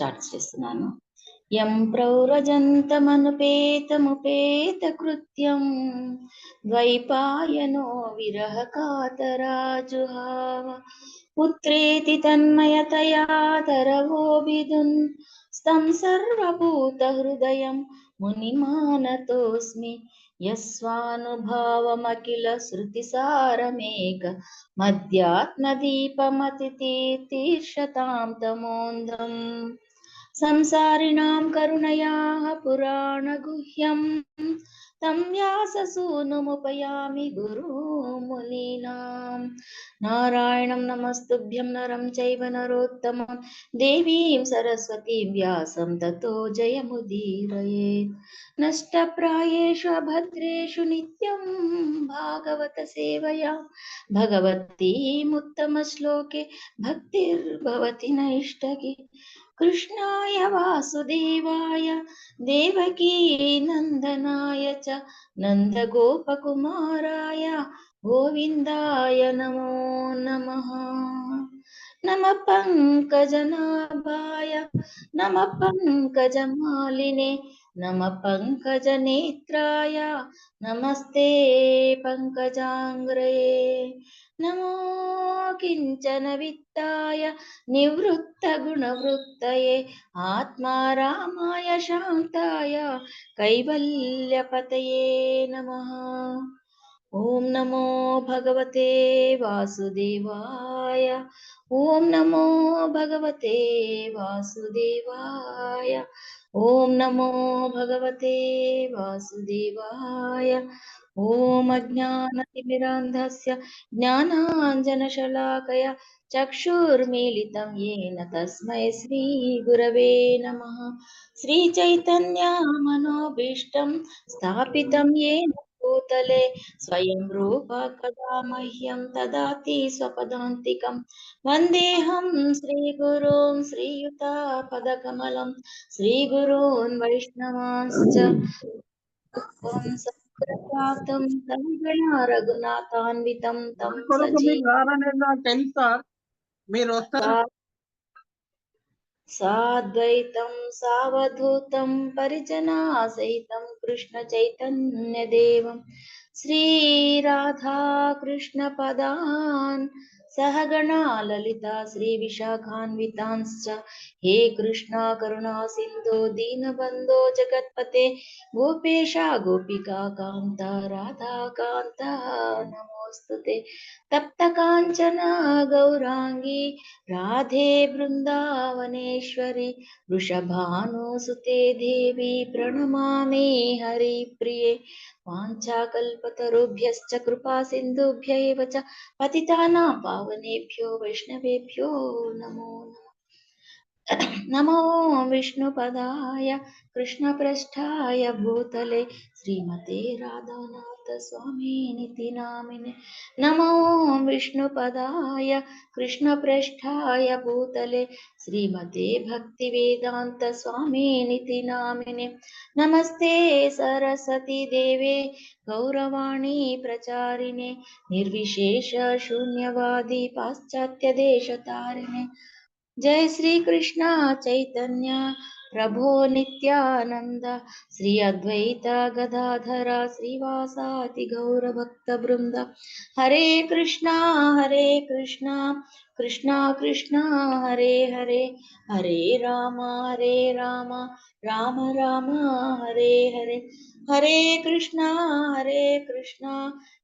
Start చేస్తున్నాను. యం ప్రౌరజంతమనుపేతముపేత కృత్యం ద్వైపాయనో విరహ కాతరాజుహావ పుత్రేతి తన్మయతయా తరవోభిదున్ స్తం సర్వభూత హృదయం మునిమానతోస్మి యస్వానుభావమఖిల శృతిసారమేక మధ్యాత్మదీపమతితీర్షతాం తమోంధం సంసారిణాం కరుణయాః పురాణగుహ్యం తం వ్యాససూనుముపయామి గురుమునీనాం నారాయణం నమస్తుభ్యం నరం చైవ నరోత్తమం దేవీం సరస్వతీం వ్యాసం తతో జయముదీరయేత్. నష్టప్రాయేషు అభద్రేషు నిత్యం భాగవత సేవయా భగవతీముత్తమశ్లోకే భక్తిర్భవతి నైష్టకి. కృష్ణాయ వాసుదేవాయ దేవకీ నందనాయ చ నందగోపకుమారాయ గోవిందాయ నమో నమః. నమః పంకజనాభాయ నమః పంకజమాలినే నమః పంకజనేత్రాయ నమస్తే పంకజాంగ్రయే. నమో కించన విత్తాయ నివృత్త గుణవృత్తయే ఆత్మారామాయ శాంతాయ కైవల్యపతయే నమః. ఓం నమో భగవతే వాసుదేవాయ. ఓం నమో భగవతే వాసుదేవాయ. ఓం నమో భగవతే వాసుదేవాయ. ఓం అజ్ఞానతిమిరాంధస్య జ్ఞానాంజనశలాకయ చక్షుర్మీలితం येन తస్మై శ్రీ గురవే నమః. శ్రీ చైతన్య మనోభీష్టం స్థాపితం येन భూతలే స్వయం రూప కదా మహ్యం దదాతి స్వపదాంతికం. వందేహం శ్రీగురుం శ్రీయుతాపదకమలం శ్రీగురూన్ వైష్ణవాంశ్చ సంప్రజాతం సంగణ రఘునాథాన్వితం తం సాద్వైతం సావధూతం పరిజనా సహితం కృష్ణ చైతన్య దేవం శ్రీ రాధా కృష్ణ పదాన్ సహగణా లలిత శ్రీ విశాఖాన్వితాంశ్చ. హే కృష్ణ కరుణా సింధో దీనబంధో జగత్పతే గోపేశ గోపికా కాంత రాధా కాంత నమోస్తుతే. తప్త కాంచన గౌరాంగి రాధే బృందావనేశ్వరి వృషభానుసుతే దేవి ప్రణమామి హరిప్రియ. వాంఛాకల్పతరుభ్యశ్చ కృపా సింధుభ్య ఏవ చ పతితానాం పావనేభ్యో వైష్ణవేభ్యో నమో నమః. నమో విష్ణుపదాయ కృష్ణప్రస్థాయ భూతలే శ్రీమతే రాధానాథ స్వామినితి నామినే. నమో విష్ణుపదాయ కృష్ణప్రస్థాయ భూతలే శ్రీమతే భక్తివేదాంత స్వామినితి నామినే. నమస్తే సరస్వతీ దేవే గౌరవాణి ప్రచారిణే నిర్విశేష శూన్యవాది పాశ్చాత్య దేశతారిణే. జయ శ్రీ కృష్ణ చైతన్య ప్రభో నిత్యానంద శ్రీ అద్వైత గదాధర శ్రీవాసాతి గౌర భక్త బృంద. హరే కృష్ణ కృష్ణ కృష్ణ హరే హరే హరే రామ రామ రామ హరే హరే. హరే కృష్ణ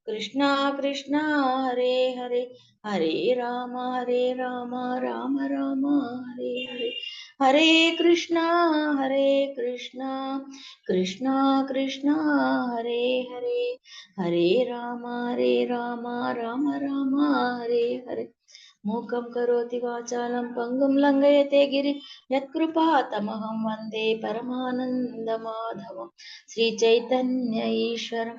కృష్ణ కృష్ణ హరే హరే హరే రామ రామ రామ హరే హరే. హరే కృష్ణ కృష్ణ కృష్ణ హరే హరే హరే రామ రామ రామ హరే హరే. మూకం కరోతి వాచాలం పంగుం లంఘయతే గిరి యత్కృపాతమహం వందే పరమానందమాధవం. శ్రీ చైతన్య ఈశ్వరం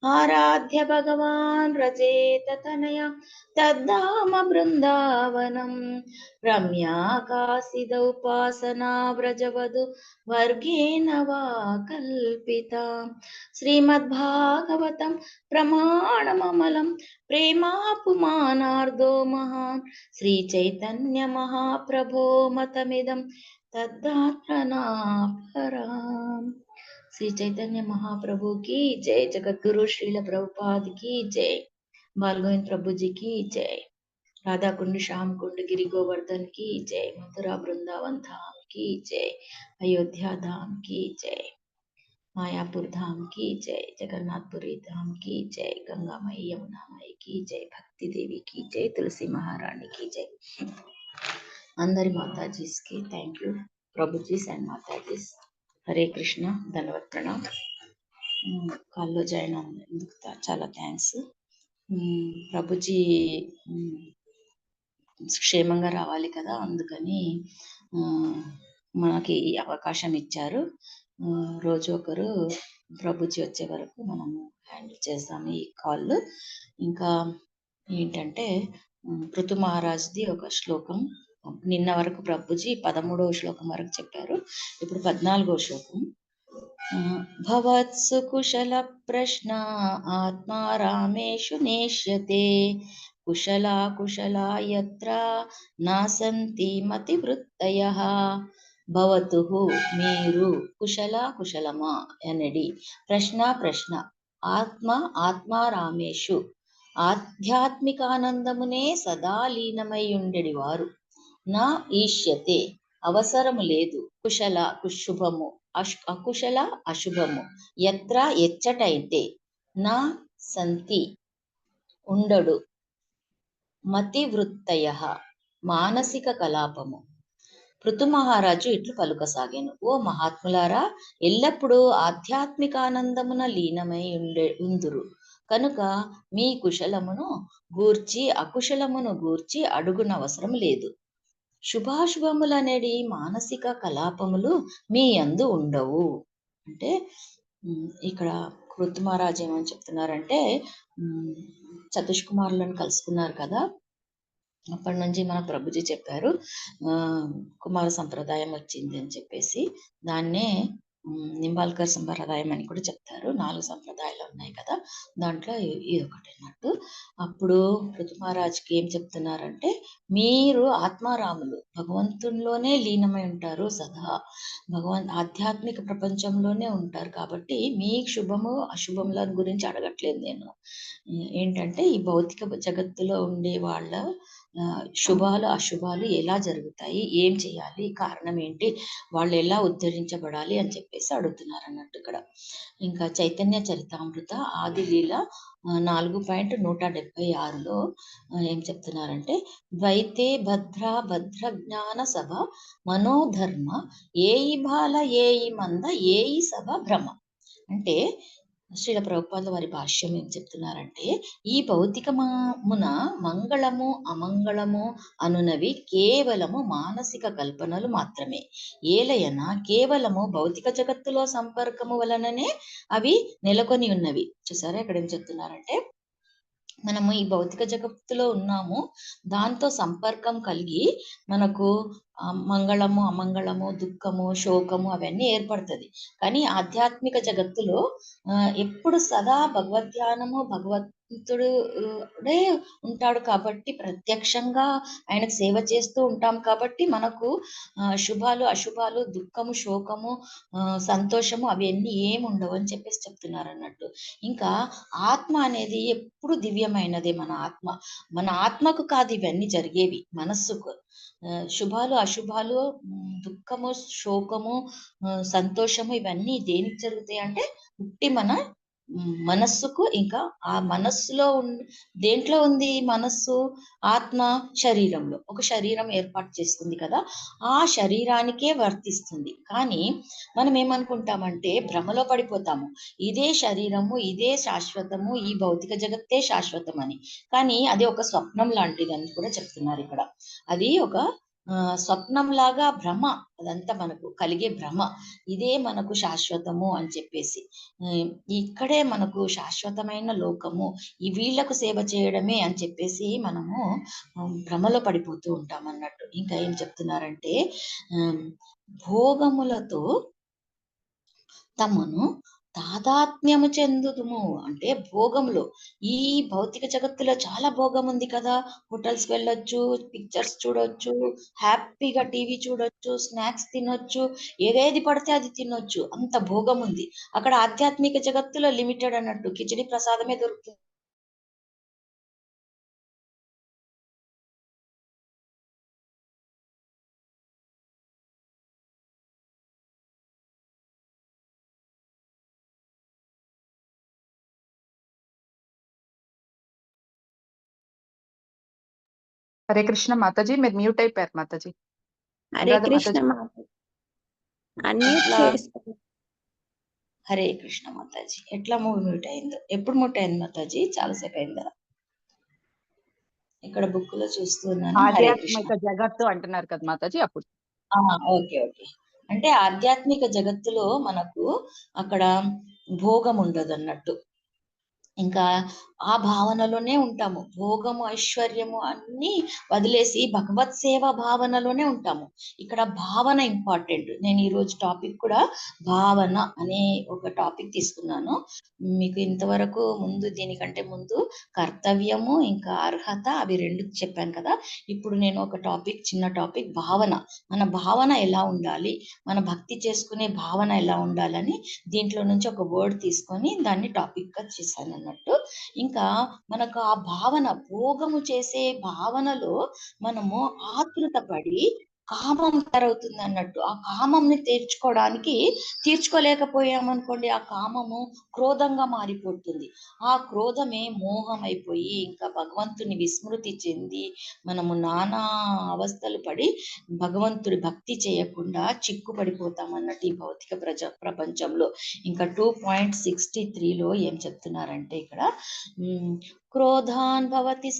ఆరాధ్య భగవాన్ రచేత తనయ తద్ధామ బృందావనం రమ్యా కాసిదౌపాసనా వ్రజవధు వర్గేణ వా కల్పిత. శ్రీమద్భాగవతం ప్రమాణమమలం ప్రేమాపుమానార్దో మహాన్ శ్రీ చైతన్య మహాప్రభో మతమిదం तद्धात्रणापराम्। श्री चैतन्य महाप्रभु की जय। जगतगुरु श्रील प्रभुपाद की जय। बाल गोविंद प्रभु जी की जय। राधा कुंड श्याम कुंड गिरि गोवर्धन की जय। मथुरा वृंदावन धाम की जय। अयोध्या धाम की जय। मायापुर धाम की जय। जगन्नाथपुरी धाम की जय। गंगा माई यमुना माई की जय। भक्ति देवी की जय। तुलसी महारानी की जय। अंदरी माताजीస్ की thank you, prabhujis and Matajis. Hare Krishna, ధన్యవాద Pranam. కాల్లో జాయిన్ అయినందుకు చాలా థ్యాంక్స్. ప్రభుజీ క్షేమంగా రావాలి కదా, అందుకని మనకి ఈ అవకాశం ఇచ్చారు. రోజు ఒకరు ప్రభుజీ వచ్చే వరకు మనము హ్యాండిల్ చేస్తాము ఈ కాల్. ఇంకా ఏంటంటే పృథు మహారాజ్ది ఒక శ్లోకం. నిన్న వరకు ప్రభుజీ 13వ శ్లోకం వరకు చెప్పారు. ఇప్పుడు 14వ శ్లోకం. భవత్సు కుశల ప్రశ్న ఆత్మా రామేషు నేష్యతే కుశలా కుశలా యత్ర నాసంతి మతి వృత్తయః. భవతు మీరు, కుశల కుశలమా అనడి, ప్రశ్న ప్రశ్న, ఆత్మ ఆత్మా రామేషు ఆధ్యాత్మికానందమునే సదా లీనమై ఉండెడి వారు, నా ఈష్యతే అవసరము లేదు, కుశల శుభము, అకుశల అశుభము, ఎత్ర ఎచ్చటైతే, నా సంతి ఉండడు, మతి వృత్తయ మానసిక కలాపము. పృథు మహారాజు ఇట్లు పలుకసాగాను. ఓ మహాత్ములారా, ఎల్లప్పుడూ ఆధ్యాత్మికానందమున లీనమై ఉందురు కనుక మీ కుశలమును గూర్చి అకుశలమును గూర్చి అడుగునవసరం లేదు. శుభాశుభములనేది మానసిక కలాపములు మీ యందు ఉండవు. అంటే ఇక్కడ పృథు మహారాజు ఏమని చెప్తున్నారంటే, చతుష్కుమారులను కలుసుకున్నారు కదా, అప్పటి నుంచి మన ప్రభుజీ చెప్పారు కుమార సంప్రదాయం వచ్చింది అని చెప్పేసి. దాన్నే నింబాల్కర్ సంప్రదాయం అని కూడా చెప్తారు. 4 సంప్రదాయాలు ఉన్నాయి కదా, దాంట్లో ఇది ఒకటి అన్నట్టు. అప్పుడు పృథు మహారాజ్కి ఏం చెప్తున్నారంటే, మీరు ఆత్మారాములు, భగవంతునిలోనే లీనమై ఉంటారు, సదా ఆధ్యాత్మిక ప్రపంచంలోనే ఉంటారు. కాబట్టి మీ శుభము అశుభముల గురించి అడగట్లేదు నేను. ఏంటంటే ఈ భౌతిక జగత్తులో ఉండే వాళ్ళ శుభాలు అశుభాలు ఎలా జరుగుతాయి, ఏం చేయాలి, కారణం ఏంటి, వాళ్ళు ఎలా ఉద్ధరించబడాలి అని చెప్పేసి అడుగుతున్నారు అన్నట్టు ఇక్కడ. ఇంకా చైతన్య చరితామృత ఆది లీల 4.176లో ఏం చెప్తున్నారంటే, ద్వైతే భద్ర భద్ర జ్ఞాన సభ మనోధర్మ ఏయి బాల ఏయి మంద ఏయి సభ భ్రమ. అంటే శ్రీల ప్రభుపాద వారి భాష్యం ఏం చెప్తున్నారంటే, ఈ భౌతికమున మంగళము అమంగళము అనునవి కేవలము మానసిక కల్పనలు మాత్రమే. ఏలయన కేవలము భౌతిక జగత్తులో సంపర్కము వలననే అవి నెలకొని ఉన్నవి. చూసారా ఇక్కడ ఏం చెప్తున్నారంటే, మనము ఈ భౌతిక జగత్తులో ఉన్నాము, దాంతో సంపర్కం కలిగి మనకు మంగళము అమంగళము దుఃఖము శోకము అవన్నీ ఏర్పడుతుంది. కానీ ఆధ్యాత్మిక జగత్తులో ఎప్పుడు సదా భగవద్ధ్యానము, భగవంతుడే ఉంటాడు కాబట్టి, ప్రత్యక్షంగా ఆయనకు సేవ చేస్తూ ఉంటాం కాబట్టి మనకు శుభాలు అశుభాలు దుఃఖము శోకము సంతోషము అవన్నీ ఏమి ఉండవు అని చెప్పేసి చెప్తున్నారు అన్నట్టు. ఇంకా ఆత్మ అనేది ఎప్పుడు దివ్యమైనదే. మన ఆత్మకు కాదు ఇవన్నీ జరిగేవి, మనస్సుకు. శుభాలు అశుభాలు దుఃఖము శోకము సంతోషము ఇవన్నీ దేనికి జరుగుతాయి అంటే ఉట్టి మన మనస్సుకు. ఇంకా ఆ మనస్సులో దేంట్లో ఉంది మనస్సు, ఆత్మ శరీరంలో. ఒక శరీరం ఏర్పాటు చేసుకుంది కదా, ఆ శరీరానికే వర్తిస్తుంది. కానీ మనం ఏమనుకుంటామంటే భ్రమలో పడిపోతాము, ఇదే శరీరము ఇదే శాశ్వతము, ఈ భౌతిక జగత్తే శాశ్వతం అని. కానీ అది ఒక స్వప్నం లాంటిది అని కూడా చెప్తున్నారు ఇక్కడ. అది ఒక స్వప్నం లాగా భ్రమ, అదంతా మనకు కలిగే భ్రమ, ఇదే మనకు శాశ్వతము అని చెప్పేసి. ఇక్కడే మనకు శాశ్వతమైన లోకము, ఈ వీళ్లకు సేవ చేయడమే అని చెప్పేసి మనము భ్రమలో పడిపోతూ ఉంటాం అన్నట్టు. ఇంకా ఏం చెప్తున్నారంటే, భోగములతో తమను తాదాత్మ్యము చెందుదుము అంటే భోగంలో. ఈ భౌతిక జగత్తులో చాలా భోగం ఉంది కదా! హోటల్స్‌కి వెళ్ళొచ్చు, పిక్చర్స్ చూడొచ్చు, హ్యాపీగా టీవీ చూడొచ్చు, స్నాక్స్ తినొచ్చు, ఏదేది పడితే అది తినొచ్చు. అంత భోగం ఉంది. అక్కడ ఆధ్యాత్మిక జగత్తులో లిమిటెడ్ అన్నట్టు. కిచిడి ప్రసాదమే దొరుకుతుంది. హరే కృష్ణ మాతాజీ, మీరు మ్యూట్ అయిపోయారు మాతాజీ. హరే కృష్ణ మాతాజీ, అన్మ్యూట్ ఎట్లా? చేసుకోండి. హరే కృష్ణ మాతాజీ. ఎట్లా మ్యూట్ అయిందో? ఎప్పుడు మ్యూట్ అయింది మాతాజీ? చాలాసేపు అయిందా? ఇక్కడ బుక్ లో చూస్తున్నాను. హరే కృష్ణ. ఆధ్యాత్మిక జగత్తు అంటున్నారు కదా మాతాజీ, అప్పుడు. Okay okay. అంటే ఆధ్యాత్మిక జగత్తులో మనకు అక్కడ భోగం ఉండదు అన్నట్టు. ఇంకా ఆ భావనలోనే ఉంటాము. భోగము, ఐశ్వర్యము అన్నీ వదిలేసి భగవత్ సేవ భావనలోనే ఉంటాము. ఇక్కడ భావన ఇంపార్టెంట్. నేను ఈరోజు టాపిక్ కూడా భావన అనే ఒక టాపిక్ తీసుకున్నాను. మీకు ఇంతవరకు దీనికంటే ముందు కర్తవ్యము ఇంకా అర్హత అవి 2 చెప్పాను కదా! ఇప్పుడు నేను ఒక చిన్న టాపిక్ భావన. మన భావన ఎలా ఉండాలి? మన భక్తి చేసుకునే భావన ఎలా ఉండాలని దీంట్లో నుంచి ఒక వర్డ్ తీసుకొని దాన్ని టాపిక్‌గా చేశానన్నట్టు. ఇంకా మనకు ఆ భావన, భోగము చేసే భావనలో మనము ఆతృత పడి కామం తయారవుతుందన్నట్టు. ఆ కామంని తీర్చుకోలేకపోయామనుకోండి, ఆ కామము క్రోధంగా మారిపోతుంది. ఆ క్రోధమే మోహమైపోయి ఇంకా భగవంతుని విస్మృతి చెంది మనము నానా అవస్థలు పడి భగవంతుడి భక్తి చేయకుండా చిక్కుపడిపోతామన్నట్టు ఈ భౌతిక ప్రపంచంలో. ఇంకా 2.63లో ఏం చెప్తున్నారంటే ఇక్కడ క్రోధాన్ భవతి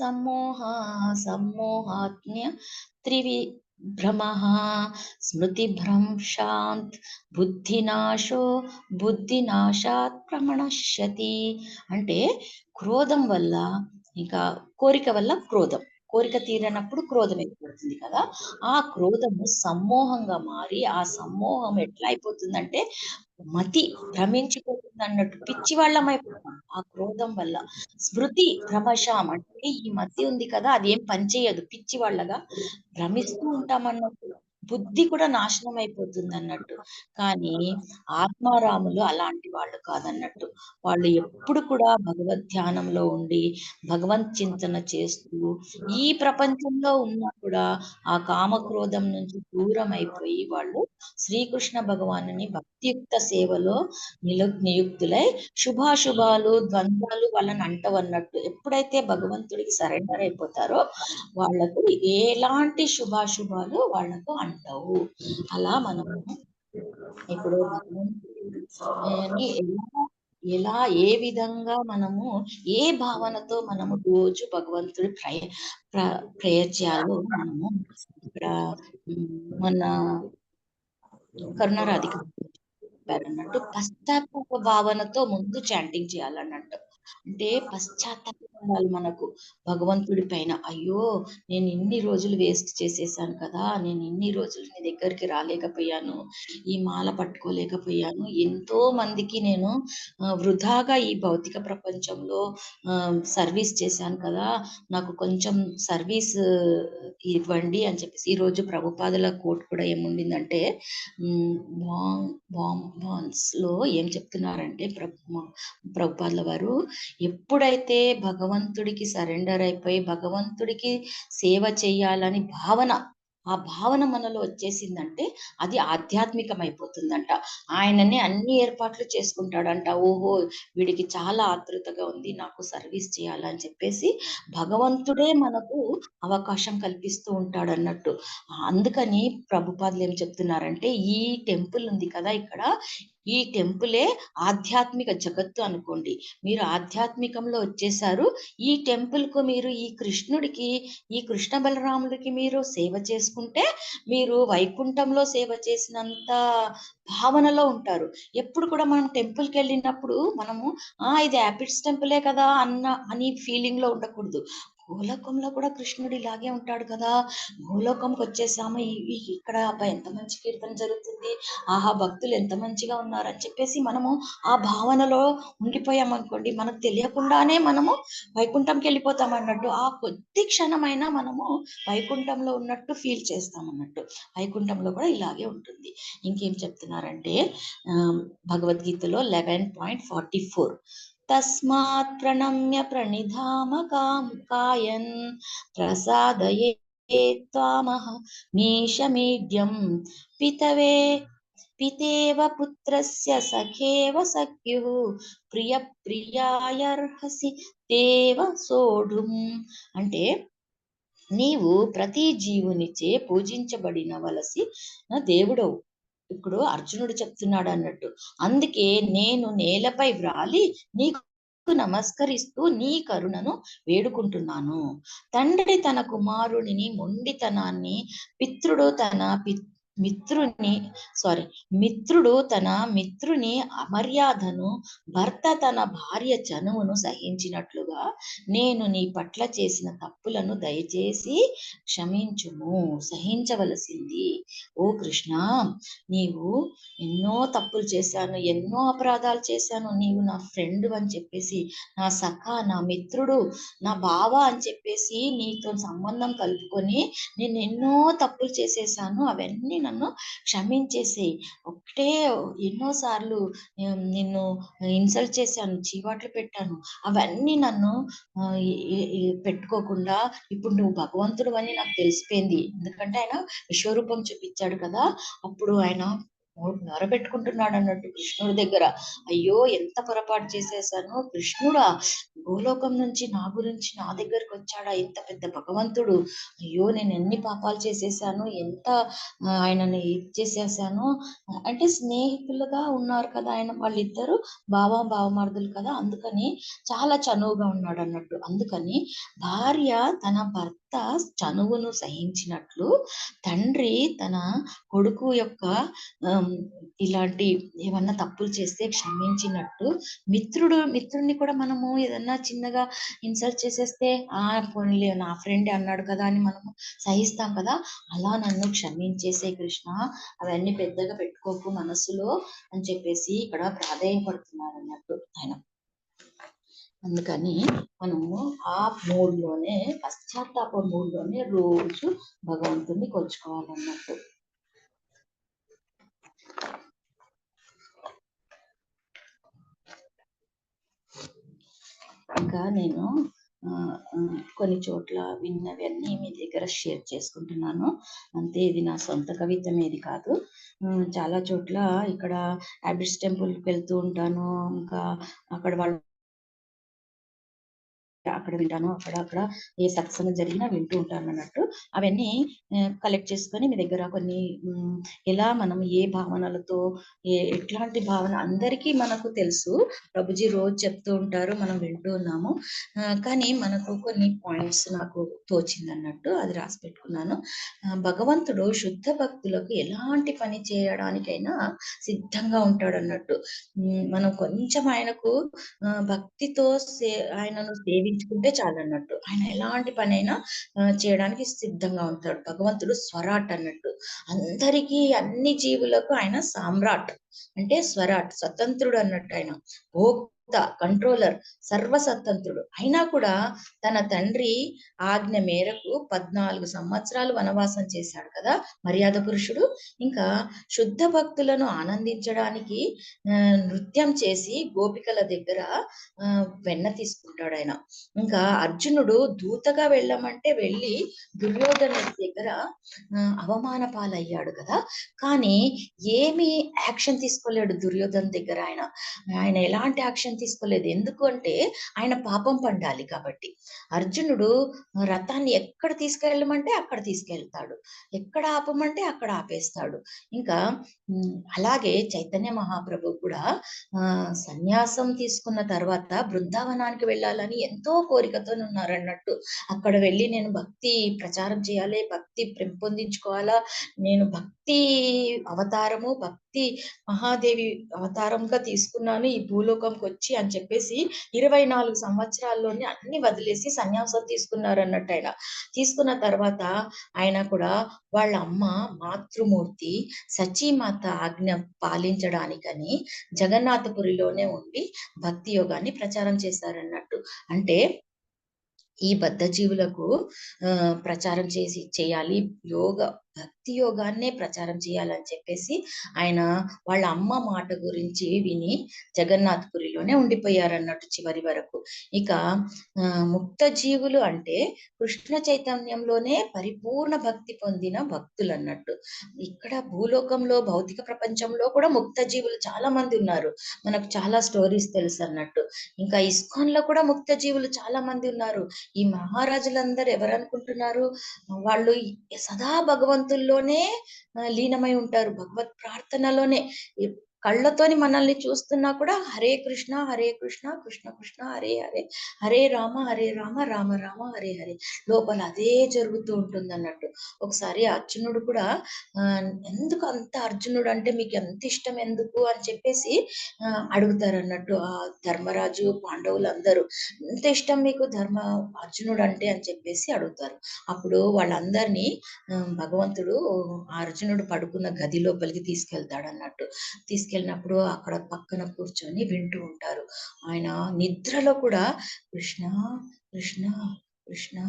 సమ్మోహాత్మ్య త్రివిభ్రమః స్మృతిభ్రంశాంత్ బుద్ధినాశాత్ ప్రమణశ్యతి. అంటే క్రోధం వల్ల, ఇంకా కోరిక వల్ల కోరిక తీరనప్పుడు క్రోధం ఏర్పడుతుంది కదా! ఆ క్రోధము సమ్మోహంగా మారి, ఆ సమ్మోహం ఎట్లా అయిపోతుందంటే మతి భ్రమించిపోతుంది అన్నట్టు. పిచ్చి వాళ్ళమైపోతాం ఆ క్రోధం వల్ల. స్మృతి భ్రమశాం అంటే ఈ మతి ఉంది కదా, అది ఏం పనిచేయదు. పిచ్చి వాళ్ళగా భ్రమిస్తూ ఉంటామన్నట్టు. బుద్ధి కూడా నాశనం అయిపోతుంది అన్నట్టు. కానీ ఆత్మారాములు అలాంటి వాళ్ళు కాదన్నట్టు. వాళ్ళు ఎప్పుడు కూడా భగవద్ ధ్యానంలో ఉండి భగవంత్ చింతన చేస్తూ ఈ ప్రపంచంలో ఉన్నా కూడా ఆ కామక్రోధం నుంచి దూరం అయిపోయి వాళ్ళు శ్రీకృష్ణ భగవానుని భక్తియుక్త సేవలో నియుక్తులై శుభాశుభాలు, ద్వంద్వాలు వాళ్ళని అంటవన్నట్టు. ఎప్పుడైతే భగవంతుడికి సరెండర్ అయిపోతారో వాళ్ళకు ఎలాంటి శుభాశుభాలు వాళ్ళకు అంటవు. అలా మనము ఇప్పుడు భగవంతుడిని ఎలా ఏ విధంగా మనము ఏ భావనతో మనము రోజు భగవంతుడి ప్రేయర్ చేయాలో మనము ఇక్కడ మన కరుణారాధిక చెప్పారన్నట్టు. పశ్చాత్తాప భావనతో ముందు చాంటింగ్ చేయాలన్నట్టు. అంటే పశ్చాత్తాపం ఉండాలి మనకు భగవంతుడి పైన. అయ్యో, నేను ఇన్ని రోజులు వేస్ట్ చేసేసాను కదా, నేను ఇన్ని రోజులు నీ దగ్గరికి రాలేకపోయాను, ఈ మాల పట్టుకోలేకపోయాను, ఎంతో మందికి నేను వృధాగా ఈ భౌతిక ప్రపంచంలో సర్వీస్ చేశాను కదా, నాకు కొంచెం సర్వీస్ ఇవ్వండి అని చెప్పేసి. ఈరోజు ప్రభుపాదుల కోట్ కూడా ఏముండిందంటే లో ఏం చెప్తున్నారంటే ప్రభుపాదుల వారు ఎప్పుడైతే భగవంతుడికి సరెండర్ అయిపోయి భగవంతుడికి సేవ చేయాలని ఆ భావన మనలో వచ్చేసిందంటే అది ఆధ్యాత్మికం అయిపోతుందంట. ఆయననే అన్ని ఏర్పాట్లు చేసుకుంటాడంట. ఓహో, వీడికి చాలా ఆతృతగా ఉంది నాకు సర్వీస్ చేయాలని చెప్పేసి భగవంతుడే మనకు అవకాశం కల్పిస్తూ ఉంటాడు అన్నట్టు. అందుకని ప్రభుపాదులు ఏం చెప్తున్నారంటే ఈ టెంపుల్ ఉంది కదా ఇక్కడ, ఈ టెంపులే ఆధ్యాత్మిక జగత్తు అనుకోండి. మీరు ఆధ్యాత్మికంలో వచ్చేసారు. ఈ టెంపుల్ కు మీరు ఈ కృష్ణుడికి, ఈ కృష్ణ బలరాముడికి మీరు సేవ చేసుకుంటే మీరు వైకుంఠంలో సేవ చేసినంత భావనలో ఉంటారు. ఎప్పుడు కూడా మనం టెంపుల్కి వెళ్ళినప్పుడు మనము ఇది యాపిడ్స్ టెంపులే కదా అని ఫీలింగ్ లో ఉండకూడదు. గోలోకంలో కూడా కృష్ణుడు ఇలాగే ఉంటాడు కదా, గోలోకంకి వచ్చేసాము, ఇక్కడ అబ్బా ఎంత మంచి కీర్తన జరుగుతుంది, ఆహా భక్తులు ఎంత మంచిగా ఉన్నారని చెప్పేసి మనము ఆ భావనలో ఉండిపోయామనుకోండి, మనకు తెలియకుండానే మనము వైకుంఠంకి వెళ్ళిపోతాం అన్నట్టు. ఆ కొద్ది క్షణమైనా మనము వైకుంఠంలో ఉన్నట్టు ఫీల్ చేస్తాం అన్నట్టు. వైకుంఠంలో కూడా ఇలాగే ఉంటుంది. ఇంకేం చెప్తున్నారంటే భగవద్గీతలో 11.44 తస్మాత్ ప్రణమ్య ప్రణిధామ కాయన్ ప్రసాదయే త్వామహ మీశమీడ్యం పితవే పితేవ పుత్రస్య సఖేవ సఖ్యుః ప్రియ ప్రియాయర్హసి దేవ సోఢుం. అంటే నీవు ప్రతి జీవునిచే పూజించబడినవలసి దేవుడవు. ఇప్పుడు అర్జునుడు చెప్తున్నాడు అన్నట్టు. అందుకే నేను నేలపై వ్రాలి నీకు నమస్కరిస్తూ నీ కరుణను వేడుకుంటున్నాను. తండ్రి తన కుమారుడిని మొండితనాన్ని, పితృడు తన మిత్రుడు తన మిత్రుని అమర్యాదను, భర్త తన భార్య చనువును సహించినట్లుగా నేను నీ పట్ల చేసిన తప్పులను దయచేసి క్షమించుము. సహించవలసింది. ఓ కృష్ణ, నీవు ఎన్నో తప్పులు చేశాను, ఎన్నో అపరాధాలు చేశాను, నీవు నా ఫ్రెండ్ అని చెప్పేసి, నా సఖా, నా మిత్రుడు, నా బావ అని చెప్పేసి నీతో సంబంధం కలుపుకొని నేను ఎన్నో తప్పులు చేసేసాను, అవన్నీ నన్ను క్షమించేసేయి. ఒకటే ఎన్నోసార్లు నిన్ను ఇన్సల్ట్ చేశాను, చీవాట్లు పెట్టాను, అవన్నీ నన్ను పెట్టుకోకుండా ఇప్పుడు నువ్వు భగవంతుడు అని నాకు తెలిసిపోయింది. ఎందుకంటే ఆయన విశ్వరూపం చూపించాడు కదా, అప్పుడు ఆయన మొరపెట్టుకుంటున్నాడు అన్నట్టు కృష్ణుడి దగ్గర. అయ్యో ఎంత పొరపాటు చేసేసాను, కృష్ణుడా గోలోకం నుంచి నా గురించి నా దగ్గరకు వచ్చాడా ఇంత పెద్ద భగవంతుడు, అయ్యో నేను ఎన్ని పాపాలు చేసేసాను, ఎంత ఆయనని ఇది చేసేసాను. అంటే స్నేహితులుగా ఉన్నారు కదా ఆయన, వాళ్ళిద్దరు బావమరుదులు కదా, అందుకని చాలా చనువుగా ఉన్నాడు అన్నట్టు. అందుకని భార్య తన భర్త చనువును సహించినట్లు తండ్రి తన కొడుకు యొక్క ఇలాంటి ఏమన్నా తప్పులు చేస్తే క్షమించినట్టు మిత్రుడిని కూడా మనము ఏదన్నా చిన్నగా ఇన్సల్ట్ చేసేస్తే పోనీలే నా ఫ్రెండ్ అన్నాడు కదా అని మనము సహిస్తాం కదా, అలా నన్ను క్షమించేసే కృష్ణ, అవన్నీ పెద్దగా పెట్టుకోకు మనసులో అని చెప్పేసి ఇక్కడ ప్రాధేయపడుతున్నారు అన్నట్టు ఆయన. అందుకని మనము ఆ మూడ్లోనే, పశ్చాత్తాప మూడ్లోనే రోజు భగవంతుని కొలుచుకోవాలన్నట్టు. ఇంకా నేను కొన్ని చోట్ల విన్నవన్నీ మీ దగ్గర షేర్ చేసుకుంటున్నాను అంతే. ఇది నా సొంత కవిత్వం ఏది కాదు. చాలా చోట్ల ఇక్కడ అబిడ్స్ టెంపుల్కి వెళ్తూ ఉంటాను, ఇంకా అక్కడ వాళ్ళు అక్కడ వింటాను, అక్కడ ఏ సత్సంగం జరిగినా వింటూ ఉంటాను అన్నట్టు. అవన్నీ కలెక్ట్ చేసుకొని మీ దగ్గర కొన్ని ఎలా మనం ఏ భావనలతో ఎట్లాంటి భావన అందరికీ మనకు తెలుసు, ప్రభుజీ రోజు చెప్తూ ఉంటారు, మనం వింటూ ఉన్నాము. కానీ మనకు కొన్ని పాయింట్స్ నాకు తోచింది అన్నట్టు అది రాసి పెట్టుకున్నాను. భగవంతుడు శుద్ధ భక్తులకు ఎలాంటి పని చేయడానికైనా సిద్ధంగా ఉంటాడు అన్నట్టు. మనం కొంచెం ఆయనకు భక్తితో ఆయనను సేవించుకుంటే చాలన్నట్టు. ఆయన ఎలాంటి పనైనా చేయడానికి సిద్ధంగా ఉంటాడు. భగవంతుడు స్వరాట్ అన్నట్టు. అందరికీ అన్ని జీవులకు ఆయన సామ్రాట్ అంటే స్వరాట్, స్వతంత్రుడు అన్నట్టు. ఆయన కంట్రోలర్, సర్వస్వతంత్రుడు. అయినా కూడా తన తండ్రి ఆజ్ఞ మేరకు 14 సంవత్సరాలు వనవాసం చేశాడు కదా మర్యాద పురుషుడు. ఇంకా శుద్ధ భక్తులను ఆనందించడానికి నృత్యం చేసి గోపికల దగ్గర వెన్న తీసుకుంటాడు ఆయన. ఇంకా అర్జునుడు దూతగా వెళ్ళమంటే వెళ్ళి దుర్యోధన దగ్గర అవమాన పాలయ్యాడు కదా, కానీ ఏమి యాక్షన్ తీసుకోలేడు దుర్యోధన దగ్గర. ఆయన ఎలాంటి యాక్షన్ తీసుకోలేదు. ఎందుకు అంటే ఆయన పాపం పండాలి కాబట్టి. అర్జునుడు రథాన్ని ఎక్కడ తీసుకెళ్ళమంటే అక్కడ తీసుకెళ్తాడు, ఎక్కడ ఆపమంటే అక్కడ ఆపేస్తాడు. ఇంకా అలాగే చైతన్య మహాప్రభు కూడా సన్యాసం తీసుకున్న తర్వాత బృందావనానికి వెళ్ళాలని ఎంతో కోరికతో ఉన్నారన్నట్టు. అక్కడ వెళ్ళి నేను భక్తి ప్రచారం చేయాలి, భక్తి పెంపొందించుకోవాలా, నేను భక్తి అవతారము, భక్తి మహాదేవి అవతారంగా తీసుకున్నాను, ఈ భూలోకంకి వచ్చి వచ్చి అని చెప్పేసి 24 సంవత్సరాల్లోనే అన్ని వదిలేసి సన్యాసం తీసుకున్నారు అన్నట్టు. ఆయన తీసుకున్న తర్వాత ఆయన కూడా వాళ్ళ అమ్మ మాతృమూర్తి సచీమాత ఆజ్ఞ పాలించడానికని జగన్నాథపురిలోనే ఉండి భక్తి యోగాన్ని ప్రచారం చేశారన్నట్టు. అంటే ఈ బద్ధ జీవులకు ప్రచారం చేయాలి, భక్తి యోగాన్నే ప్రచారం చేయాలని చెప్పేసి ఆయన వాళ్ళ అమ్మ మాట గురించి విని జగన్నాథపురిలోనే ఉండిపోయారన్నట్టు చివరి వరకు. ఇక ముక్త జీవులు అంటే కృష్ణ చైతన్యంలోనే పరిపూర్ణ భక్తి పొందిన భక్తులు అన్నట్టు. ఇక్కడ భూలోకంలో భౌతిక ప్రపంచంలో కూడా ముక్త జీవులు చాలా మంది ఉన్నారు, మనకు చాలా స్టోరీస్ తెలుసు అన్నట్టు. ఇంకా ఇస్కాన్ లో కూడా ముక్త జీవులు చాలా మంది ఉన్నారు. ఈ మహారాజులందరూ ఎవరనుకుంటున్నారు, వాళ్ళు సదా భగవంతుల్లోనే లీనమై ఉంటారు, భగవత్ ప్రార్థనలోనే. కళ్ళతోని మనల్ని చూస్తున్నా కూడా హరే కృష్ణ కృష్ణ కృష్ణ హరే హరే, హరే రామ రామ రామ హరే హరే, లోపల అదే జరుగుతూ ఉంటుంది అన్నట్టు. ఒకసారి అర్జునుడు కూడా ఎందుకు అంత, అర్జునుడు అంటే మీకు ఎంత ఇష్టం ఎందుకు అని చెప్పేసి అడుగుతారు అన్నట్టు. ఆ ధర్మరాజు పాండవులు అందరూ ఎంత ఇష్టం మీకు అర్జునుడు అంటే అని చెప్పేసి అడుగుతారు. అప్పుడు వాళ్ళందరినీ భగవంతుడు అర్జునుడు పడుకున్న గది లోపలికి తీసుకెళ్తాడు అన్నట్టు. తీసుకెళ్ళినప్పుడు అక్కడ పక్కన కూర్చొని వింటూ ఉంటారు. ఆయన నిద్రలో కూడా కృష్ణ కృష్ణ కృష్ణ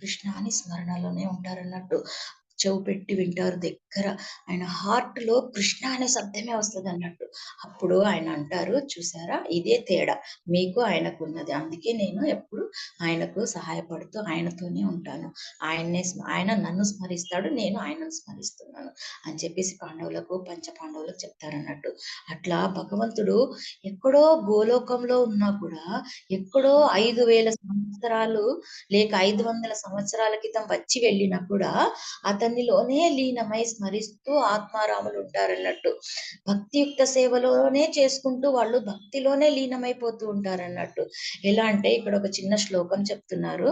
కృష్ణ అని స్మరణలోనే ఉంటారన్నట్టు. చెవు పెట్టి వింటారు దగ్గర. ఆయన హార్ట్ లో కృష్ణ అనే శబ్దమే వస్తుంది అన్నట్టు. అప్పుడు ఆయన అంటారు, చూసారా ఇదే తేడా మీకు ఆయనకు ఉన్నది, అందుకే నేను ఎప్పుడు ఆయనకు సహాయపడుతూ ఆయనతోనే ఉంటాను, ఆయన నన్ను స్మరిస్తాడు, నేను ఆయనను స్మరిస్తున్నాను అని చెప్పేసి పాండవులకు పంచ పాండవులకు చెప్తారన్నట్టు. అట్లా భగవంతుడు ఎక్కడో గోలోకంలో ఉన్నా కూడా, ఎక్కడో 5,000 సంవత్సరాలు లేక 500 సంవత్సరాల క్రితం వచ్చి వెళ్ళినా కూడా అతనిలోనే లీనమై స్మరిస్తూ ఆత్మారాములు ఉంటారన్నట్టు. భక్తియుక్త సేవలోనే చేసుకుంటూ వాళ్ళు భక్తిలోనే లీనమైపోతూ ఉంటారన్నట్టు. ఎలా అంటే ఇక్కడ ఒక చిన్న శ్లోకం చెప్తున్నారు,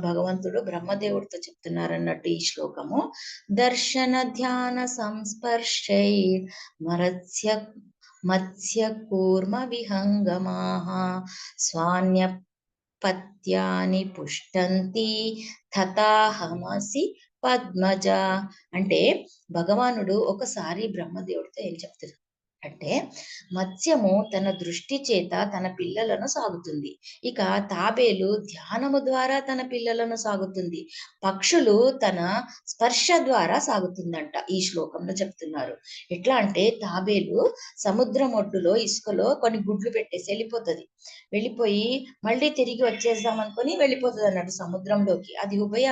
భగవంతుడు బ్రహ్మదేవుడితో చెప్తున్నారన్నట్టు ఈ శ్లోకము. దర్శన ధ్యాన సంస్పర్శై మత్స్య కూర్మ విహంగమాః స్వాన్యపత్యాని పుష్టంతి తథాహమసి పద్మజ. అంటే భగవానుడు ఒకసారి బ్రహ్మదేవుడితో ఏం చెప్తారు అంటే, మత్స్యము తన దృష్టి చేత తన పిల్లలను సాగుతుంది, ఇక తాబేలు ధ్యానము ద్వారా తన పిల్లలను సాగుతుంది, పక్షులు తన స్పర్శ ద్వారా సాగుతుందంట. ఈ శ్లోకంలో చెప్తున్నారు. ఎట్లా అంటే తాబేలు సముద్రం ఒడ్డులో ఇసుకలో కొన్ని గుడ్లు పెట్టేసి వెళ్ళిపోయి మళ్ళీ తిరిగి వచ్చేద్దాం అనుకొని వెళ్ళిపోతుంది అన్నట్టు సముద్రంలోకి. అది ఉభయ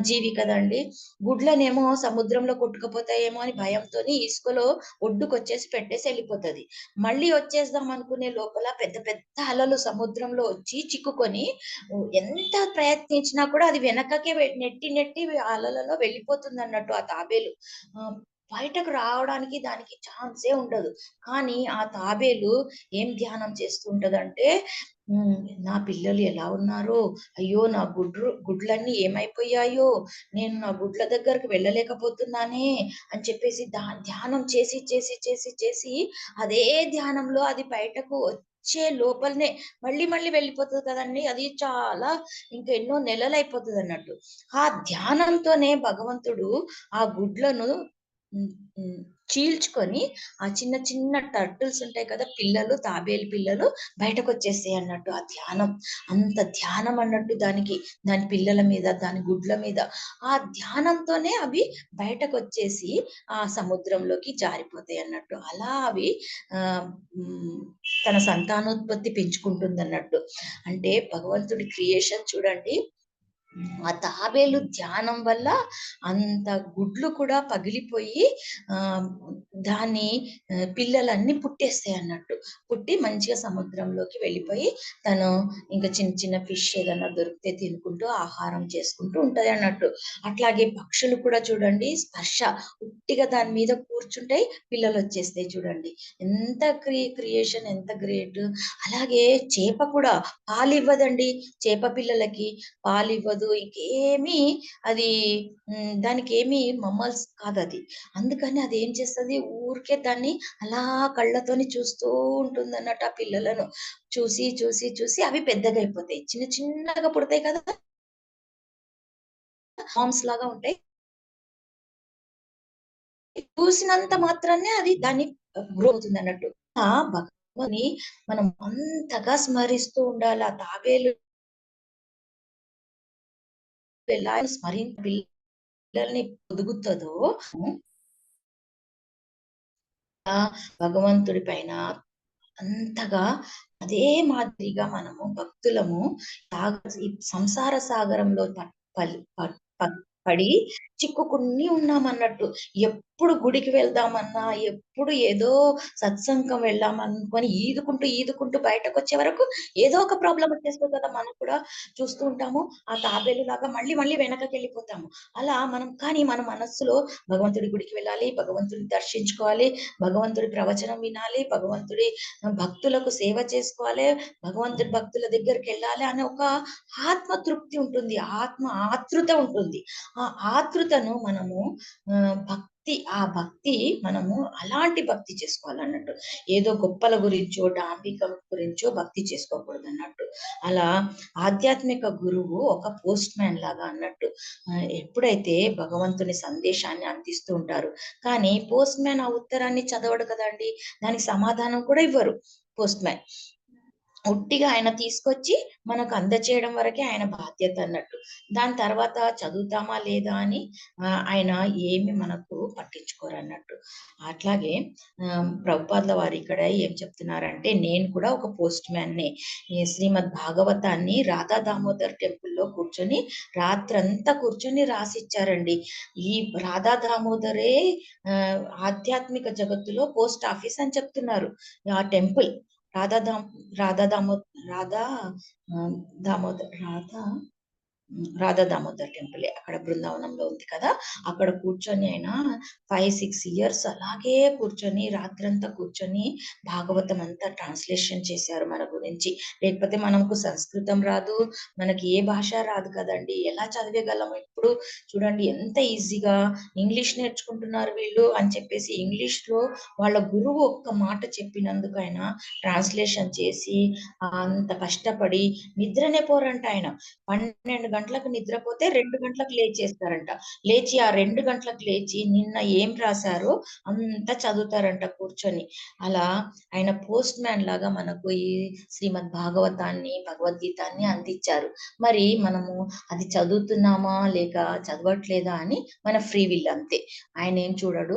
జీవి కదండి. గుడ్లనేమో సముద్రంలో కొట్టుకుపోతాయేమో అని భయంతో ఇసుకలో ఒడ్డుకొచ్చేసి పెట్టేసి వెళ్ళిపోతుంది. మళ్ళీ వచ్చేద్దాం అనుకునే లోపల పెద్ద పెద్ద అలలు సముద్రంలో వచ్చి చిక్కుకొని ఎంత ప్రయత్నించినా కూడా అది వెనకకే నెట్టి అలలలో వెళ్ళిపోతుంది అన్నట్టు ఆ తాబేలు. బయటకు రావడానికి దానికి ఛాన్సే ఉండదు. కానీ ఆ తాబేలు ఏం ధ్యానం చేస్తుంటదంటే, నా పిల్లలు ఎలా ఉన్నారో, అయ్యో నా గుడ్లన్నీ ఏమైపోయాయో, నేను నా గుడ్ల దగ్గరకు వెళ్ళలేకపోతున్నానే అని చెప్పేసి ధ్యానం చేసి చేసి చేసి చేసి అదే ధ్యానంలో అది బయటకు వచ్చే లోపలనే మళ్ళీ వెళ్ళిపోతుంది కదండి. అది చాలా ఇంకా ఎన్నో నెలలు అయిపోతుంది అన్నట్టు. ఆ ధ్యానంతోనే భగవంతుడు ఆ గుడ్లను చీల్చుకొని ఆ చిన్న చిన్న టర్టిల్స్ ఉంటాయి కదా, పిల్లలు, తాబేలు పిల్లలు బయటకు వచ్చేస్తాయి అన్నట్టు. ఆ ధ్యానం, అంత ధ్యానం అన్నట్టు దాని పిల్లల మీద, దాని గుడ్ల మీద ఆ ధ్యానంతోనే అవి బయటకు వచ్చేసి ఆ సముద్రంలోకి జారిపోతాయి అన్నట్టు. అలా అవి తన సంతానోత్పత్తి పెంచుకుంటుంది అన్నట్టు. అంటే భగవంతుడి క్రియేషన్ చూడండి, ఆ తాబేలు ధ్యానం వల్ల అంత గుడ్లు కూడా పగిలిపోయి దాని పిల్లలన్నీ పుట్టేస్తాయి అన్నట్టు. పుట్టి మంచిగా సముద్రంలోకి వెళ్ళిపోయి తను ఇంకా చిన్న చిన్న ఫిష్ ఏదన్నా దొరికితే తినుకుంటూ ఆహారం చేసుకుంటూ ఉంటది అన్నట్టు. అట్లాగే పక్షులు కూడా చూడండి, స్పర్శ ఉట్టిగా దాని మీద కూర్చుంటాయి, పిల్లలు వచ్చేస్తాయి. చూడండి ఎంత క్రియేషన్, ఎంత గ్రేట్. అలాగే చేప కూడా పాలు ఇవ్వదండి, చేప పిల్లలకి పాలు ఇవ్వదు, అవ్వదు, ఇంకేమీ అది దానికి ఏమి మమ్మల్స్ కాదది. అందుకని అది ఏం చేస్తది, ఊరికే దాన్ని అలా కళ్ళతోని చూస్తూ ఉంటుందన్నట్టు ఆ పిల్లలను. చూసి, చూసి, చూసి అవి పెద్దగయిపోతాయి. చిన్న చిన్నగా పుడతాయి కదా! మామ్స్ లాగా ఉంటాయి. చూసినంత మాత్రాన్నే అది దాన్ని గ్రో అవుతుందన్నట్టు. ఆ భగవంతుని మనం అంతగా స్మరిస్తూ ఉండాలి. ఆ తాబేలు ఎలా పిల్లల్ని పొదుగుతదో భగవంతుడి పైన అంతగా అదే మాదిరిగా మనము భక్తులము ఈ సంసార సాగరంలో పడి చిక్కుకుని ఉన్నామన్నట్టు. ఎప్పుడు గుడికి వెళ్దామన్నా, ఎప్పుడు ఏదో సత్సంగం వెళ్దామనుకొని ఈదుకుంటూ, ఈదుకుంటూ బయటకొచ్చే వరకు ఏదో ఒక ప్రాబ్లమ్ వచ్చేస్తది కదా! మనం కూడా చూస్తూ ఉంటాము. ఆ తాబేలులాగా మళ్ళీ, మళ్ళీ వెనకకెళ్ళిపోతాము. అలా కానీ మన మనస్సులో భగవంతుడి గుడికి వెళ్ళాలి, భగవంతుడిని దర్శించుకోవాలి, భగవంతుడి ప్రవచనం వినాలి, భగవంతుడి భక్తులకు సేవ చేసుకోవాలి, భగవంతుడి భక్తుల దగ్గరికెళ్ళాలి అనే ఒక ఆత్మ తృప్తి ఉంటుంది. ఆత్మ ఆతృత ఉంటుంది. ఆ ఆతృతను మనము ఆ భక్తి మనము అలాంటి భక్తి చేసుకోవాలన్నట్టు. ఏదో గొప్పల గురించో, డాంబికం గురించో భక్తి చేసుకోకూడదన్నట్టు. అలా ఆధ్యాత్మిక గురువు ఒక పోస్ట్ మ్యాన్ లాగా అన్నట్టు. ఎప్పుడైతే భగవంతుని సందేశాన్ని అందిస్తూ ఉంటారు. కానీ పోస్ట్ మ్యాన్ ఆ ఉత్తరాన్ని చదవడు కదండీ! దానికి సమాధానం కూడా ఇవ్వరు పోస్ట్ మ్యాన్. ఉట్టిగా ఆయన తీసుకొచ్చి మనకు అందచేయడం వరకే ఆయన బాధ్యత అన్నట్టు. దాని తర్వాత చదువుతామా లేదా అని ఆయన ఏమి మనకు పట్టించుకోరన్నట్టు. అట్లాగే ప్రభుపాదుల వారు ఇక్కడ ఏం చెప్తున్నారంటే, నేను కూడా ఒక పోస్ట్ మ్యాన్‌నే. ఈ శ్రీమద్ భాగవతాన్ని రాధా దామోదర్ టెంపుల్‌లో కూర్చొని రాత్రంతా కూర్చొని రాసిచ్చారండి. ఈ రాధా దామోదరే ఆధ్యాత్మిక జగత్తులో పోస్ట్ ఆఫీస్ అని చెప్తున్నారు. ఆ టెంపుల్ రాధా దామ్ రాధా దామో రాధా దామోదర్ రాధా దామోదర్ టెంపులే. అక్కడ బృందావనంలో ఉంది కదా! అక్కడ కూర్చొని ఆయన 5, 6 ఇయర్స్ అలాగే కూర్చొని రాత్రంతా కూర్చొని భాగవతం అంతా ట్రాన్స్‌లేషన్ చేశారు మన గురించి. లేకపోతే మనకు సంస్కృతం రాదు, మనకి ఏ భాష రాదు కదండీ! ఎలా చదివేయగలము ఇప్పుడు? చూడండి ఎంత ఈజీగా ఇంగ్లీష్ నేర్చుకుంటున్నారు వీళ్ళు అని చెప్పేసి ఇంగ్లీష్‌లో వాళ్ళ గురువు ఒక్క మాట చెప్పినందుకు ఆయన ట్రాన్స్‌లేషన్ చేసి అంత కష్టపడి నిద్రనే పోరంట ఆయన. 12 గంటలకు నిద్రపోతే 2 గంటలకు లేచేస్తారంట. లేచి ఆ 2 గంటలకు లేచి నిన్న ఏం రాసారో అంతా చదువుతారంట కూర్చొని. అలా ఆయన పోస్ట్ మ్యాన్ లాగా మనకు ఈ శ్రీమద్ భాగవతాన్ని, భగవద్గీతాన్ని అందించారు. మరి మనము అది చదువుతున్నామా లేక చదవట్లేదా అని మన ఫ్రీ విల్ అంతే. ఆయనేం చూడడు.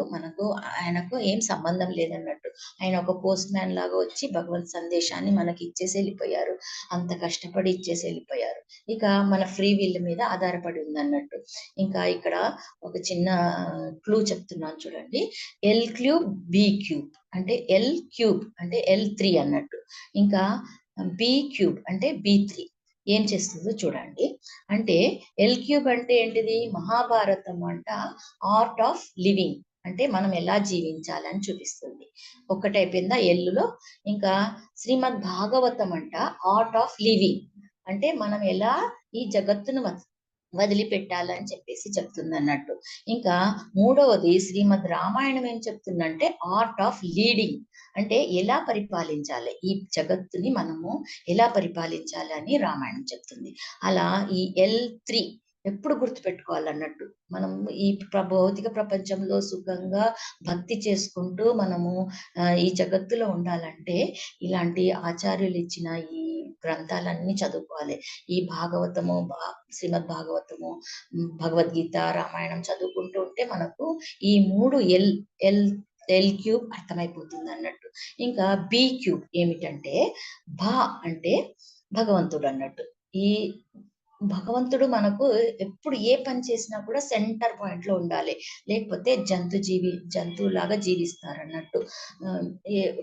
ఆయనకు ఏం సంబంధం లేదన్నట్టు. ఆయన ఒక పోస్ట్ మ్యాన్ లాగా వచ్చి భగవత్ సందేశాన్ని మనకి ఇచ్చేసి ఎళ్ళిపోయారు. అంత కష్టపడి ఇచ్చేసి ఎళ్ళిపోయారు. ఇక మన ఫ్రీ విల్ మీద ఆధారపడి ఉందన్నట్టు. ఇంకా ఇక్కడ ఒక చిన్న క్లూ చెప్తున్నాను చూడండి. ఎల్ క్యూబ్, బి క్యూబ్ అంటే ఎల్ క్యూబ్ అంటే L3 అన్నట్టు. ఇంకా బి క్యూబ్ అంటే B3 ఏం చేస్తుందో చూడండి. అంటే ఎల్ క్యూబ్ అంటే ఏంటిది? మహాభారతం అంట ఆర్ట్ ఆఫ్ లివింగ్ అంటే మనం ఎలా జీవించాలని చూపిస్తుంది. ఒక్కటైపోయిందా ఎల్లులో. ఇంకా శ్రీమద్ భాగవతం అంట ఆర్ట్ ఆఫ్ లివింగ్ అంటే మనం ఎలా ఈ జగత్తును వదిలిపెట్టాలని చెప్పేసి చెప్తుందన్నట్టు. ఇంకా మూడవది శ్రీమద్ రామాయణం ఏం చెప్తుందంటే ఆర్ట్ ఆఫ్ లీడింగ్ అంటే ఎలా పరిపాలించాలి, ఈ జగత్తుని మనము ఎలా పరిపాలించాలి అని రామాయణం చెప్తుంది. అలా ఈ L3 ఎప్పుడు గుర్తుపెట్టుకోవాలన్నట్టు. మనం ఈ భౌతిక ప్రపంచంలో సుఖంగా భక్తి చేసుకుంటూ మనము ఈ జగత్తులో ఉండాలంటే ఇలాంటి ఆచార్యులు ఇచ్చిన ఈ గ్రంథాలన్నీ చదువుకోవాలి. ఈ భాగవతము, శ్రీమద్ భాగవతము, భగవద్గీత, రామాయణం చదువుకుంటూ ఉంటే మనకు ఈ 3 ఎల్ ఎల్ క్యూబ్ అర్థమైపోతుందన్నట్టు. ఇంకా బి క్యూబ్ ఏమిటంటే అంటే భగవంతుడు అన్నట్టు. ఈ భగవంతుడు మనకు ఎప్పుడు ఏ పని చేసినా కూడా సెంటర్ పాయింట్‌లో ఉండాలి. లేకపోతే జంతువులాగా జీవిస్తారన్నట్టు.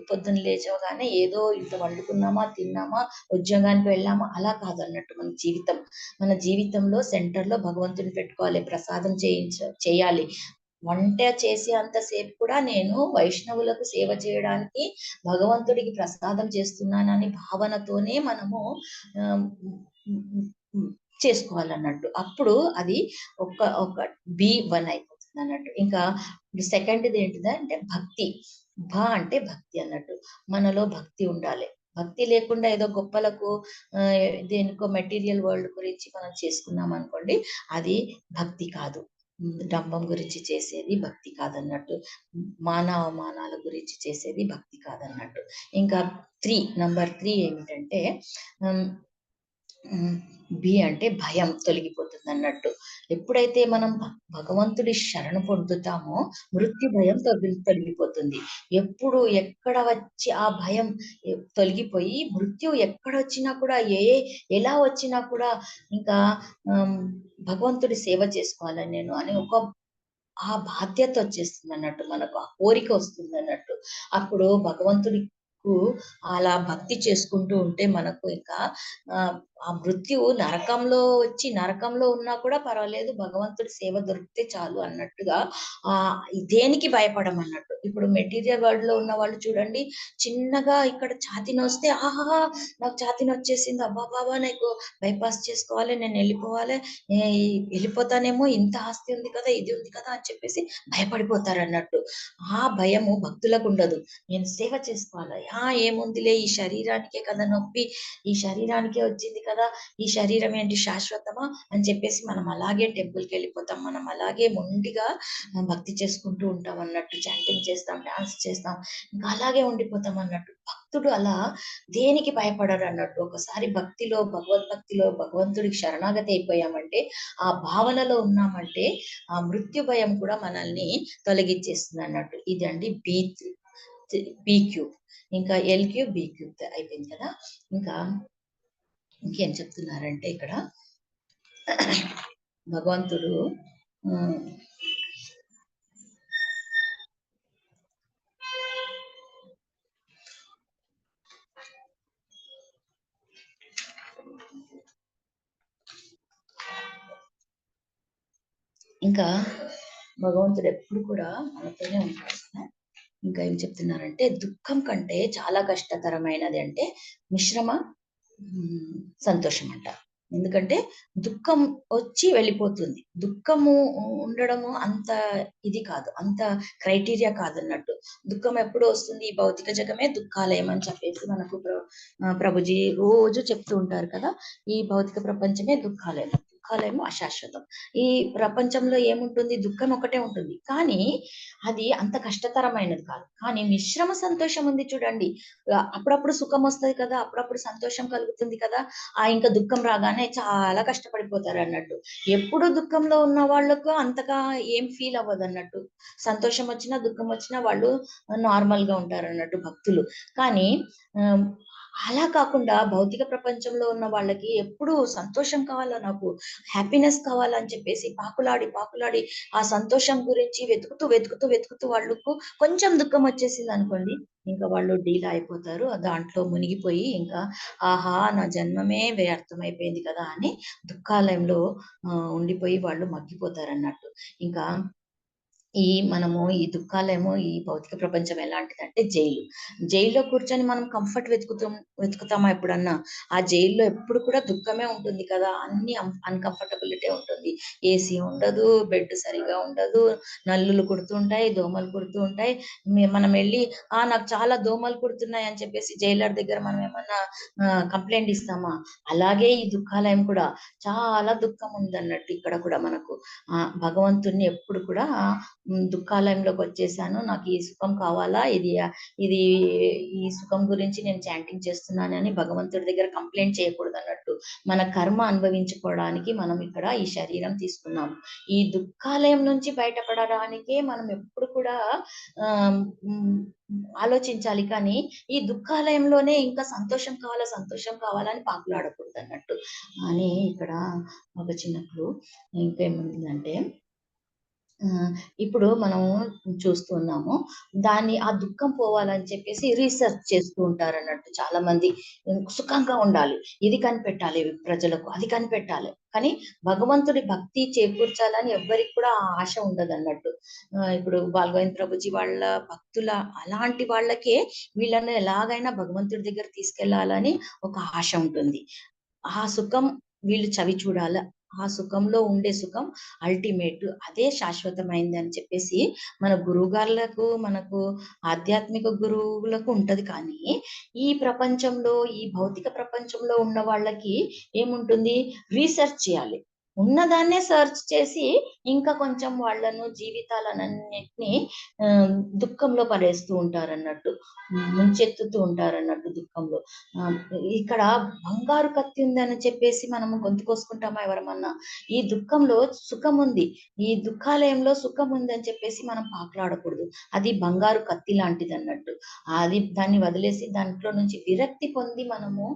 పొద్దున్న లేచగానే ఏదో ఇంత వండుకున్నామా, తిన్నామా, ఉద్యోగానికి వెళ్ళామా అలా కాదన్నట్టు మన జీవితం. మన జీవితంలో సెంటర్‌లో భగవంతుడిని పెట్టుకోవాలి. ప్రసాదం చేయాలి. వంట చేసేంత సేపు కూడా నేను వైష్ణవులకు సేవ చేయడానికి, భగవంతుడికి ప్రసాదం చేస్తున్నానని భావనతోనే మనము ఆహ్, చేసుకోవాలన్నట్టు. అప్పుడు అది ఒక B1 అయిపోతుంది అన్నట్టు. ఇంకా సెకండ్‌ది ఏంటిదంటే భక్తి. అంటే భక్తి అన్నట్టు. మనలో భక్తి ఉండాలి. భక్తి లేకుండా ఏదో గొప్పలకు దేనికో మెటీరియల్ వరల్డ్ గురించి మనం చేసుకున్నామనుకోండి, అది భక్తి కాదు. డంబం గురించి చేసేది భక్తి కాదన్నట్టు. మానావమానాల గురించి చేసేది భక్తి కాదన్నట్టు. ఇంకా నంబర్ 3 ఏమిటంటే హ్మ్. బి అంటే భయం తొలగిపోతుందన్నట్టు. ఎప్పుడైతే మనం భగవంతుడి శరణు పొందుతామో మృత్యు భయం తొలగిపోతుంది. ఎప్పుడు ఎక్కడ వచ్చి ఆ భయం తొలగిపోయి మృత్యు ఎక్కడొచ్చినా కూడా ఎలా వచ్చినా కూడా ఇంకా భగవంతుడి సేవ చేసుకోవాలని నేను అని ఆ బాధ్యత వచ్చేస్తుందన్నట్టు. మనకు ఆ కోరిక వస్తుందన్నట్టు. అప్పుడు భగవంతుడికు అలా భక్తి చేసుకుంటూ ఉంటే మనకు ఇంకా ఆ మృత్యువు నరకంలో ఉన్నా కూడా పర్వాలేదు, భగవంతుడి సేవ దొరికితే చాలు అన్నట్టుగా దేనికి భయపడమన్నట్టు. ఇప్పుడు మెటీరియల్ వరల్డ్ లో ఉన్న వాళ్ళు చూడండి, చిన్నగా ఇక్కడ ఛాతీ నొస్తే ఆహాహా నాకు ఛాతీ నొచ్చేసింది, అబ్బాబాబా నాకు బైపాస్ చేసుకోవాలి, నేను వెళ్ళిపోవాలి, వెళ్ళిపోతానేమో, ఇంత ఆస్తి ఉంది కదా, ఇది ఉంది కదా అని చెప్పేసి భయపడిపోతారన్నట్టు. ఆ భయము భక్తులకు ఉండదు. నేను సేవ చేసుకోవాలి. ఏముందిలే, ఈ శరీరానికే కదా నొప్పి, ఈ శరీరానికే వచ్చింది కదా, ఈ శరీరం ఏంటి శాశ్వతమా అని చెప్పేసి మనం అలాగే టెంపుల్‌కి వెళ్ళిపోతాం. మనం అలాగే మొండిగా భక్తి చేసుకుంటూ ఉంటాం అన్నట్టు. చాంటింగ్ చేస్తాం, డాన్స్ చేస్తాం. ఇంకా అలాగే ఉండిపోతాం అన్నట్టు. భక్తుడు అలా దేనికి భయపడరు అన్నట్టు. ఒకసారి భగవద్భక్తిలో భగవంతుడికి శరణాగతి అయిపోయామంటే, ఆ భావనలో ఉన్నామంటే ఆ మృత్యు భయం కూడా మనల్ని తొలగించేస్తుంది అన్నట్టు. ఇదండి బి క్యూబ్. ఇంకా ఎల్ క్యూబ్, బి క్యూబ్ అయిపోయింది కదా. ఇంకా ఇంకేం చెప్తున్నారంటే ఇక్కడ భగవంతుడు ఇంకా భగవంతుడు ఎప్పుడు కూడా మనతోనే ఉంటాడు కదా. ఇంకా ఏం చెప్తున్నారంటే దుఃఖం కంటే చాలా కష్టతరమైనది అంటే మిశ్రమ సంతోషం అంట. ఎందుకంటే దుఃఖం వచ్చి వెళ్ళిపోతుంది. దుఃఖము ఉండడము అంత ఇది కాదు, అంత క్రైటీరియా కాదన్నట్టు. దుఃఖం ఎప్పుడు వస్తుంది? ఈ భౌతిక జగమే దుఃఖాలయం అని చెప్పేసి మనకు ప్రభుజీ రోజు చెప్తూ ఉంటారు కదా. ఈ భౌతిక ప్రపంచమే దుఃఖాలయం, దుఃఖాలేమో అశాశ్వతం. ఈ ప్రపంచంలో ఏముంటుంది? దుఃఖం ఒకటే ఉంటుంది. కానీ అది అంత కష్టతరమైనది కాదు. కానీ మిశ్రమ సంతోషం ఉంది చూడండి. అప్పుడప్పుడు సుఖం వస్తది కదా, అప్పుడప్పుడు సంతోషం కలుగుతుంది కదా. ఇంకా దుఃఖం రాగానే చాలా కష్టపడిపోతారన్నట్టు. ఎప్పుడు దుఃఖంలో ఉన్న వాళ్ళకు అంతగా ఏం ఫీల్ అవ్వదన్నట్టు. సంతోషం వచ్చినా, దుఃఖం వచ్చినా వాళ్ళు నార్మల్‌గా ఉంటారన్నట్టు భక్తులు. కానీ అలా కాకుండా భౌతిక ప్రపంచంలో ఉన్న వాళ్ళకి ఎప్పుడు సంతోషం కావాలా, నాకు హ్యాపీనెస్ కావాలా అని చెప్పేసి పాకులాడి ఆ సంతోషం గురించి వెతుకుతూ వాళ్ళకు కొంచెం దుఃఖం వచ్చేసిందనుకోండి, ఇంకా వాళ్ళు డీలా అయిపోతారు. దాంట్లో మునిగిపోయి ఇంకా ఆహా! నా జన్మమే వ్యర్థమైపోయింది కదా అని దుఃఖాలయంలో ఉండిపోయి వాళ్ళు మగ్గిపోతారన్నట్టు. ఇంకా మనము ఈ దుఃఖాలేమో ఈ భౌతిక ప్రపంచం ఎలాంటిదంటే జైలు. జైల్లో కూర్చొని మనం కంఫర్ట్ వెతుకుతామా ఎప్పుడన్నా? ఆ జైల్లో ఎప్పుడు కూడా దుఃఖమే ఉంటుంది కదా! అన్ని అన్‌కంఫర్టబిలిటీ ఉంటుంది. ఏసీ ఉండదు, బెడ్ సరిగ్గా ఉండదు, నల్లులు కుడుతుంటాయి, దోమలు కుడుతూ ఉంటాయి. మనం ఎళ్లి నాకు చాలా దోమలు కుడుతున్నాయి అని చెప్పేసి జైలర్ దగ్గర మనం ఏమన్నా కంప్లెయింట్ ఇస్తామా? అలాగే ఈ దుఃఖాలయం కూడా చాలా దుఃఖం ఉందన్నట్టు ఇక్కడ కూడా మనకు. భగవంతుడిని ఎప్పుడు కూడా దుఃఖాలయంలోకి వచ్చేసాను, నాకు ఈ సుఖం కావాలా, ఇది ఈ సుఖం గురించి నేను చాంటింగ్ చేస్తున్నానని భగవంతుడి దగ్గర కంప్లైంట్ చేయకూడదన్నట్టు. మన కర్మ అనుభవించుకోవడానికి మనం ఇక్కడ ఈ శరీరం తీసుకున్నాం. ఈ దుఃఖాలయం నుంచి బయటపడడానికే మనం ఎప్పుడు కూడా ఆలోచించాలి. కానీ ఈ దుఃఖాలయంలోనే ఇంకా సంతోషం కావాలా అని పాకులాడకూడదన్నట్టు అని ఇక్కడ ఒక చిన్న క్లూ. ఇంకేముందంటే ఇప్పుడు మనం చూస్తూ ఉన్నాము. ఆ దుఃఖం పోవాలని చెప్పేసి రీసెర్చ్ చేస్తూ ఉంటారన్నట్టు చాలా మంది. సుఖంగా ఉండాలి, ఇది కనిపెట్టాలి ప్రజలకు, అది కనిపెట్టాలి. కానీ భగవంతుడి భక్తి చేకూర్చాలని ఎవ్వరికి కూడా ఆ ఆశ ఉండదన్నట్టు. ఇప్పుడు బాలగోవింద్ ప్రభుజీ వాళ్ళ భక్తుల అలాంటి వాళ్ళకే వీళ్ళని ఎలాగైనా భగవంతుడి దగ్గర తీసుకెళ్లాలని ఒక ఆశ ఉంటుంది. ఆ సుఖం వీళ్ళు చవి చూడాల. ఆ సుఖంలో ఉండే సుఖం అల్టిమేట్. అదే శాశ్వతమైంది అని చెప్పేసి మన గురువుగారులకు, మనకు ఆధ్యాత్మిక గురువులకు ఉంటది. కానీ ఈ ప్రపంచంలో, ఈ భౌతిక ప్రపంచంలో ఉన్న వాళ్ళకి ఏముంటుంది? రీసెర్చ్ చేయాలి. ఉన్నదాన్నే సెర్చ్ చేసి ఇంకా కొంచెం వాళ్ళను జీవితాలనన్నిటిని దుఃఖంలో పడేస్తూ ఉంటారన్నట్టు. ముంచెత్తుతూ ఉంటారన్నట్టు దుఃఖంలో. ఇక్కడ బంగారు కత్తి ఉందని చెప్పేసి మనము గొంతు కోసుకుంటామా ఎవరమన్నా? ఈ దుఃఖంలో సుఖం ఉంది. ఈ దుఃఖాలయంలో సుఖం ఉంది అని చెప్పేసి మనం పాకులాడకూడదు. అది బంగారు కత్తి లాంటిదన్నట్టు. అది దాన్ని వదిలేసి దాంట్లో నుంచి విరక్తి పొంది మనము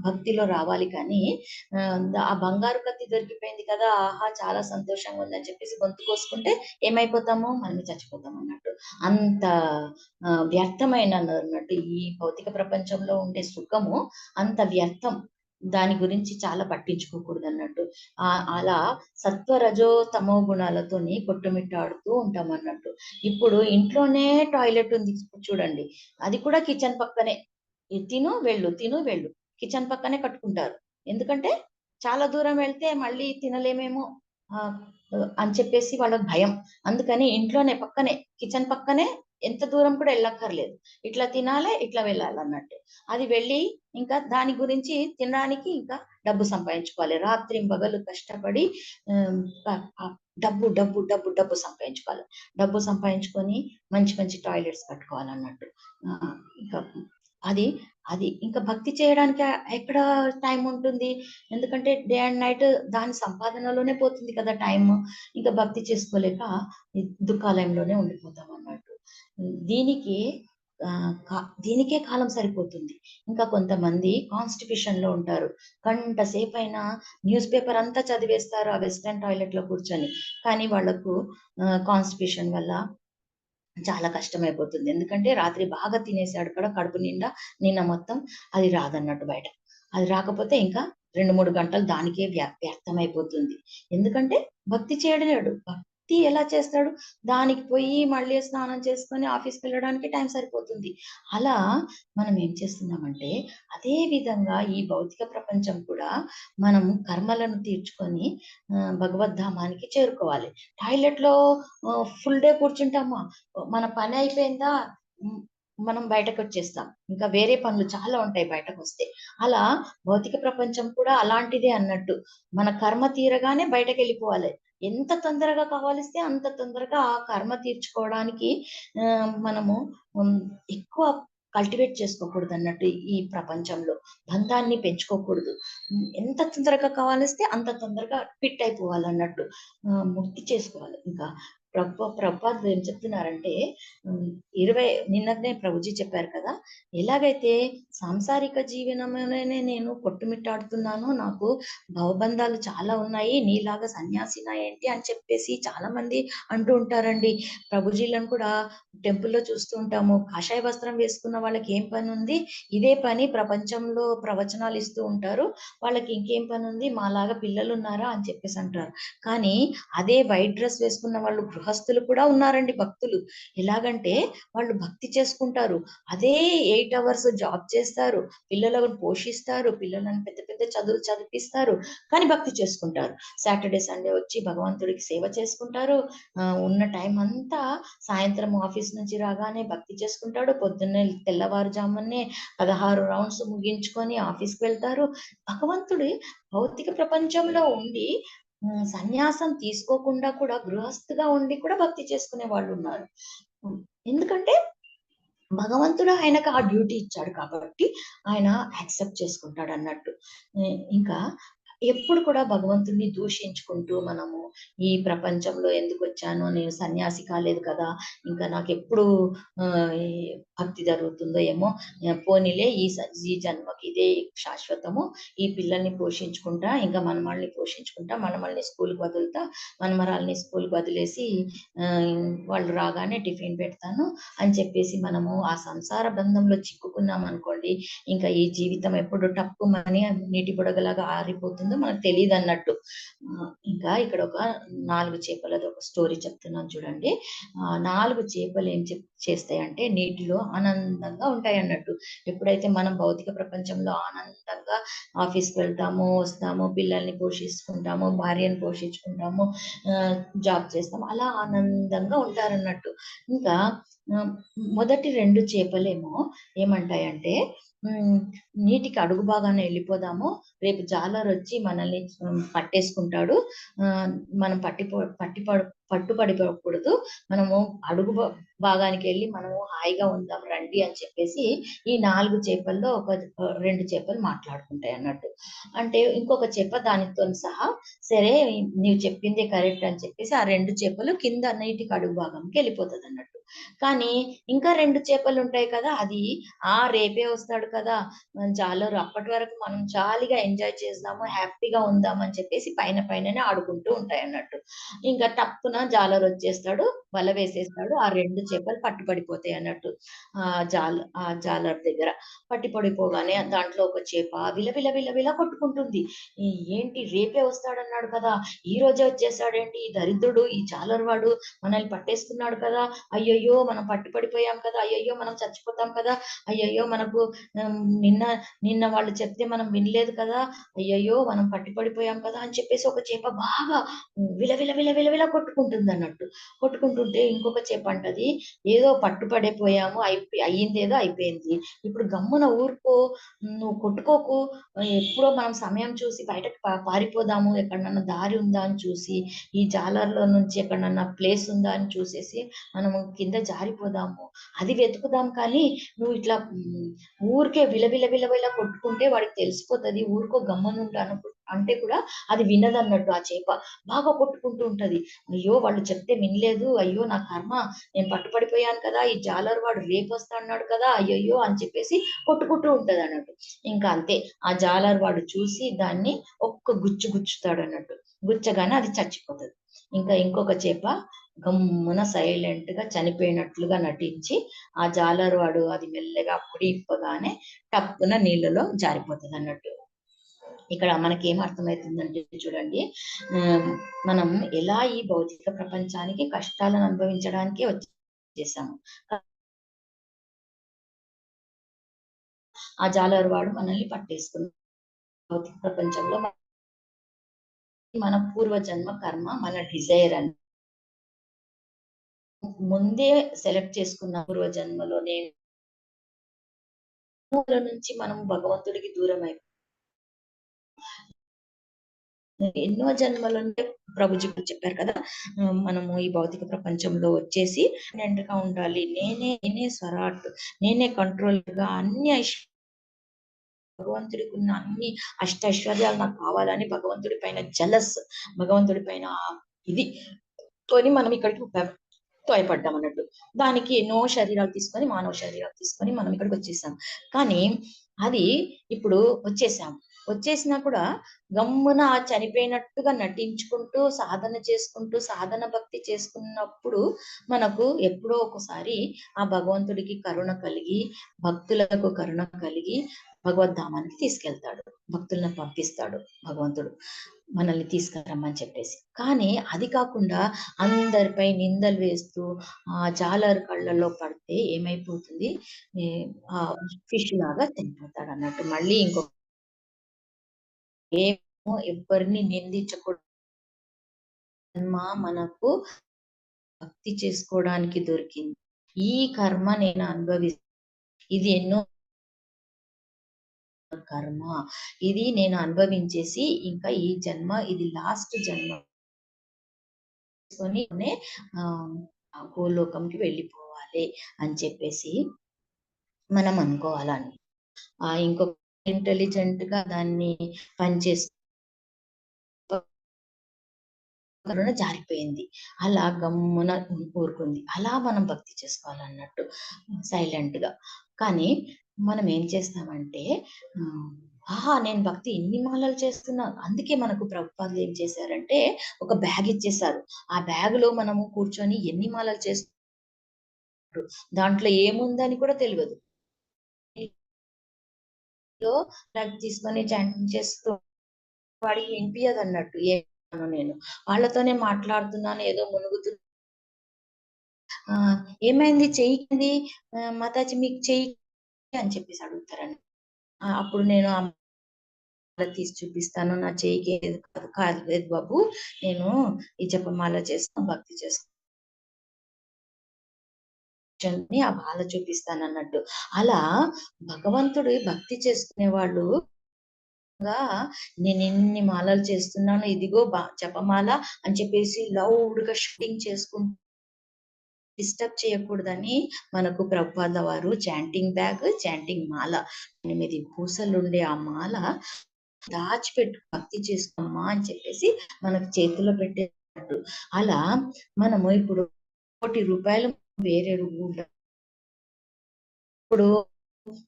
భక్తిలో రావాలి. కానీ ఆ బంగారు కత్తి దొరికిపోయింది కదా! ఆహా! చాలా సంతోషంగా ఉందని చెప్పేసి గొంతు కోసుకుంటే ఏమైపోతాము? మనమే చచ్చిపోతాం అన్నట్టు. అంత వ్యర్థమైనదన్నట్టు. ఈ భౌతిక ప్రపంచంలో ఉండే సుఖము అంత వ్యర్థం. దాని గురించి చాలా పట్టించుకోకూడదన్నట్టు. అలా సత్వ, రజో, తమో గుణాలతోని కొట్టుమిట్టాడుతూ ఉంటామన్నట్టు. ఇప్పుడు ఇంట్లోనే టాయిలెట్ ఉంది చూడండి. అది కూడా కిచెన్ పక్కనే. తిను వెళ్ళు, తిను వెళ్ళు. కిచెన్ పక్కనే కట్టుకుంటారు. ఎందుకంటే చాలా దూరం వెళ్తే మళ్ళీ తినలేమేమో ఆహ్, అని చెప్పేసి వాళ్ళకి భయం. అందుకని ఇంట్లోనే పక్కనే, కిచెన్ పక్కనే, ఎంత దూరం కూడా ఎళ్ళక్కర్లేదు. ఇట్లా తినాలే, ఇట్లా వెళ్ళాలన్నట్టు. అది వెళ్ళి ఇంకా దాని గురించి తినడానికి ఇంకా డబ్బు సంపాదించుకోవాలి. రాత్రింబగళ్ళు కష్టపడి ఆహ్, డబ్బు, డబ్బు, డబ్బు, డబ్బు సంపాదించుకోవాలి. డబ్బు సంపాదించుకొని మంచి మంచి టాయిలెట్స్ కట్టుకోవాలన్నట్టు. ఇంకా అది అది ఇంకా భక్తి చేయడానికి ఎక్కడ టైం ఉంటుంది? ఎందుకంటే డే అండ్ నైట్ దాని సంపాదనలోనే పోతుంది కదా టైము. ఇంకా భక్తి చేసుకోలేక ఈ దుఃఖాలయంలోనే ఉండిపోతామన్నట్టు. దీనికి దీనికే కాలం సరిపోతుంది. ఇంకా కొంతమంది కాన్‌స్టిట్యూషన్‌లో ఉంటారు. గంట సేపైనా న్యూస్ పేపర్ అంతా చదివేస్తారు ఆ వెస్టర్న్ టాయిలెట్‌లో కూర్చొని. కానీ వాళ్ళకు కాన్‌స్టిట్యూషన్ వల్ల చాలా కష్టమైపోతుంది. ఎందుకంటే రాత్రి బాగా తినేసాడు కూడా కడుపు నిండా, నిన్న మొత్తం అది రాదన్నట్టు బయట. అది రాకపోతే ఇంకా 2, 3 గంటలు దానికే వ్యర్థమైపోతుంది. ఎందుకంటే భక్తి చేయలేడు. భక్తి ఎలా చేస్తాడు? దానికి పోయి మళ్ళీ స్నానం చేసుకొని ఆఫీస్‌కెళ్ళడానికి టైం సరిపోతుంది. అలా మనం ఏం చేస్తున్నామంటే, అదే విధంగా ఈ భౌతిక ప్రపంచం కూడా మనం కర్మలను తీర్చుకొని భగవద్ధామానికి చేరుకోవాలి. టాయిలెట్‌లో ఫుల్ డే కూర్చుంటామా? మన పని అయిపోయిందా? హ్మ్. మనం బయటకొచ్చేస్తాం. ఇంకా వేరే పనులు చాలా ఉంటాయి బయటకొస్తే. అలా భౌతిక ప్రపంచం కూడా అలాంటిదే అన్నట్టు. మన కర్మ తీరగానే బయటకెళ్ళిపోవాలి. ఎంత తొందరగా కావాలిస్తే అంత తొందరగా ఆ కర్మ తీర్చుకోవడానికి మనము హ్మ్, ఎక్కువ కల్టివేట్ చేసుకోకూడదన్నట్టు ఈ ప్రపంచంలో. బంధాన్ని పెంచుకోకూడదు. ఎంత తొందరగా కావాలిస్తే అంత తొందరగా ఫిట్ అయిపోవాలన్నట్టు. ముక్తి చేసుకోవాలి. ఇంకా ప్రభుపాదులు ఏం చెప్తున్నారంటే 20 నిన్ననే ప్రభుజీ చెప్పారు కదా! ఎలాగైతే సాంసారిక జీవనంలోనే నేను కొట్టుమిట్టాడుతున్నానో, నాకు భవబంధాలు చాలా ఉన్నాయి. నీలాగా సన్యాసినా ఏంటి అని చెప్పేసి చాలామంది అంటూ ఉంటారండి. ప్రభుజీలను కూడా టెంపుల్‌లో చూస్తూ ఉంటాము. కాషాయ వస్త్రం వేసుకున్న వాళ్ళకి ఏం పనుంది? ఇదే పని ప్రపంచంలో ప్రవచనాలు ఇస్తూ ఉంటారు. వాళ్ళకి ఇంకేం పనుంది? మాలాగా పిల్లలున్నారా? అని చెప్పేసి అంటారు. కానీ అదే వైట్ డ్రెస్ వేసుకున్న వాళ్ళు గృహస్థులు కూడా ఉన్నారండి భక్తులు. ఎలాగంటే వాళ్ళు భక్తి చేసుకుంటారు. అదే 8 అవర్స్ జాబ్ చేస్తారు. పిల్లలను పోషిస్తారు. పిల్లలను పెద్ద పెద్ద చదువులు చదివిపిస్తారు. కానీ భక్తి చేసుకుంటారు. సాటర్‌డే, సండే వచ్చి భగవంతుడికి సేవ చేసుకుంటారు. ఉన్న టైం అంతా సాయంత్రం ఆఫీస్ నుంచి రాగానే భక్తి చేసుకుంటాడు. పొద్దున్నే తెల్లవారుజామునే 16 రౌండ్స్ ముగించుకొని ఆఫీస్‌కి వెళ్తారు. భగవంతుడి భౌతిక ప్రపంచంలో ఉండి సన్యాసం తీసుకోకుండా కూడా గృహస్థిగా ఉండి కూడా భక్తి చేసుకునే వాళ్ళున్నారు. హ్మ్. ఎందుకంటే భగవంతుడు ఆయనకు ఆ డ్యూటీ ఇచ్చాడు కాబట్టి ఆయన యాక్సెప్ట్ చేసుకుంటాడన్నట్టు. ఇంకా ఎప్పుడు కూడా భగవంతుడిని దూషించుకుంటూ మనము ఈ ప్రపంచంలో ఎందుకొచ్చాను? నేను సన్యాసి కాలేదు కదా! ఇంకా నాకెప్పుడు ఈ భక్తి జరుగుతుందో ఏమో! పోనీలే ఈ జన్మకి ఇదే శాశ్వతము. ఈ పిల్లల్ని పోషించుకుంటా, ఇంకా మనమల్ని పోషించుకుంటా, మనమల్ని స్కూలుకి వదులుతా, మనమరాల్ని స్కూలుకి వదిలేసి వాళ్ళు రాగానే టిఫిన్ పెడతాను అని చెప్పేసి మనము ఆ సంసార బంధంలో చిక్కుకున్నామనుకోండి, ఇంకా ఈ జీవితం ఎప్పుడు టప్పుమని నీటి బుడగలాగా ఆరిపోతుందో ఉందో మనకు తెలియదు అన్నట్టు. ఇంకా ఇక్కడ ఒక 4 చేపలది ఒక స్టోరీ చెప్తున్నాను చూడండి. 4 చేపలు ఏం చేస్తాయంటే నీటిలో ఆనందంగా ఉంటాయి అన్నట్టు. ఎప్పుడైతే మనం భౌతిక ప్రపంచంలో ఆనందంగా ఆఫీస్కి వెళ్తాము, వస్తాము, పిల్లల్ని పోషించుకుంటాము, భార్యను పోషించుకుంటాము, జాబ్ చేస్తాము, అలా ఆనందంగా ఉంటారన్నట్టు. ఇంకా మొదటి 2 చేపలేమో ఏమంటాయంటే నీటికి అడుగు భాగాన వెళ్ళిపోదాము, రేపు జాలరొచ్చి మనల్ని పట్టేసుకుంటాడు, మనం పట్టుపడిపోకూడదు, మనము అడుగు భాగానికి వెళ్ళి మనము హాయిగా ఉందాం రండి అని చెప్పేసి ఈ 4 చేపల్లో ఒక 2 చేపలు మాట్లాడుకుంటాయి అన్నట్టు. అంటే ఇంకొక చేప దానితో సహా సరే నీవు చెప్పిందే కరెక్ట్ అని చెప్పేసి ఆ 2 చేపలు కింద నీటికి అడుగు భాగంకి వెళ్ళిపోతుంది అన్నట్టు. కానీ ఇంకా 2 చేపలు ఉంటాయి కదా, అది రేపే వస్తాడు కదా జాలరు, అప్పటి వరకు మనం జాలీగా ఎంజాయ్ చేద్దాము, హ్యాపీగా ఉందాం అని చెప్పేసి పైననే ఆడుకుంటూ ఉంటాయి అన్నట్టు. ఇంకా టప్పున జాలరు వచ్చేస్తాడు, వల వేసేస్తాడు, ఆ 2 చేపలు పట్టుపడిపోతాయి అన్నట్టు. జాలర్ దగ్గర పట్టిపడిపోగానే దాంట్లో ఒక చేప విలవిల కొట్టుకుంటుంది. ఏంటి రేపే వస్తాడన్నాడు కదా, ఈ రోజే వచ్చేసాడేంటి ఈ దరిద్రుడు, ఈ జాలర్ వాడు మనల్ని పట్టేస్తున్నాడు కదా, అయ్యయ్యో మనం పట్టుపడిపోయాం కదా, అయ్యయ్యో మనం చచ్చిపోతాం కదా, అయ్యయ్యో మనకు నిన్న వాళ్ళు చెప్తే మనం వినలేదు కదా, అయ్యయ్యో మనం పట్టిపడిపోయాం కదా అని చెప్పేసి ఒక చేప బాగా విలవిల కొట్టుకుంటుంది అన్నట్టు. కొట్టుకుంటుంటే ఇంకొక చేప అంటది, ఏదో పట్టుపడిపోయాము, అయ్యిందేదో అయిపోయింది, ఇప్పుడు గమ్మున ఊరుకో, నువ్వు కొట్టుకోకు, ఎప్పుడో మనం సమయం చూసి బయటకు పారిపోదాము, ఎక్కడన్నా దారి ఉందా అని చూసి, ఈ జాలర్లో నుంచి ఎక్కడన్నా ప్లేస్ ఉందా అని చూసేసి మనము కింద జారిపోదాము, అది వెతుకుదాం, కానీ నువ్వు ఇట్లా ఊరికే విలవిల కొట్టుకుంటే వాడికి తెలిసిపోతది, ఊరుకో గమ్మునుండు అంటే కూడా అది వినదన్నట్టు. ఆ చేప బాగా కొట్టుకుంటూ ఉంటది. అయ్యో వాళ్ళు చెప్తే వినలేదు, అయ్యో నా కర్మ, నేను పట్టుపడిపోయాను కదా, ఈ జాలర్ వాడు రేపొస్తా అన్నాడు కదా, అయ్యయ్యో అని చెప్పేసి కొట్టుకుంటూ ఉంటది అన్నట్టు. ఇంకా అంతే, ఆ జాలర్ వాడు చూసి దాన్ని ఒక్క గుచ్చుతాడు అన్నట్టు. గుచ్చగానే అది చచ్చిపోతది. ఇంకా ఇంకొక చేప గమ్మున సైలెంట్ గా చనిపోయినట్లుగా నటించి ఆ జాలర్ వాడు అది మెల్లగా అప్పుడు ఇప్పగానే టప్పున నీళ్ళలో జారిపోతుంది అన్నట్టు. ఇక్కడ మనకి ఏం అర్థమవుతుందంటే చూడండి, మనం ఎలా ఈ భౌతిక ప్రపంచానికి కష్టాలను అనుభవించడానికి వచ్చేసాము. ఆ జాలర్ వాడు మనల్ని పట్టేసుకున్నాడు. భౌతిక ప్రపంచంలో మన పూర్వజన్మ కర్మ, మన డిజైర్ అని ముందే సెలెక్ట్ చేసుకున్న పూర్వజన్మలోనే నుంచి మనం భగవంతుడికి దూరం అయిపోయి ఎన్నో జన్మలంటే ప్రభుజీ చెప్పారు కదా, మనము ఈ భౌతిక ప్రపంచంలో వచ్చేసి గా ఉండాలి, నేనే స్వరాట్, నేనే కంట్రోల్ గా అన్ని భగవంతుడికి ఉన్న అన్ని అష్టైశ్వర్యాలు నాకు కావాలని భగవంతుడి పైన జలస్, భగవంతుడి పైన ఇది కొని మనం ఇక్కడికి తోయపడ్డాం అన్నట్టు. దానికి ఎన్నో శరీరాలు తీసుకొని, మానవ శరీరాలు తీసుకొని మనం ఇక్కడికి వచ్చేసాం. కానీ అది ఇప్పుడు వచ్చేసినా కూడా గమ్మున చనిపోయినట్టుగా నటించుకుంటూ సాధన చేసుకుంటూ సాధన భక్తి చేసుకున్నప్పుడు మనకు ఎప్పుడో ఒకసారి ఆ భగవంతుడికి కరుణ కలిగి, భక్తులకు కరుణ కలిగి భగవద్ధామానికి తీసుకెళ్తాడు, భక్తులను పంపిస్తాడు భగవంతుడు, మనల్ని తీసుకురమ్మని చెప్పేసి. కానీ అది కాకుండా అందరిపై నిందలు వేస్తూ జాలర్ కళ్ళల్లో పడితే ఏమైపోతుంది, ఫిష్ లాగా చనిపోతాడు అన్నట్టు. మళ్ళీ ఏమో ఎవరిని నిందించకూడదు, మనకు భక్తి చేసుకోవడానికి దొరికింది, ఈ కర్మ నేను ఇది ఎన్నో కర్మ, ఇది నేను అనుభవించేసి ఇంకా ఈ జన్మ ఇది లాస్ట్ జన్మ గోలోకంకి వెళ్ళిపోవాలి అని చెప్పేసి మనం అనుకోవాలని. ఇంకొక ఇంటెలిజెంట్ గా దాన్ని పనిచేసి జారిపోయింది, అలా గమ్మున ఊరుకుంది. అలా మనం భక్తి చేసుకోవాలన్నట్టు సైలెంట్ గా. కానీ మనం ఏం చేస్తామంటే నేను భక్తి ఎన్ని మాలలు చేస్తున్నా, అందుకే మనకు ప్రభుపాదులు ఏం చేశారంటే ఒక బ్యాగ్ ఇచ్చేసారు. ఆ బ్యాగ్ లో మనము కూర్చొని ఎన్ని మాలలు చేస్తూ దాంట్లో ఏముందని కూడా తెలియదు, బ్యాగ్ తీసుకొని చాంటింగ్ చేస్తూ వాడికి వినిపించదు అన్నట్టు నేను వాళ్ళతోనే మాట్లాడుతున్నాను, ఏదో మునుగుతు ఏమైంది చెయ్యింది, మాతాజీ మీకు చెయ్యి అని చెప్పేసి అడుగుతారండి. అప్పుడు నేను తీసి చూపిస్తాను, నా చెయ్యికి ఏది కాదు కాదు లేదు బాబు, నేను ఈ జపమాల చేస్తాను, భక్తి చేస్తాను, ఆ బాధ చూపిస్తాను అన్నట్టు. అలా భగవంతుడు భక్తి చేసుకునే వాళ్ళు నేను ఎన్ని మాలలు చేస్తున్నాను, ఇదిగో జపమాల అని చెప్పేసి లౌడ్ గా షూటింగ్ చేసుకుంటూ డిస్టర్బ్ చేయకూడదని మనకు ప్రభుపాద వారు చాంటింగ్ బ్యాగ్, చాంటింగ్ మాల 8 పూసలుండే ఆ మాల దాచిపెట్టు భక్తి చేసుకోమ్మా అని చెప్పేసి మనకు చేతిలో పెట్టేటట్టు. అలా మనము ఇప్పుడు ₹1,00,00,000 వేరే ఊళ్ళో ఇప్పుడు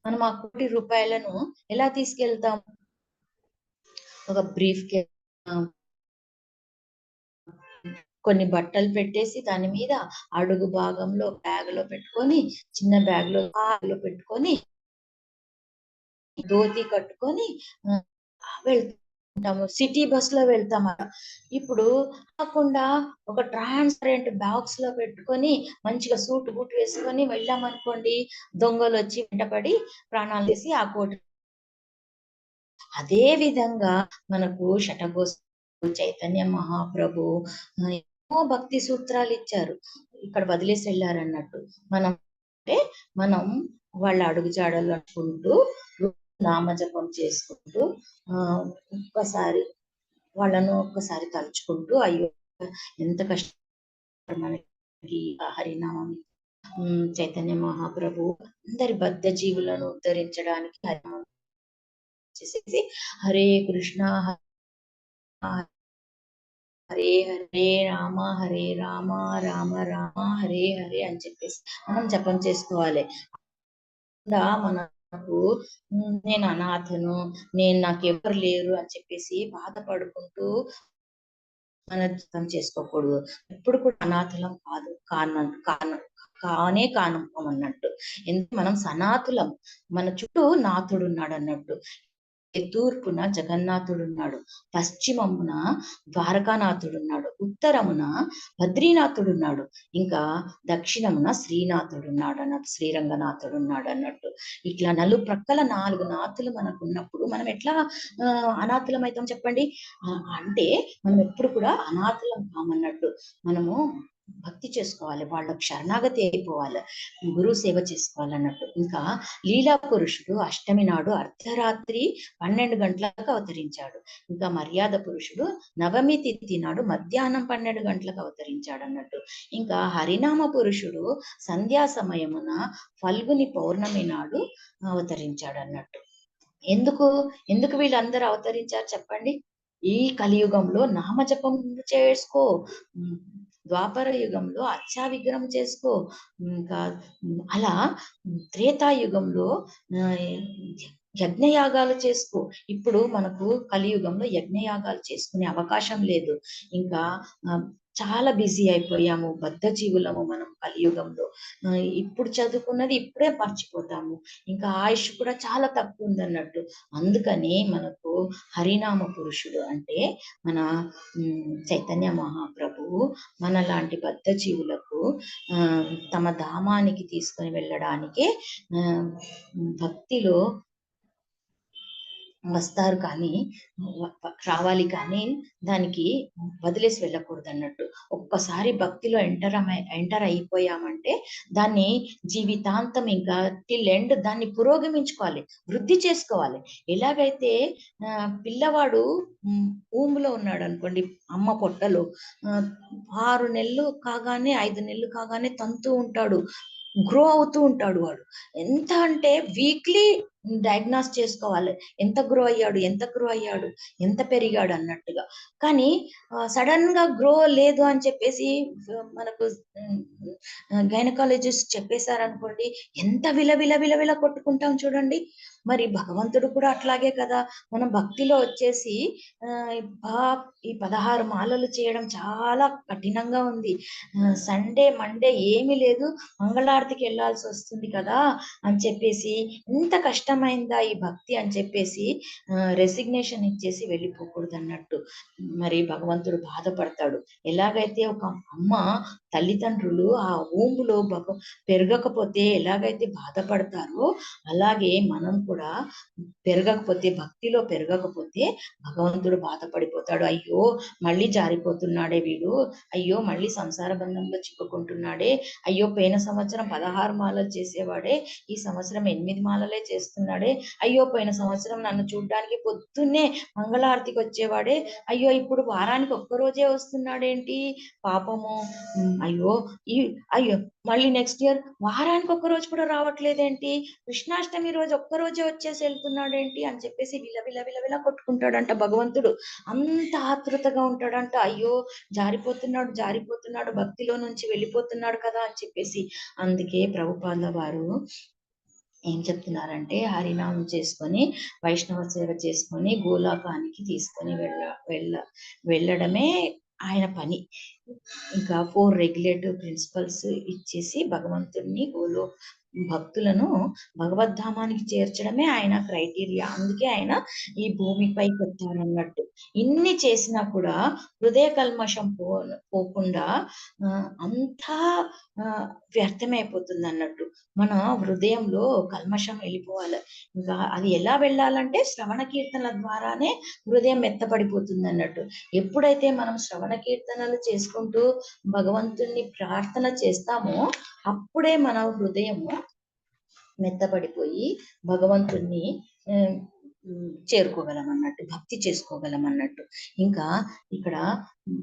మనం ఆ ₹1,00,00,000 ఎలా తీసుకెళ్తాం? ఒక బ్రీఫ్ కేస్, కొన్ని బట్టలు పెట్టేసి దాని మీద అడుగు భాగంలో బ్యాగ్ లో పెట్టుకొని, చిన్న బ్యాగ్ లో పెట్టుకొని, ధోతి కట్టుకొని వెళ్తాము. సిటీ బస్ లో వెళ్తాం. ఇప్పుడు కాకుండా ఒక ట్రాన్స్పరెంట్ బాక్స్ లో పెట్టుకొని మంచిగా సూట్ బూట్ వేసుకొని వెళ్ళామనుకోండి, దొంగలు వచ్చి వెంటపడి ప్రాణాలు తీసి ఆ కోటి. అదే విధంగా మనకు శఠఘోష చైతన్య మహాప్రభు ఎన్నో భక్తి సూత్రాలు ఇచ్చారు, ఇక్కడ వదిలేసి వెళ్ళారన్నట్టు. మనం వాళ్ళ అడుగుజాడలు అనుకుంటూ నామజపం చేసుకుంటూ ఒక్కసారి వాళ్ళను ఒక్కసారి తలుచుకుంటూ, అయ్యో ఎంత కష్టం మనకి హరినామం. చైతన్య మహాప్రభు అందరి బద్ధ జీవులను ఉద్ధరించడానికి చేసేసి హరే కృష్ణ హరే హరే రామ హరే రామ రామ రామ హరే హరే అని చెప్పేసి మనం జపం చేసుకోవాలి. మనకు నేను అనాథను, నాకెవరు లేరు అని చెప్పేసి బాధపడుకుంటూ మన జపం చేసుకోకూడదు. ఎప్పుడు కూడా అనాథలం కానే కానమ్మన్నట్టు. ఎందుకు మనం సనాతులం, మన చుట్టూ నాథుడు ఉన్నాడు అన్నట్టు. తూర్పున జగన్నాథుడున్నాడు, పశ్చిమమున ద్వారకానాథుడున్నాడు, ఉత్తరమున బద్రీనాథుడున్నాడు, ఇంకా దక్షిణమున శ్రీనాథుడున్నాడు అన్నట్టు, శ్రీరంగనాథుడున్నాడు అన్నట్టు. ఇట్లా ప్రక్కల 4 నాథులు మనకు ఉన్నప్పుడు మనం ఎట్లా అనాథులం అవుతాం చెప్పండి? అంటే మనం ఎప్పుడు కూడా అనాథులం కామన్నట్టు. మనము భక్తి చేసుకోవాలి, వాళ్ళకు శరణాగతి అయిపోవాలి, గురు సేవ చేసుకోవాలన్నట్టు. ఇంకా లీలా పురుషుడు అష్టమి నాడు అర్ధరాత్రి 12 గంటలకు అవతరించాడు. ఇంకా మర్యాద పురుషుడు నవమి తిథి నాడు మధ్యాహ్నం 12 గంటలకు అవతరించాడు అన్నట్టు. ఇంకా హరినామ పురుషుడు సంధ్యా సమయమున ఫల్గుని పౌర్ణమి నాడు అవతరించాడు అన్నట్టు. ఎందుకు వీళ్ళందరూ అవతరించారు చెప్పండి? ఈ కలియుగంలో నామజపం చేసుకో, ద్వాపర యుగంలో అచ్చా విగ్రహం చేసుకో, ఇంకా అలా త్రేతాయుగంలో యజ్ఞయాగాలు చేసుకో. ఇప్పుడు మనకు కలియుగంలో యజ్ఞయాగాలు చేసుకునే అవకాశం లేదు. ఇంకా చాలా బిజీ అయిపోయాము, బద్ధ జీవులము మనం కలియుగంలో. ఇప్పుడు చదువుకున్నది ఇప్పుడే మర్చిపోతాము, ఇంకా ఆయుష్ కూడా చాలా తక్కువ ఉందన్నట్టు. అందుకని మనకు హరినామ పురుషుడు అంటే మన చైతన్య మహాప్రభువు మనలాంటి బద్ధ జీవులకు తమ ధామానికి తీసుకొని వెళ్ళడానికి భక్తిలో వస్తారు, కానీ రావాలి, కానీ దానికి వదిలేసి వెళ్ళకూడదు అన్నట్టు. ఒక్కసారి భక్తిలో ఎంటర్ అయిపోయామంటే దాన్ని జీవితాంతం ఇంకా టిల్ ఎండ్ దాన్ని పురోగమించుకోవాలి, వృద్ధి చేసుకోవాలి. ఎలాగైతే పిల్లవాడు ఊములో ఉన్నాడు అనుకోండి, అమ్మ పొట్టలో 6 నెలలు కాగానే 5 నెలలు కాగానే తంతూ ఉంటాడు, గ్రో అవుతూ ఉంటాడు. వాడు ఎంత అంటే వీక్లీ డయాగ్నాస్ చేసుకోవాలి, ఎంత గ్రో అయ్యాడు, ఎంత పెరిగాడు అన్నట్టుగా. కానీ సడన్ గా గ్రో లేదు అని చెప్పేసి మనకు గైనకాలజిస్ట్ చెప్పేశారనుకోండి, ఎంత విల కొట్టుకుంటాం చూడండి. మరి భగవంతుడు కూడా అట్లాగే కదా. మనం భక్తిలో వచ్చేసి ఈ 16 మాలలు చేయడం చాలా కఠినంగా ఉంది, సండే మండే ఏమీ లేదు, మంగళారతికి వెళ్ళాల్సి వస్తుంది కదా అని చెప్పేసి ఎంత కష్టం కష్టమైందా ఈ భక్తి అని చెప్పేసి రెసిగ్నేషన్ ఇచ్చేసి వెళ్ళిపోకూడదు అన్నట్టు. మరి భగవంతుడు బాధపడతాడు. ఎలాగైతే ఒక అమ్మ తల్లిదండ్రులు ఆ ఊంబులో పెరగకపోతే ఎలాగైతే బాధపడతారో, అలాగే మనం కూడా పెరగకపోతే, భక్తిలో పెరగకపోతే భగవంతుడు బాధపడిపోతాడు. అయ్యో మళ్ళీ జారిపోతున్నాడే వీడు, అయ్యో మళ్ళీ సంసార బంధంలో చిక్కుకుంటున్నాడే, అయ్యో పోయిన సంవత్సరం 16 మాలలు చేసేవాడే ఈ సంవత్సరం 8 మాలలే చేస్తున్నాడే, అయ్యో పోయిన సంవత్సరం నన్ను చూడ్డానికి పొద్దున్నే మంగళారతికి వచ్చేవాడే, అయ్యో ఇప్పుడు వారానికి ఒక్కరోజే వస్తున్నాడేంటి పాపము, అయ్యో అయ్యో మళ్ళీ నెక్స్ట్ ఇయర్ వారానికి ఒక్క రోజు కూడా రావట్లేదేంటి, కృష్ణాష్టమి రోజు ఒక్కరోజే వచ్చేసి వెళ్తున్నాడేంటి అని చెప్పేసి విల కొట్టుకుంటాడంట భగవంతుడు. అంత ఆతృతగా ఉంటాడంట. అయ్యో జారిపోతున్నాడు భక్తిలో నుంచి వెళ్ళిపోతున్నాడు కదా అని చెప్పేసి. అందుకే ప్రభుపాదుల వారు ఏం చెప్తున్నారంటే, హరినామం చేసుకొని వైష్ణవ సేవ చేసుకొని గోలోకానికి తీసుకొని వెళ్ళడమే ఆయన పని. ఇంకా 4 రెగ్యులేటివ్ ప్రిన్సిపల్స్ ఇచ్చేసి భగవంతుడిని భక్తులను భగవద్ధామానికి చేర్చడమే ఆయన క్రైటీరియా. అందుకే ఆయన ఈ భూమిపైకి వచ్చారన్నట్టు. ఇన్ని చేసినా కూడా హృదయ కల్మషం పోకుండా అంతా వ్యర్థమైపోతుంది అన్నట్టు. మన హృదయంలో కల్మషం వెళ్ళిపోవాలి. ఇంకా అది ఎలా వెళ్ళాలంటే శ్రవణ కీర్తనల ద్వారానే హృదయం మెత్తపడిపోతుంది అన్నట్టు. ఎప్పుడైతే మనం శ్రవణ కీర్తనలు చేసుకుంటూ భగవంతుణ్ణి ప్రార్థన చేస్తామో అప్పుడే మన హృదయము మెత్తపడిపోయి భగవంతుణ్ణి చేరుకోగలం అన్నట్టు, భక్తి చేసుకోగలం అన్నట్టు. ఇంకా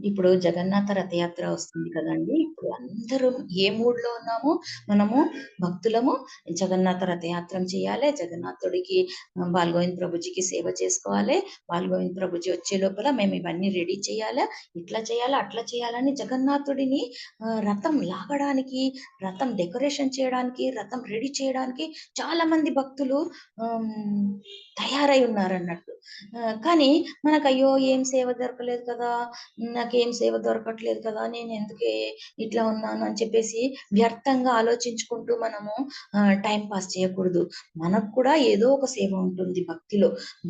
ఇప్పుడు జగన్నాథ రథయాత్ర వస్తుంది కదండి. ఇప్పుడు అందరూ ఏ మూడ్ లో ఉన్నామో మనము భక్తులము జగన్నాథ రథయాత్ర చేయాలి. జగన్నాథుడికి బాలగోవింద్ ప్రభుజీకి సేవ చేసుకోవాలి. బాలగోవింద్ ప్రభుజీ వచ్చే లోపల మేము ఇవన్నీ రెడీ చేయాలి, ఇట్లా చేయాలి అట్లా చేయాలని జగన్నాథుడిని రథం లాగడానికి, రథం డెకరేషన్ చేయడానికి, రథం రెడీ చేయడానికి చాలా మంది భక్తులు తయారై ఉన్నారన్నట్టు. కానీ మనకు అయ్యో ఏం సేవ దొరకలేదు కదా, నాకేం సేవ దొరకట్లేదు కదా, నేను ఎందుకే ఇట్లా ఉన్నాను అని చెప్పేసి వ్యర్థంగా ఆలోచించుకుంటూ మనము టైం పాస్ చేయకూడదు. మనకు కూడా ఏదో ఒక సేవ ఉంటుంది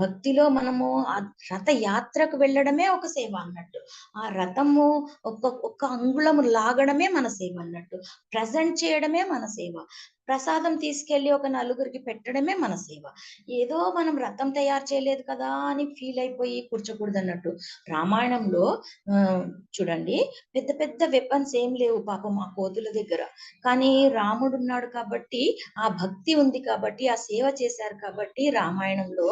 భక్తిలో మనము ఆ రథ యాత్రకు వెళ్ళడమే ఒక సేవ అన్నట్టు. ఆ రథము ఒక్క అంగుళము లాగడమే మన సేవ అన్నట్టు. ప్రజెంట్ చేయడమే మన సేవ. ప్రసాదం తీసుకెళ్లి ఒక నలుగురికి పెట్టడమే మన సేవ. ఏదో మనం రథం తయారు చేయలేదు కదా అని ఫీల్ అయిపోయి కూర్చోకూడదు అన్నట్టు. రామాయణంలో చూడండి, పెద్ద పెద్ద వెపన్స్ ఏం లేవు పాపం ఆ కోతుల దగ్గర. కానీ రాముడు ఉన్నాడు కాబట్టి, ఆ భక్తి ఉంది కాబట్టి, ఆ సేవ చేశారు కాబట్టి రామాయణంలో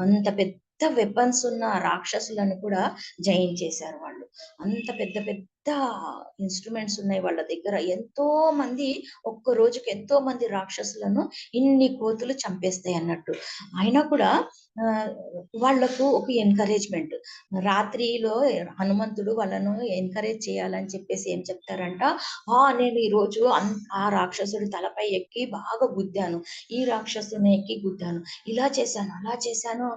అంత పెద్ద వెపన్స్ ఉన్న రాక్షసులను కూడా జయించేశారు వాళ్ళు. అంత పెద్ద పెద్ద ఇన్స్ట్రుమెంట్స్ ఉన్నాయి వాళ్ళ దగ్గర. ఎంతో మంది ఒక్క రోజుకి ఎంతో మంది రాక్షసులను ఇన్ని కోతులు చంపేస్తాయి అన్నట్టు. అయినా కూడా వాళ్లకు ఒక ఎంకరేజ్మెంట్. రాత్రిలో హనుమంతుడు వాళ్ళను ఎంకరేజ్ చేయాలని చెప్పేసి ఏం చెప్తారంట, నేను ఈ రోజు ఆ రాక్షసుడి తలపై ఎక్కి బాగా గుద్దాను, ఈ రాక్షసుని ఎక్కి గుద్దాను, ఇలా చేశాను అలా చేశాను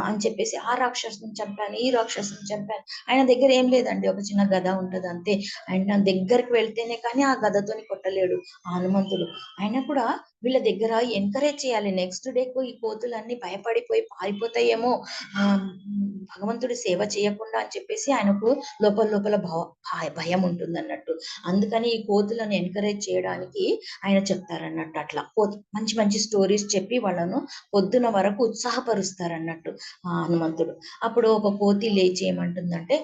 అని చెప్పేసి ఆ రాక్షసుని చంపాను, ఈ రాక్షసుని చంపాను. ఆయన దగ్గర ఏం లేదండి, ఒక చిన్న గద ఉంటది అంతే. ఆయన దగ్గరికి వెళ్తేనే కానీ ఆ గదతోని కొట్టలేడు ఆ హనుమంతుడు. అయినా కూడా వీళ్ళ దగ్గర ఎంకరేజ్ చేయాలి. నెక్స్ట్ డేకు ఈ కోతులన్నీ భయపడిపోయి పారిపోతాయేమో భగవంతుడి సేవ చేయకుండా అని చెప్పేసి ఆయనకు లోపల భయం ఉంటుంది అన్నట్టు. అందుకని ఈ కోతులను ఎంకరేజ్ చేయడానికి ఆయన చెప్తారన్నట్టు. అట్లా మంచి మంచి స్టోరీస్ చెప్పి వాళ్ళను పొద్దున వరకు ఉత్సాహపరుస్తారన్నట్టు ఆ హనుమంతుడు. అప్పుడు ఒక కోతి లేచి ఏమంటుందంటే,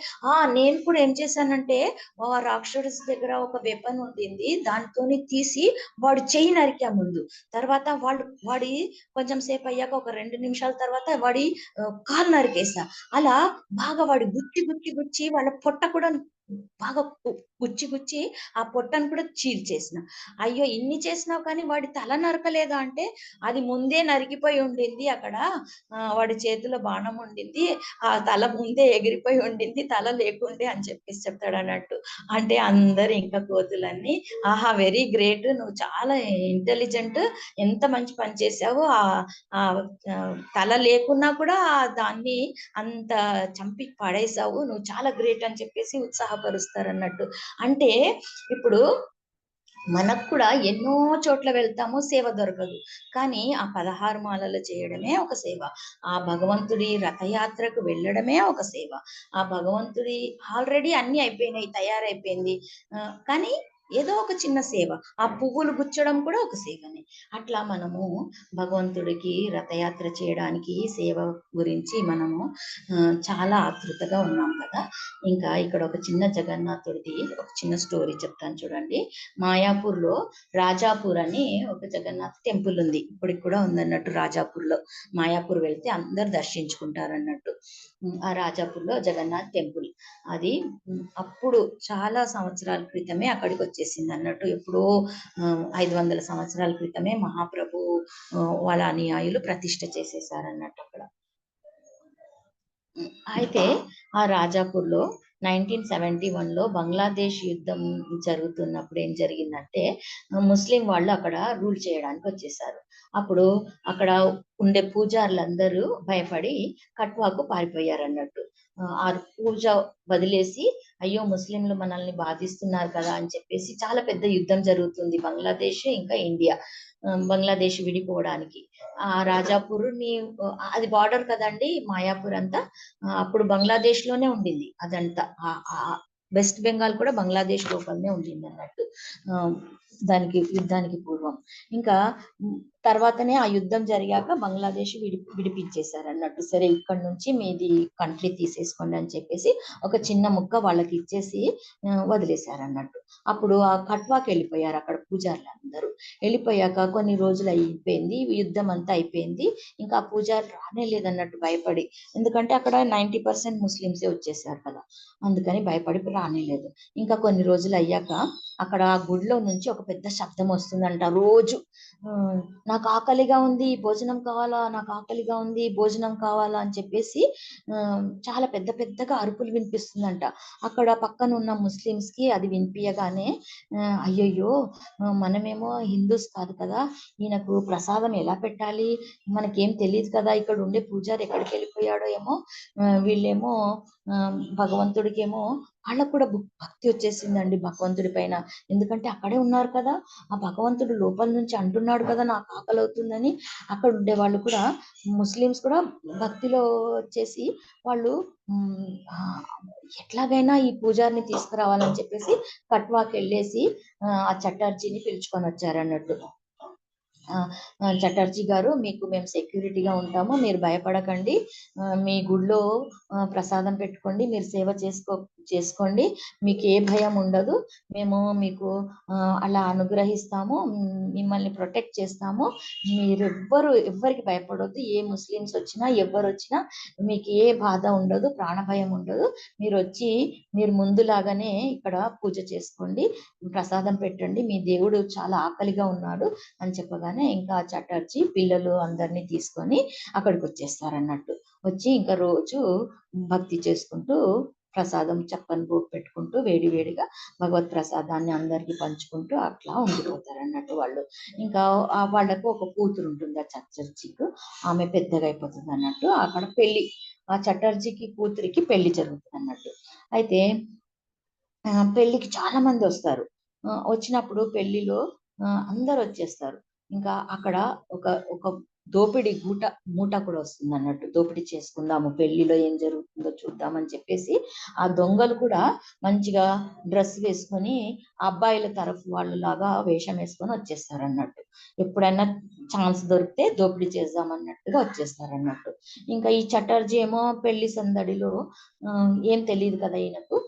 నేను కూడా ఏం చేశానంటే ఆ రాక్షసుడి దగ్గర ఒక వెపన్ ఉండింది, దానితోని తీసి వాడు చెయ్యి నరికా ముందు. తర్వాత వాడి కొంచెం సేపు అయ్యాక ఒక 2 నిమిషాల తర్వాత వాడి కాలు నరికేసా. అలా బాగా వాడి గుచ్చి వాళ్ళ పొట్ట కూడా బాగా గుచ్చి ఆ పొట్టను కూడా చీల్చేసిన. అయ్యో ఇన్ని చేసినావు కానీ వాడి తల నరకలేదా అంటే, అది ముందే నరికిపోయి ఉండింది, అక్కడ వాడి చేతిలో బాణం ఉండింది, ఆ తల ముందే ఎగిరిపోయి ఉండింది, తల లేకుండే అని చెప్పేసి చెప్తాడు అన్నట్టు. అంటే అందరు ఇంకా కోతులన్నీ, ఆహా వెరీ గ్రేట్, నువ్వు చాలా ఇంటెలిజెంట్, ఎంత మంచి పని చేసావు, ఆ తల లేకున్నా కూడా దాన్ని అంత చంపి పడేసావు, నువ్వు చాలా గ్రేట్ అని చెప్పేసి ఉత్సాహపరుస్తారు అన్నట్టు. అంటే ఇప్పుడు మనకు కూడా ఎన్నో చోట్ల వెళ్తాము, సేవ దొరకదు. కానీ ఆ 16 మాలలు చేయడమే ఒక సేవ. ఆ భగవంతుడి రథయాత్రకు వెళ్ళడమే ఒక సేవ. ఆ భగవంతుడి ఆల్రెడీ అన్నీ అయిపోయినాయి, తయారైపోయింది. కానీ ఏదో ఒక చిన్న సేవ. ఆ పువ్వులు గుచ్చడం కూడా ఒక సేవనే. అట్లా మనము భగవంతుడికి రథయాత్ర చేయడానికి సేవ గురించి మనము చాలా ఆతృతగా ఉన్నాం కదా! ఇంకా ఇక్కడ ఒక చిన్న జగన్నాథుడిది ఒక చిన్న స్టోరీ చెప్తాను చూడండి. మాయాపూర్‌లో రాజాపూర్ అని ఒక జగన్నాథ్ టెంపుల్ ఉంది. ఇప్పటికి కూడా ఉందన్నట్టు రాజాపూర్‌లో. మాయాపూర్ వెళ్తే అందరూ దర్శించుకుంటారన్నట్టు. ఆ రాజాపూర్‌లో జగన్నాథ్ టెంపుల్. అది అప్పుడు చాలా సంవత్సరాల క్రితమే అక్కడికొచ్చేసిందన్నట్టు. ఎప్పుడో 500 సంవత్సరాల క్రితమే మహాప్రభు వాళ్ళ అనుయాయులు ప్రతిష్ఠ చేసేసారన్నట్టు అక్కడ. అయితే ఆ రాజాపూర్‌లో 1971లో బంగ్లాదేశ్ యుద్ధం జరుగుతున్నప్పుడు ఏం జరిగిందంటే, ముస్లిం వాళ్ళు అక్కడ రూల్ చేయడానికి వచ్చేసారు. అప్పుడు అక్కడ ఉండే పూజారులందరూ భయపడి కట్వాకు పారిపోయారన్నట్టు. ఆ పూజ వదిలేసి, అయ్యో! ముస్లింలు మనల్ని బాధిస్తున్నారు కదా అని చెప్పేసి చాలా పెద్ద యుద్ధం జరుగుతుంది బంగ్లాదేశ్ ఇంకా ఇండియా. బంగ్లాదేశ్ విడిపోవడానికి. ఆ రాజాపూర్‌ని అది బార్డర్ కదండీ మాయాపూర్ అంతా. అప్పుడు బంగ్లాదేశ్‌లోనే ఉండింది అదంతా. వెస్ట్ బెంగాల్ కూడా బంగ్లాదేశ్ లోపలనే ఉండిందన్నట్టు. యుద్ధానికి పూర్వం. ఇంకా తర్వాతనే ఆ యుద్ధం జరిగాక బంగ్లాదేశ్ విడిపించేసారన్నట్టు. సరే ఇక్కడి నుంచి మీది కంట్రీ తీసేసుకోండి అని చెప్పేసి ఒక చిన్న ముక్క వాళ్ళకి ఇచ్చేసి వదిలేసారన్నట్టు. అప్పుడు ఆ కట్వాకి వెళ్ళిపోయారు అక్కడ పూజారులందరూ. వెళ్ళిపోయాక కొన్ని రోజులు అయిపోయింది. యుద్ధం అంతా అయిపోయింది. ఇంకా ఆ పూజారులు రానే లేదన్నట్టు భయపడి. ఎందుకంటే అక్కడ 90% ముస్లిమ్సే వచ్చేసారు కదా! అందుకని భయపడి రానేలేదు. ఇంకా కొన్ని రోజులు అయ్యాక అక్కడ ఆ గుడిలో నుంచి ఒక పెద్ద శబ్దం వస్తుందంట రోజు. నాకు ఆకలిగా ఉంది, భోజనం కావాలా, నాకు ఆకలిగా ఉంది, భోజనం కావాలా అని చెప్పేసి చాలా పెద్ద పెద్దగా అరుపులు వినిపిస్తుందంట. అక్కడ పక్కన ఉన్న ముస్లిమ్స్‌కి అది వినిపియగానే అయ్యయ్యో! మనమేమో హిందూస్ కాదు కదా! ఈయనకు ప్రసాదం ఎలా పెట్టాలి? మనకేం తెలీదు కదా! ఇక్కడ ఉండే పూజారి ఎక్కడికెళ్ళిపోయాడో ఏమో! వీళ్ళేమో భగవంతుడికేమో వాళ్ళకు కూడా భక్తి వచ్చేసిందండి భగవంతుడి పైన. ఎందుకంటే అక్కడే ఉన్నారు కదా! ఆ భగవంతుడు లోపల నుంచి అంటున్నాడు కదా! నాకు ఆకలవుతుందని. అక్కడ ఉండేవాళ్ళు కూడా ముస్లిమ్స్ కూడా భక్తిలో వచ్చేసి వాళ్ళు ఎట్లాగైనా ఈ పూజారిని తీసుకురావాలని చెప్పేసి కట్వాకెళ్ళేసి ఆ చటర్జీని పిలుచుకొని వచ్చారన్నట్టు. చటర్జీ గారు, మీకు మేము సెక్యూరిటీగా ఉంటాము. మీరు భయపడకండి. మీ గుడిలో ప్రసాదం పెట్టుకోండి. మీరు సేవ చేసుకోండి. మీకు ఏ భయం ఉండదు. మేము మీకు అలా అనుగ్రహిస్తాము. మిమ్మల్ని ప్రొటెక్ట్ చేస్తాము. ఎవ్వరికి భయపడొద్దు. ఏ ముస్లిమ్స్ వచ్చినా, ఎవ్వరొచ్చినా మీకు ఏ బాధ ఉండదు. ప్రాణభయం ఉండదు. మీరు ముందులాగానే ఇక్కడ పూజ చేసుకోండి. ప్రసాదం పెట్టండి. మీ దేవుడు చాలా ఆకలిగా ఉన్నాడు అని చెప్పగానే ఇంకా చటర్జీ పిల్లలు అందరినీ తీసుకొని అక్కడికి వచ్చేస్తారన్నట్టు. వచ్చి ఇంకా రోజు భక్తి చేసుకుంటూ ప్రసాదం చక్కని భోగ్ పెట్టుకుంటూ వేడి వేడిగా భగవత్ ప్రసాదాన్ని అందరికీ పంచుకుంటూ అట్లా ఉండిపోతారన్నట్టు వాళ్ళు. ఇంకా వాళ్ళకు ఒక కూతురు ఉంటుంది ఆ చటర్జీకి. ఆమె పెద్దగా అయిపోతుంది అన్నట్టు. అక్కడ ఆ చటర్జీకి కూతురికి పెళ్లి జరుగుతుంది అన్నట్టు. అయితే పెళ్ళికి చాలా మంది వస్తారు. వచ్చినప్పుడు పెళ్లిలో అందరూ వచ్చేస్తారు. ఇంకా అక్కడ ఒక దోపిడీ మూట కూడా వస్తుందన్నట్టు. దోపిడీ చేసుకుందాము, పెళ్లిలో ఏం జరుగుతుందో చూద్దామని చెప్పేసి ఆ దొంగలు కూడా మంచిగా డ్రెస్ వేసుకొని అబ్బాయిల తరఫు వాళ్ళలాగా వేషం వేసుకొని వచ్చేస్తారన్నట్టు. ఎప్పుడైనా ఛాన్స్ దొరికితే దోపిడీ చేద్దామన్నట్టుగా వచ్చేస్తారన్నట్టు. ఇంకా ఈ చటర్జీ ఏమో పెళ్లి సందడిలో ఏం తెలియదు కదా ఈయనకు.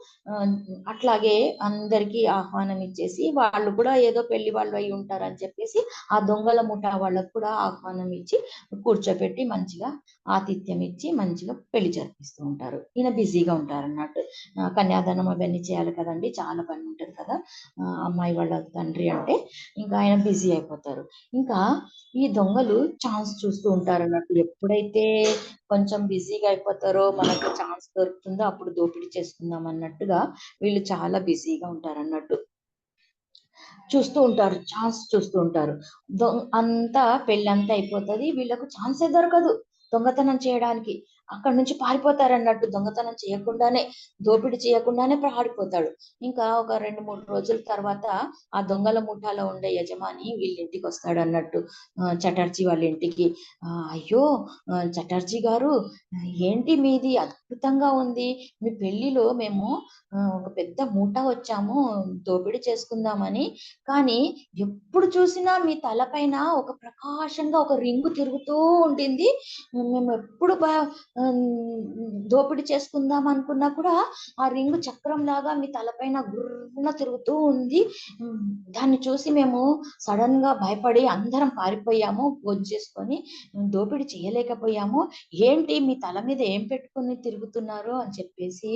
అట్లాగే అందరికీ ఆహ్వానం ఇచ్చేసి వాళ్ళు కూడా ఏదో పెళ్లి వాళ్ళు అయి ఉంటారని చెప్పేసి ఆ దొంగల ముఠా వాళ్ళకు కూడా ఆహ్వానం ఇచ్చి కూర్చోపెట్టి మంచిగా ఆతిథ్యం ఇచ్చి మంచిగా పెళ్లి జరిపిస్తూ ఉంటారు. ఈయన బిజీగా ఉంటారు అన్నట్టు. కన్యాదానం అవన్నీ చేయాలి కదండి, చాలా పని ఉంటుంది కదా అమ్మాయి వాళ్ళ తండ్రి అంటే. ఇంకా ఆయన బిజీ అయిపోతారు. ఇంకా ఈ దొంగలు ఛాన్స్ చూస్తూ ఉంటారు అన్నట్టు. ఎప్పుడైతే కొంచెం బిజీగా అయిపోతారో, మనకు ఛాన్స్ దొరుకుతుందో అప్పుడు దోపిడీ చేసుకుందాం అన్నట్టుగా వీళ్ళు చాలా బిజీగా ఉంటారు అన్నట్టు. చూస్తూ ఉంటారు, ఛాన్స్ చూస్తూ ఉంటారు. పెళ్ళంతా అయిపోతుంది, వీళ్ళకు ఛాన్సే దొరకదు దొంగతనం చేయడానికి. అక్కడ నుంచి పారిపోతారన్నట్టు. దొంగతనం చేయకుండానే, దోపిడీ చేయకుండానే పారిపోతాడు. ఇంకా ఒక 2, 3 రోజుల తర్వాత ఆ దొంగల ముఠాలో ఉండే యజమాని వీళ్ళింటికి వస్తాడన్నట్టు. చటర్జీ వాళ్ళ ఇంటికి. అయ్యో! చటర్జీ గారు, ఏంటి మీది అద్భుతంగా ఉంది. మీ పెళ్లిలో మేము ఒక పెద్ద ముఠా వచ్చాము దోపిడీ చేసుకుందామని. కానీ ఎప్పుడు చూసినా మీ తలపైన ఒక ప్రకాశంగా ఒక రింగు తిరుగుతూ ఉండింది. మేము ఎప్పుడు దోపిడీ చేసుకుందాం అనుకున్నా కూడా ఆ రింగు చక్రంలాగా మీ తలపైన గుర్రున తిరుగుతూ ఉంది. దాన్ని చూసి మేము సడన్ గా భయపడి అందరం పారిపోయాము చేసుకొని, దోపిడీ చేయలేకపోయాము. ఏంటి మీ తల మీద ఏం పెట్టుకొని తిరుగుతున్నారు అని చెప్పేసి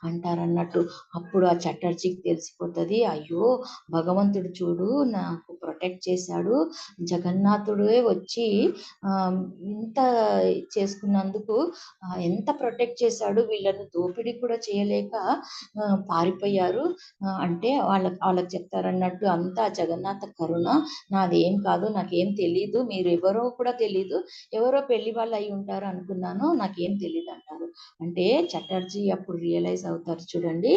అంటారన్నట్టు. అప్పుడు ఆ చటర్జీకి తెలిసిపోతది, అయ్యో భగవంతుడు చూడు నాకు ప్రొటెక్ట్ చేశాడు, జగన్నాథుడే వచ్చి ఇంత చేసుకున్నందుకు ఎంత ప్రొటెక్ట్ చేశాడు, వీళ్ళను దోపిడీ కూడా చేయలేక పారిపోయారు అంటే వాళ్ళకి చెప్తారన్నట్టు, అంతా జగన్నాథ కరుణ, నాదేం కాదు, నాకేం తెలీదు, మీరు ఎవరో కూడా తెలీదు, ఎవరో పెళ్లి వాళ్ళు అయి ఉంటారు అనుకున్నాను, నాకేం తెలీదు అంటారు. అంటే చటర్జీ అప్పుడు రియలైజ్ అవుతారు చూడండి,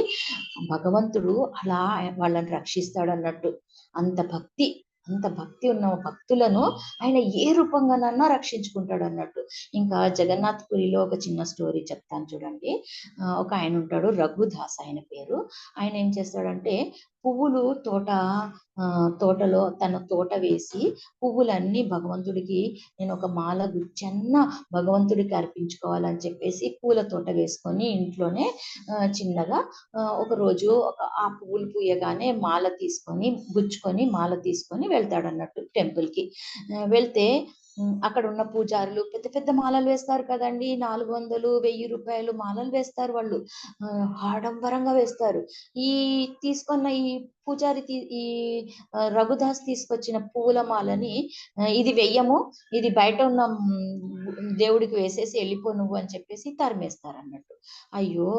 భగవంతుడు అలా వాళ్ళని రక్షిస్తాడు అన్నట్టు. అంత భక్తి ఉన్న భక్తులను ఆయన ఏ రూపంగానన్నా రక్షించుకుంటాడు అన్నట్టు. ఇంకా జగన్నాథ్ పురిలో ఒక చిన్న స్టోరీ చెప్తాను చూడండి. ఒక ఆయన ఉంటాడు, రఘుదాస్ ఆయన పేరు. ఆయన ఏం చేస్తాడంటే పువ్వులు తోటలో తన తోట వేసి పువ్వులన్నీ భగవంతుడికి నేను ఒక మాల గుచ్చన్న భగవంతుడికి అర్పించుకోవాలని చెప్పేసి పూల తోట వేసుకొని ఇంట్లోనే చిన్నగా ఒక రోజు ఆ పువ్వులు పూయగానే మాల తీసుకొని వెళ్తాడు అన్నట్టు టెంపుల్ కి. వెళ్తే అక్కడ ఉన్న పూజారులు పెద్ద పెద్ద మాలలు వేస్తారు కదండి, 400, 1000 రూపాయలు మాలలు వేస్తారు వాళ్ళు. ఆడంబరంగా వేస్తారు. ఈ పూజారి ఈ రఘుదాస్ తీసుకొచ్చిన పువ్వుల మాలని ఇది వెయ్యము, ఇది బయట ఉన్న దేవుడికి వేసేసి వెళ్ళిపో నువ్వు అని చెప్పేసి తరిమేస్తారు అన్నట్టు. అయ్యో,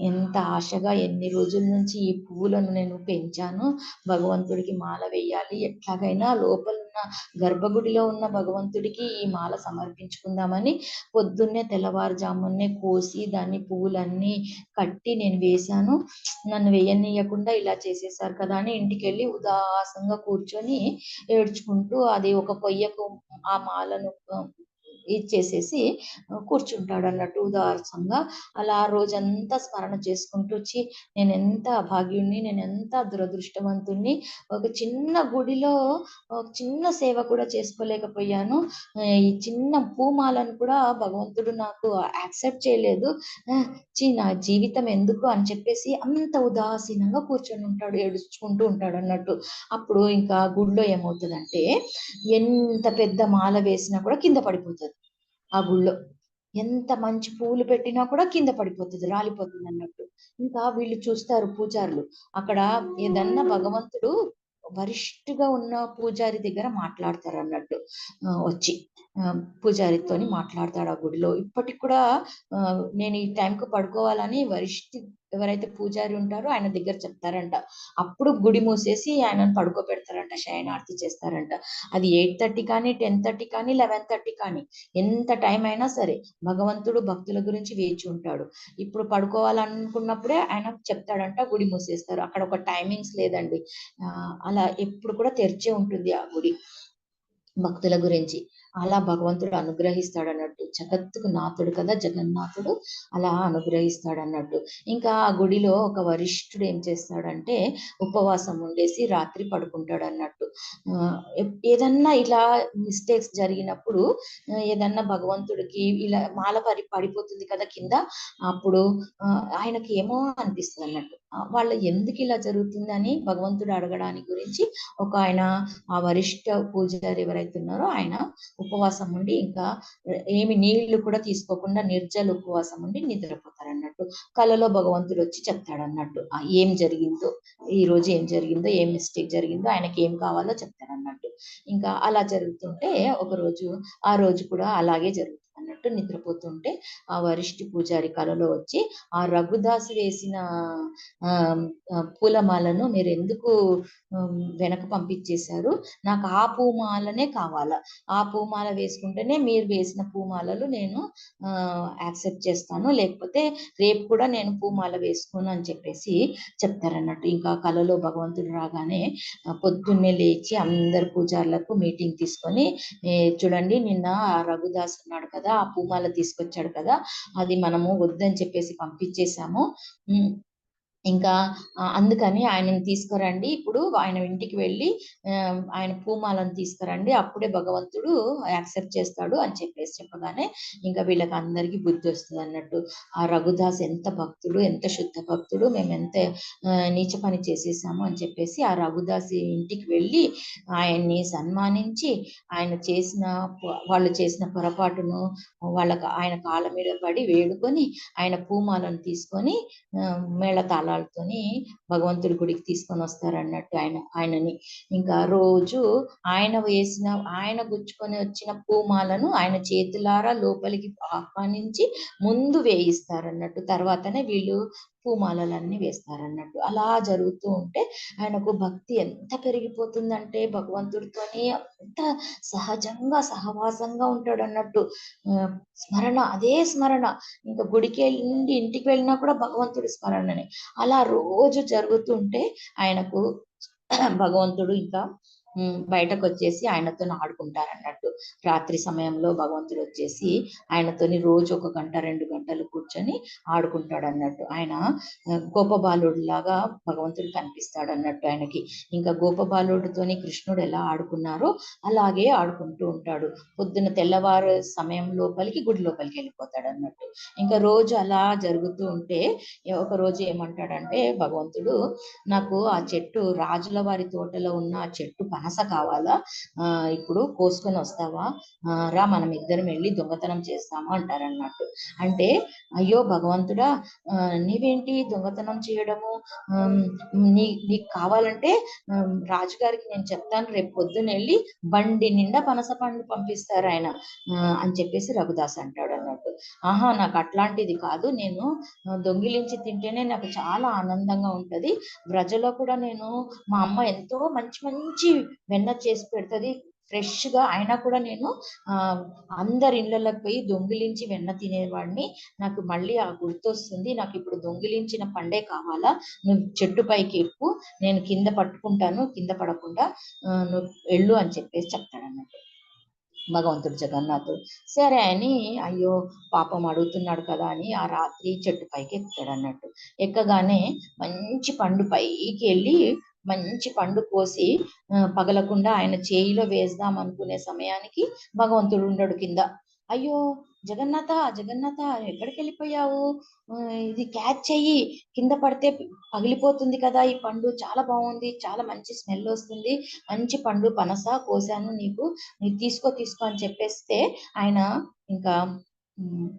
ఎంత ఆశగా ఎన్ని రోజుల నుంచి ఈ పువ్వులను నేను పెంచాను, భగవంతుడికి మాల వేయాలి, ఎట్లాగైనా లోపల ఉన్న గర్భగుడిలో ఉన్న భగవంతుడికి ఈ మాల సమర్పించుకుందామని పొద్దున్నే తెల్లవారుజామున్నే కోసి దాన్ని పువ్వులన్నీ కట్టి నేను వేశాను, నన్ను వేయనీయకుండా ఇలా చేసేసారు కదా అని ఇంటికి వెళ్ళి ఉదాసంగా కూర్చొని ఏడ్చుకుంటూ అది ఒక కొయ్యకు ఆ మాలను ఇచ్చేసేసి కూర్చుంటాడు అన్నట్టు ఉదాసంగా. అలా రోజంతా స్మరణ చేసుకుంటూ వచ్చి నేను ఎంత అభాగ్యుణ్ణి, నేను ఎంత దురదృష్టవంతుణ్ణి, ఒక చిన్న గుడిలో ఒక చిన్న సేవ కూడా చేసుకోలేకపోయాను, ఈ చిన్న పూమాలను కూడా భగవంతుడు నాకు యాక్సెప్ట్ చేయలేదు, నా జీవితం ఎందుకు అని చెప్పేసి అంత ఉదాసీనంగా కూర్చొని ఉంటాడు, ఏడుచుకుంటూ ఉంటాడు అన్నట్టు. అప్పుడు ఇంకా గుడిలో ఏమవుతుందంటే ఎంత పెద్ద మాల వేసినా కూడా కింద పడిపోతుంది. ఆ గుళ్ళో ఎంత మంచి పూలు పెట్టినా కూడా కింద పడిపోతుంది, రాలిపోతుంది అన్నట్టు. ఇంకా వీళ్ళు చూస్తారు పూజారులు, అక్కడ ఏదన్నా భగవంతుడు వరిష్ఠగా ఉన్న పూజారి దగ్గర మాట్లాడతారు అన్నట్టు. వచ్చి పూజారితోని మాట్లాడతాడు ఆ గుడిలో. ఇప్పటికి కూడా నేను ఈ టైంకు పడుకోవాలని ఎవరైతే పూజారి ఉంటారో ఆయన దగ్గర చెప్తారంట. అప్పుడు గుడి మూసేసి ఆయనను పడుకోబెడతారంట, శయనార్తి చేస్తారంట. అది 8:30 కానీ, 10:30 కానీ, 11:30 కానీ, ఎంత టైం అయినా సరే భగవంతుడు భక్తుల గురించి వేచి ఉంటాడు. ఇప్పుడు పడుకోవాలనుకున్నప్పుడే ఆయన చెప్తాడంట, గుడి మూసేస్తారు. అక్కడ ఒక టైమింగ్స్ లేదండి, అలా ఎప్పుడు కూడా తెరిచే ఉంటుంది ఆ గుడి భక్తుల గురించి. అలా భగవంతుడు అనుగ్రహిస్తాడు అన్నట్టు. జగత్తుకు నాథుడు కదా జగన్నాథుడు, అలా అనుగ్రహిస్తాడు అన్నట్టు. ఇంకా ఆ గుడిలో ఒక వరిష్ఠుడు ఏం చేస్తాడంటే ఉపవాసం ఉండేసి రాత్రి పడుకుంటాడు అన్నట్టు. ఏదన్నా ఇలా మిస్టేక్స్ జరిగినప్పుడు, ఏదన్నా భగవంతుడికి ఇలా మాల పడిపోతుంది కదా కింద, అప్పుడు ఆయనకి ఏమో అనిపిస్తుంది అన్నట్టు. వాళ్ళ ఎందుకు ఇలా జరుగుతుంది అని భగవంతుడు అడగడానికి గురించి ఒక ఆయన, ఆ వరిష్ఠ పూజారి ఎవరైతే ఉన్నారో ఆయన ఉపవాసం ఉండి ఇంకా ఏమి నీళ్లు కూడా తీసుకోకుండా నిర్జల ఉపవాసం ఉండి నిద్రపోతారు అన్నట్టు. కలలో భగవంతుడు వచ్చి చెప్తాడు అన్నట్టు, ఏం జరిగిందో, ఈ రోజు ఏం జరిగిందో, ఏం మిస్టేక్ జరిగిందో, ఆయనకి ఏం కావాలో చెప్తారు అన్నట్టు. ఇంకా అలా జరుగుతుంటే ఒక రోజు, ఆ రోజు కూడా అలాగే జరుగుతుంది అన్నట్టు నిద్రపోతుంటే ఆ వరిష్ఠి పూజారి కలలో వచ్చి ఆ రఘుదాసు వేసిన పూలమాలను మీరు ఎందుకు వెనక పంపించేశారు, నాకు ఆ పూమాలనే కావాలా, ఆ పూమాల వేసుకుంటేనే మీరు వేసిన పూమాలలు నేను యాక్సెప్ట్ చేస్తాను, లేకపోతే రేపు కూడా నేను పూమాల వేసుకోను అని చెప్పేసి చెప్తారన్నట్టు. ఇంకా కలలో భగవంతుడు రాగానే పొద్దున్నే లేచి అందరు పూజారులకు మీటింగ్ తీసుకొని చూడండి నిన్న రఘుదాస్ ఉన్నాడు కదా, ఆ పూమాల తీసుకొచ్చాడు కదా, అది మనము వద్దని చెప్పేసి పంపించేశాము, ఇంకా అందుకని ఆయనను తీసుకురండి, ఇప్పుడు ఆయన ఇంటికి వెళ్ళి ఆయన పూమాలను తీసుకురండి, అప్పుడే భగవంతుడు యాక్సెప్ట్ చేస్తాడు అని చెప్పేసి చెప్పగానే ఇంకా వీళ్ళకి అందరికీ బుద్ధి వస్తుంది అన్నట్టు. ఆ రఘుదాస్ ఎంత భక్తుడు, ఎంత శుద్ధ భక్తుడు, మేము ఎంత నీచ పని చేసేసాము అని చెప్పేసి ఆ రఘుదాస్ ఇంటికి వెళ్ళి ఆయన్ని సన్మానించి వాళ్ళు చేసిన పొరపాటును ఆయన కాళ్ళ మీద పడి వేడుకొని ఆయన పూమాలను తీసుకొని మేళ తాళాలతోని భగవంతుడి గుడికి తీసుకొని వస్తారన్నట్టు ఆయనని. ఇంకా రోజు ఆయన గుచ్చుకొని వచ్చిన పూమాలను ఆయన చేతులారా లోపలికి ఆహ్వానించి ముందు వేయిస్తారన్నట్టు, తర్వాతనే వీళ్ళు పూమాలలన్నీ వేస్తారన్నట్టు. అలా జరుగుతూ ఉంటే ఆయనకు భక్తి ఎంత పెరిగిపోతుందంటే భగవంతుడితోని అంత సహజంగా సహవాసంగా ఉంటాడు అన్నట్టు. అదే స్మరణ, ఇంకా గుడికి నుండి ఇంటికి వెళ్ళినా కూడా భగవంతుడి స్మరణని. అలా రోజు జరుగుతుంటే ఆయనకు భగవంతుడు ఇంకా బయటకు వచ్చేసి ఆయనతో ఆడుకుంటారన్నట్టు. రాత్రి సమయంలో భగవంతుడు వచ్చేసి ఆయనతోని రోజు 1 గంట 2 గంటలు కూర్చొని ఆడుకుంటాడు అన్నట్టు. ఆయన గోపబాలుడు లాగా భగవంతుడు కనిపిస్తాడు అన్నట్టు ఆయనకి. ఇంకా గోపబాలుడితోని కృష్ణుడు ఎలా ఆడుకున్నారో అలాగే ఆడుకుంటూ ఉంటాడు. పొద్దున తెల్లవారు సమయం లోపలికి గుడి లోపలికి వెళ్ళిపోతాడు అన్నట్టు. ఇంకా రోజు అలా జరుగుతూ ఉంటే ఒక రోజు ఏమంటాడంటే భగవంతుడు, నాకు ఆ చెట్టు రాజుల వారి తోటలో ఉన్న ఆ చెట్టు పనస కావాలా, ఇప్పుడు కోసుకొని వస్తావా, రా మనం ఇద్దరం వెళ్ళి దొంగతనం చేస్తాము అంటారన్నట్టు. అంటే అయ్యో భగవంతుడా, నీవేంటి దొంగతనం చేయడము, నీకు కావాలంటే రాజుగారికి నేను చెప్తాను, రేపు పొద్దున వెళ్ళి బండి నిండా పనస పండు పంపిస్తారు ఆయన అని చెప్పేసి రఘుదాస్ అంటాడు అన్నట్టు. ఆహా, నాకు అట్లాంటిది కాదు, నేను దొంగిలించి తింటేనే నాకు చాలా ఆనందంగా ఉంటది, వ్రజలో కూడా నేను మా అమ్మ ఎంతో మంచి మంచి వెన్న చేసి పెడుతుంది ఫ్రెష్ గా, అయినా కూడా నేను అందరి ఇళ్ళకి పోయి దొంగిలించి వెన్న తినేవాడిని, నాకు మళ్ళీ ఆ గుర్తొస్తుంది, నాకు ఇప్పుడు దొంగిలించిన పండే కావాలా, నువ్వు చెట్టు పైకి ఎక్కు, నేను కింద పట్టుకుంటాను, కింద పడకుండా నువ్వు వెళ్ళు అని చెప్పేసి చెప్తాడన్నట్టు భగవంతుడు జగన్నాథుడు. సరే అని అయ్యో పాపం అడుగుతున్నాడు కదా అని ఆ రాత్రి చెట్టు పైకి ఎక్కుతాడు అన్నట్టు. ఎక్కగానే మంచి పండు పైకి వెళ్ళి మంచి పండు కోసి పగలకుండా ఆయన చేయిలో వేద్దాం అనుకునే సమయానికి భగవంతుడు ఉండడు కింద. అయ్యో జగన్నాథ జగన్నాథ ఎక్కడికి వెళ్ళిపోయావు, ఇది క్యాచ్ చెయ్యి, కింద పడితే పగిలిపోతుంది కదా, ఈ పండు చాలా బాగుంది, చాలా మంచి స్మెల్ వస్తుంది, మంచి పండు పనస కోసాను నీకు, నీ తీసుకో తీసుకో అని చెప్పేస్తే ఆయన ఇంకా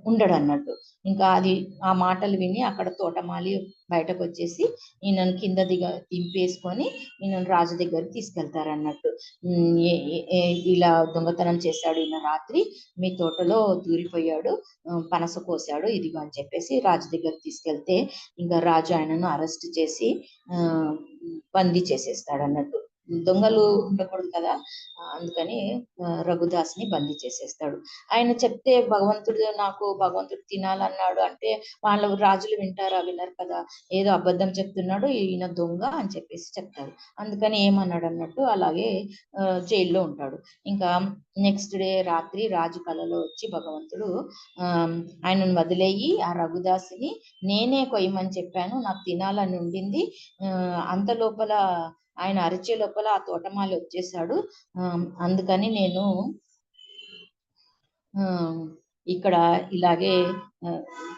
ఉండడు అన్నట్టు. ఇంకా అది ఆ మాటలు విని అక్కడ తోటమాలి బయటకు వచ్చేసి ఈయనను కింద దింపేసుకొని ఈయనను రాజు దగ్గరికి తీసుకెళ్తారు అన్నట్టు. ఇలా దొంగతనం చేశాడు ఈయన రాత్రి, మీ తోటలో దూరిపోయాడు, పనస కోసాడు, ఇదిగో అని చెప్పేసి రాజు దగ్గరికి తీసుకెళ్తే ఇంకా రాజు ఆయనను అరెస్ట్ చేసి బందీ చేసేస్తాడు అన్నట్టు. దొంగలు ఉండకూడదు కదా, అందుకని రఘుదాస్ని బందీ చేసేస్తాడు. ఆయన చెప్తే భగవంతుడు తినాలన్నాడు అంటే వాళ్ళ రాజులు వింటారా, వినరు కదా, ఏదో అబద్ధం చెప్తున్నాడు ఈయన దొంగ అని చెప్పేసి చెప్తాడు. అందుకని ఏమన్నాడు అన్నట్టు అలాగే జైల్లో ఉంటాడు. ఇంకా నెక్స్ట్ డే రాత్రి రాజు కలలో వచ్చి భగవంతుడు ఆయనను వదిలేయి ఆ రఘుదాసుని నేనే కొయ్యమని చెప్పాను, నాకు తినాలని ఉండింది, అంత లోపల ఆయన అరిచే లోపల ఆ తోటమాలి వచ్చేసాడు, అందుకని నేను ఇక్కడ ఇలాగే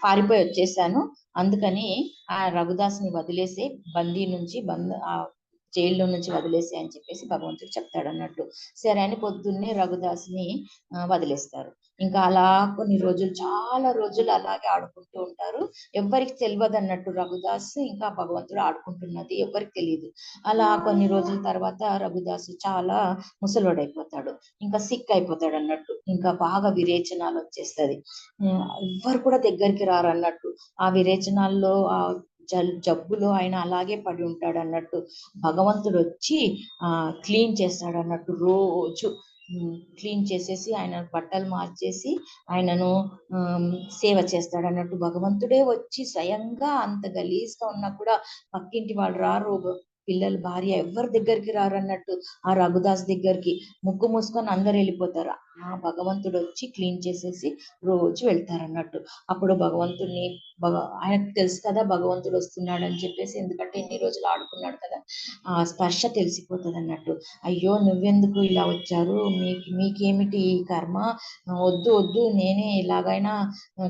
పారిపోయి వచ్చేసాను, అందుకని ఆ రఘుదాస్ని వదిలేసి ఆ జైల్లో నుంచి వదిలేసి అని చెప్పేసి భగవంతుడు చెప్తాడు అన్నట్టు. సరే అని పొద్దున్నే రఘుదాస్ని వదిలేస్తారు. ఇంకా అలా కొన్ని రోజులు, చాలా రోజులు అలాగే ఆడుకుంటూ ఉంటారు. ఎవ్వరికి తెలియదు అన్నట్టు రఘుదాస్ ఇంకా భగవంతుడు ఆడుకుంటున్నది ఎవరికి తెలియదు. అలా కొన్ని రోజుల తర్వాత రఘుదాసు చాలా ముసలోడైపోతాడు, ఇంకా సిక్ అయిపోతాడు అన్నట్టు. ఇంకా బాగా విరేచనాలు వచ్చేస్తది. ఎవ్వరు కూడా దగ్గరికి రారు అన్నట్టు. ఆ విరేచనాల్లో జబ్బులో ఆయన అలాగే పడి ఉంటాడు అన్నట్టు. భగవంతుడు వచ్చి క్లీన్ చేస్తాడు అన్నట్టు. రోజు క్లీన్ చేసేసి ఆయన బట్టలు మార్చేసి ఆయనను సేవ చేస్తాడు అన్నట్టు. భగవంతుడే వచ్చి స్వయంగా అంత గలీజ్గా ఉన్నా కూడా పక్కింటి వాళ్ళు రారు, పిల్లలు భార్య ఎవరి దగ్గరికి రారు అన్నట్టు. ఆ రఘుదాస్ దగ్గరికి ముక్కు మూసుకొని అందరు వెళ్ళిపోతారు. ఆ భగవంతుడు వచ్చి క్లీన్ చేసేసి రోజు వెళ్తారు అన్నట్టు. అప్పుడు భగవంతుడిని ఆయనకు తెలుసు కదా భగవంతుడు వస్తున్నాడు అని చెప్పేసి, ఎందుకంటే ఎన్ని రోజులు ఆడుకున్నాడు కదా, ఆ స్పర్శ తెలిసిపోతుంది అన్నట్టు. అయ్యో నువ్వెందుకు ఇలా వచ్చారు, మీకేమిటి ఈ కర్మ, వద్దు వద్దు నేనే ఎలాగైనా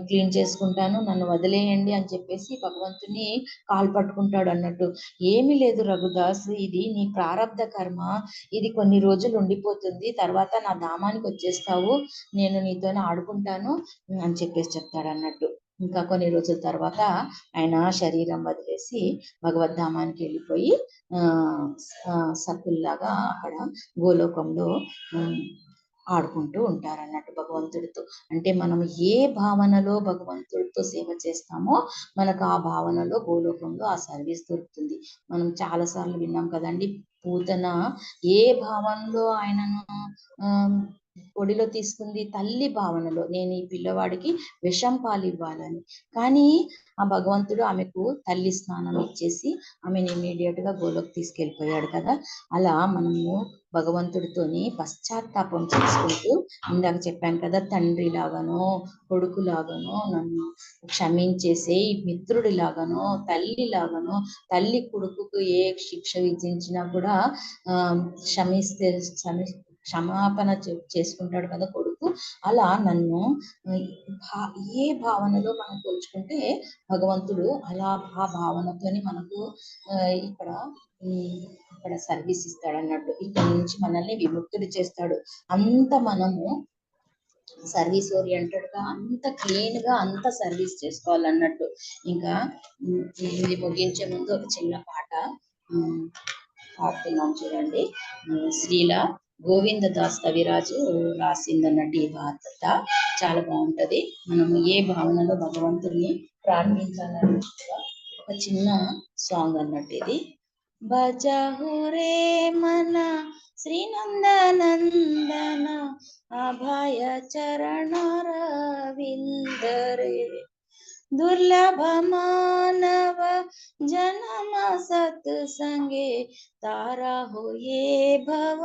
క్లీన్ చేసుకుంటాను, నన్ను వదిలేయండి అని చెప్పేసి భగవంతుని కాలు పట్టుకుంటాడు అన్నట్టు. ఏమీ లేదు రఘుదాస్, ఇది నీ ప్రారబ్ధ కర్మ, ఇది కొన్ని రోజులు ఉండిపోతుంది, తర్వాత నా ధామానికి వచ్చేస్తావు, నేను నీతోనే ఆడుకుంటాను అని చెప్పేసి చెప్తాడు అన్నట్టు. ఇంకా కొన్ని రోజుల తర్వాత ఆయన శరీరం వదిలేసి భగవద్ధామానికి వెళ్ళిపోయి సత్తుల్లాగా అక్కడ గోలోకంలో ఆడుకుంటూ ఉంటారు అన్నట్టు భగవంతుడితో. అంటే మనం ఏ భావనలో భగవంతుడితో సేవ చేస్తామో మనకు ఆ భావనలో గోలోకంలో ఆ సర్వీస్ దొరుకుతుంది. మనం చాలాసార్లు విన్నాం కదండి, పూతన ఏ భావనలో ఆయనను ఒడిలో తీసుకుంది, తల్లి భావనలో, నేను ఈ పిల్లవాడికి విషం పాలు ఇవ్వాలని. కానీ ఆ భగవంతుడు ఆమెకు తల్లి స్నానం ఇచ్చేసి ఆమెను ఇమీడియట్ గా గోలోకి తీసుకెళ్ళిపోయాడు కదా. అలా మనము భగవంతుడితోని పశ్చాత్తాపం చేసుకుంటూ, ఇందాక చెప్పాను కదా, తండ్రి లాగానో కొడుకు లాగానో నన్ను క్షమించేసే మిత్రుడి లాగానో తల్లి లాగానో, తల్లి కొడుకుకు ఏ శిక్ష విధించినా కూడా క్షమాపణ చేసుకుంటాడు కదా కొడుకు. అలా నన్ను ఏ భావనలో మనం పోల్చుకుంటే భగవంతుడు అలా ఆ భావనతోని మనకు ఇక్కడ సర్వీస్ ఇస్తాడు అన్నట్టు. ఇక్కడ నుంచి మనల్ని విముక్తుడు చేస్తాడు. అంత మనము సర్వీస్ ఓరియంటెడ్ గా, అంత క్లీన్ గా, అంత సర్వీస్ చేసుకోవాలన్నట్టు. ఇంకా ఇది ముగించే ముందు ఒక చిన్న పాట పాడుతున్నాం చూడండి. శ్రీల గోవిందదాస్ కవిరాజు రాసిందన్నట్టు ఈ పాట చాలా బాగుంటది. మనము ఏ భావనలో భగవంతుడిని ప్రార్థించాలన్నట్టుగా ఒక చిన్న సాంగ్ అన్నట్టు ఇది. భజహురే మన శ్రీనందనందన అభయ చరణర విందరే, దుర్లభ మానవ జనమ సత్సంగే तारा हो ये भव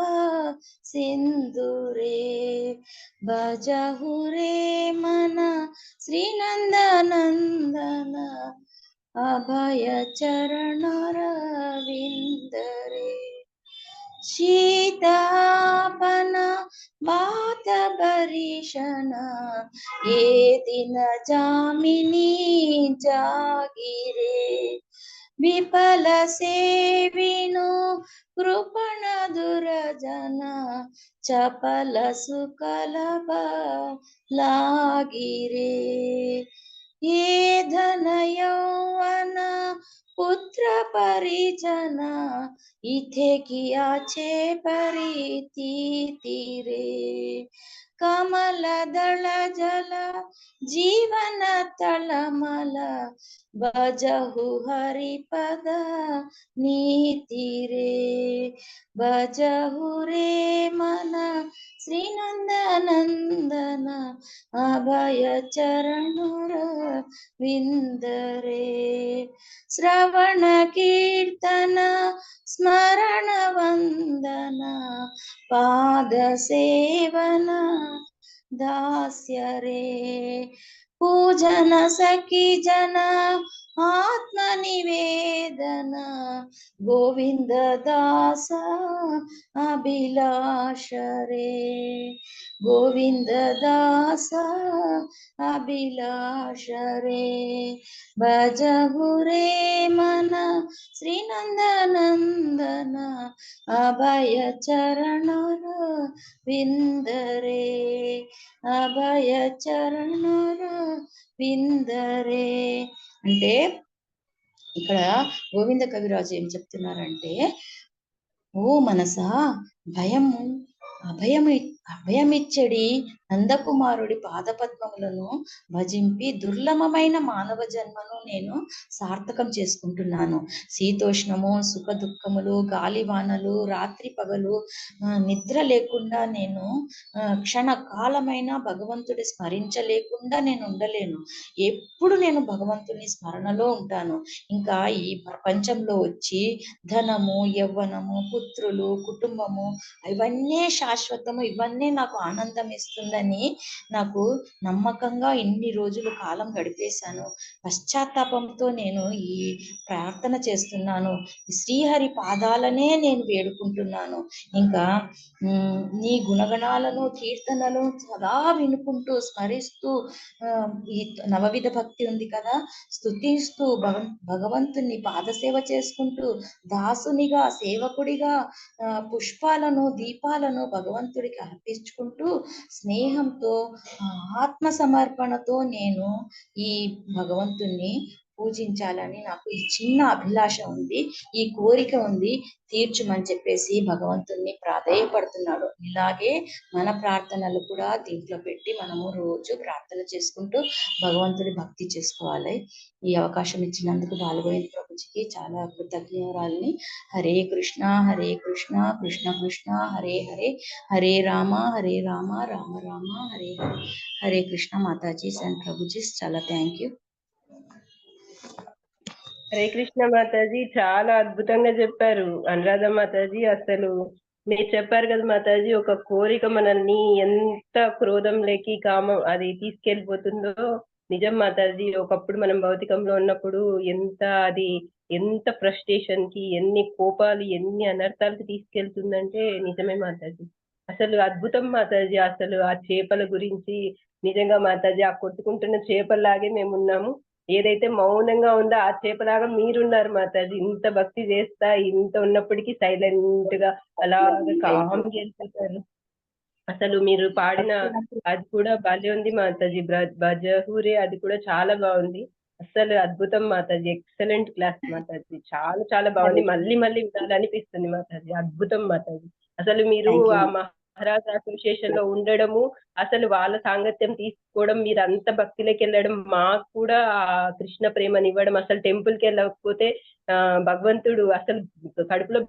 सिंधुरे, भजहु रे मन श्री नंदनंदन अभय चरण रविंदरे, शीतापन बात बरीषण ये दिन जामिनी जागिरे, विफल सेविनो कृपण दुरजन चपल सुकलभ लागिरे, ये धन यौवन पुत्र परिजन इथे किया छे परिती रे, कमल दल जल जीवन तलमल भजहु हरिपद नीति रे, भजहु रे मन श्री नंदनंदन अभय चरण विंदरे, श्रवण कीर्तन स्मरण वंदन पाद सेवन दास्य रे, पूजन सखी जन आत्म निवेदन गोविंद दास अभिलाष रे, गोविंद दास अभिलाष रे, भजहु रे मन श्री नंदनंदन अभय चरण विंदरे, अभय चरण विंदरे. అంటే ఇక్కడ గోవింద కవిరాజు ఏం చెప్తున్నారంటే, ఓ మనసా భయమిచ్చడి నందకుమారుడి పాదపద్మములను భజింపి దుర్లభమైన మానవ జన్మను నేను సార్థకం చేసుకుంటున్నాను. శీతోష్ణము, సుఖ దుఃఖములు, గాలివానలు, రాత్రి పగలు నిద్ర లేకుండా నేను క్షణ కాలమైన భగవంతుడి స్మరించలేకుండా నేను ఉండలేను. ఎప్పుడు నేను భగవంతుని స్మరణలో ఉంటాను. ఇంకా ఈ ప్రపంచంలో వచ్చి ధనము, యవ్వనము, పుత్రులు, కుటుంబము ఇవన్నీ శాశ్వతము, ఇవన్నీ నాకు ఆనందం ఇస్తుందని నాకు నమ్మకంగా ఇన్ని రోజులు కాలం గడిపేశాను. పశ్చాత్తాపంతో నేను ఈ ప్రార్థన చేస్తున్నాను. శ్రీహరి పాదాలనే నేను వేడుకుంటున్నాను. ఇంకా నీ గుణగణాలను, కీర్తనలు సదా వినుకుంటూ స్మరిస్తూ ఈ నవవిధ భక్తి ఉంది కదా, స్తుతిస్తూ భగవంతుని పాదసేవ చేసుకుంటూ దాసునిగా, సేవకుడిగా పుష్పాలను, దీపాలను భగవంతుడికి అర్పించుకుంటూ స్నేహంతో, ఆత్మ సమర్పణతో నేను ఈ భగవంతుణ్ణి పూజించాలని నాకు ఈ చిన్న అభిలాష ఉంది, ఈ కోరిక ఉంది, తీర్చుమని చెప్పేసి భగవంతుణ్ణి ప్రాధేయపడుతున్నాడు. ఇలాగే మన ప్రార్థనలు కూడా దీంట్లో పెట్టి మనము రోజు ప్రార్థన చేసుకుంటూ భగవంతుడి భక్తి చేసుకోవాలి. ఈ అవకాశం ఇచ్చినందుకు బాలగోవింద ప్రభుజీకి చాలా కృతజ్ఞరాలని. హరే కృష్ణ హరే కృష్ణ కృష్ణ కృష్ణ హరే హరే, హరే రామ రామ రామ హరే హరే. హరే కృష్ణ మాతాజీ అండ్ ప్రభుజీ, చాలా థ్యాంక్ యూ. హరే కృష్ణ మాతాజీ, చాలా అద్భుతంగా చెప్పారు అనురాధ మాతాజీ. అసలు మీరు చెప్పారు కదా మాతాజీ, ఒక కోరిక మనల్ని ఎంత క్రోధంలోకి కామం అది తీసుకెళ్ళిపోతుందో. నిజం మాతాజీ, ఒకప్పుడు మనం భౌతికంలో ఉన్నప్పుడు ఎంత ఫ్రస్ట్రేషన్ కి, ఎన్ని కోపాలు, ఎన్ని అనర్థాలకు తీసుకెళ్తుందంటే నిజమే మాతాజీ. అసలు అద్భుతం మాతాజీ. అసలు ఆ చేపల గురించి నిజంగా మాతాజీ, ఆ కొట్టుకుంటున్న చేపల్లాగే మేము ఉన్నాము. ఏదైతే మౌనంగా ఉందో ఆ చేపలాగా మీరున్నారు మాతాజీ. ఇంత భక్తి చేస్తా, ఇంత ఉన్నప్పటికీ సైలెంట్ గా అలాగా కామ్గా వెళ్ళిపోతారు. అసలు మీరు పాడిన అది కూడా భలే ఉంది మాతాజీ, భజహూరే, అది కూడా చాలా బాగుంది. అసలు అద్భుతం మాతాజీ, ఎక్సలెంట్ క్లాస్ మాతాజీ, చాలా చాలా బాగుంది. మళ్ళీ మళ్ళీ వినాలనిపిస్తుంది మాతాజీ. అద్భుతం మాతాజీ. అసలు మీరు ఆ మహారాజ్ అసోసియేషన్ లో ఉండడము, అసలు వాళ్ళ సాంగత్యం తీసుకోవడం, మీరు అంత భక్తిలోకి వెళ్ళడం, మాకు కూడా ఆ కృష్ణ ప్రేమని ఇవ్వడం. అసలు టెంపుల్ కి వెళ్ళకపోతే భగవంతుడు అసలు కడుపులో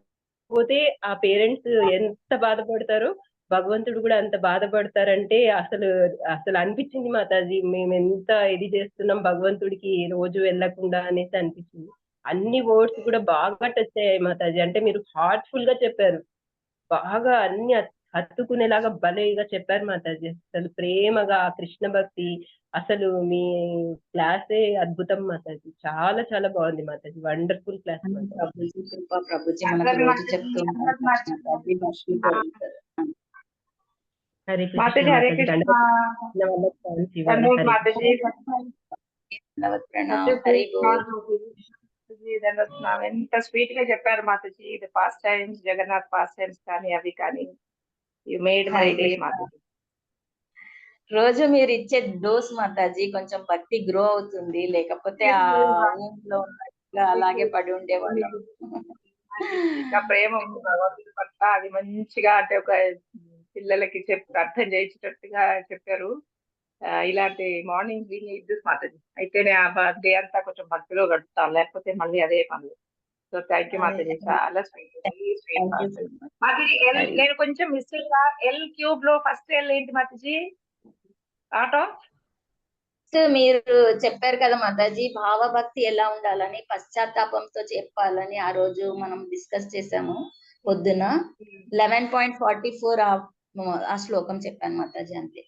పోతే ఆ పేరెంట్స్ ఎంత బాధపడతారో, భగవంతుడు కూడా అంత బాధపడతారంటే అసలు అసలు అనిపించింది మాతాజీ, మేము ఎంత ఇది చేస్తున్నాం భగవంతుడికి రోజు వెళ్ళకుండా అనేసి అనిపించింది. అన్ని వర్డ్స్ కూడా బాగా టచ్ అయ్యాయి మాతాజీ. అంటే మీరు హార్ట్ఫుల్ గా చెప్పారు, బాగా అన్ని హత్తుకునేలాగా భలేగా చెప్పారు మాతాజీ. అసలు ప్రేమగా కృష్ణ భక్తి, అసలు మీ క్లాసే అద్భుతం మాతాజీ. చాలా చాలా బాగుంది మాతాజీ, వండర్ఫుల్ క్లాస్ ప్రభుజీ కృప, ప్రభుజీ మనకు రోజు చెప్తూ హరే మాతాజీ, హరే కృష్ణ. ఎంత స్వీట్ గా చెప్పారు మాతాజీ. ఇది past times, Jagannath past times కానీ అవి కానీ, you made my day Mataji. రోజు మీరు ఇచ్చే డోస్ మాతాజీ కొంచెం భక్తి గ్రో అవుతుంది, లేకపోతే ఆ ఊంలో ఉన్నట్టుగా అలాగే పడి ఉండేవాళ్ళం. ఇంకా ప్రేమ ఉంది భగవంతుడి పట్ల, అది మంచిగా అంటే ఒక పిల్లలకి అర్థం చేయించేటట్టుగా చెప్పారు. ఇలాంటి మార్నింగ్ విని ఇది మాతాజీ అయితేనే ఆ డే అంతా కొంచెం భక్తిలో గడుపుతాం, లేకపోతే మళ్ళీ అదే పనులు. సో థ్యాంక్ యూ మాతాజీ, చాలా స్వీట్ మాతాజీ. నేను కొంచెం మిస్టేక్ గా ఎల్ క్యూబ్ లో ఫస్ట్ ఎల్ ఏంటి మాతాజీ? ఆటో మీరు చెప్పారు కదా మాతాజీ, భావభక్తి ఎలా ఉండాలని, పశ్చాత్తాపంతో చెప్పాలని ఆ రోజు మనం డిస్కస్ చేసాము పొద్దున. 11.44 ఆ శ్లోకం చెప్పాను మాతాజీ, అంతే.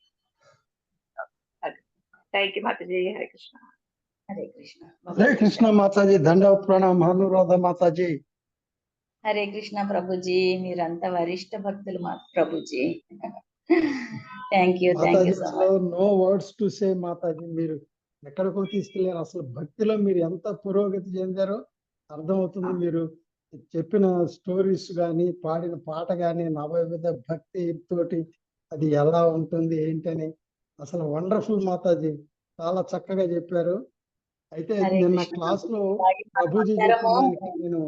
థ్యాంక్ యూ మాతాజీ. హరే కృష్ణ. హరే కృష్ణ. హరే కృష్ణ మాతాజీ, దండవత్ ప్రణామం. అనురాధ మాతాజీ. హరే కృష్ణ ప్రభుజీ, మీరంతా వరిష్ఠ భక్తులు మా Prabhuji. Thank you so much. No words to say Mataji. మీరు ఎక్కడికో తీసుకెళ్లారు. అసలు భక్తిలో మీరు ఎంత పురోగతి చెందారో అర్థమవుతుంది. మీరు చెప్పిన స్టోరీస్ కానీ, పాడిన పాట కానీ, నవవిధ భక్తి తోటి అది ఎలా ఉంటుంది ఏంటని అసలు వండర్ఫుల్ మాతాజీ, చాలా చక్కగా చెప్పారు. అయితే నిన్న క్లాస్ లో ప్రభుజీ చెప్పిన దానికి నేను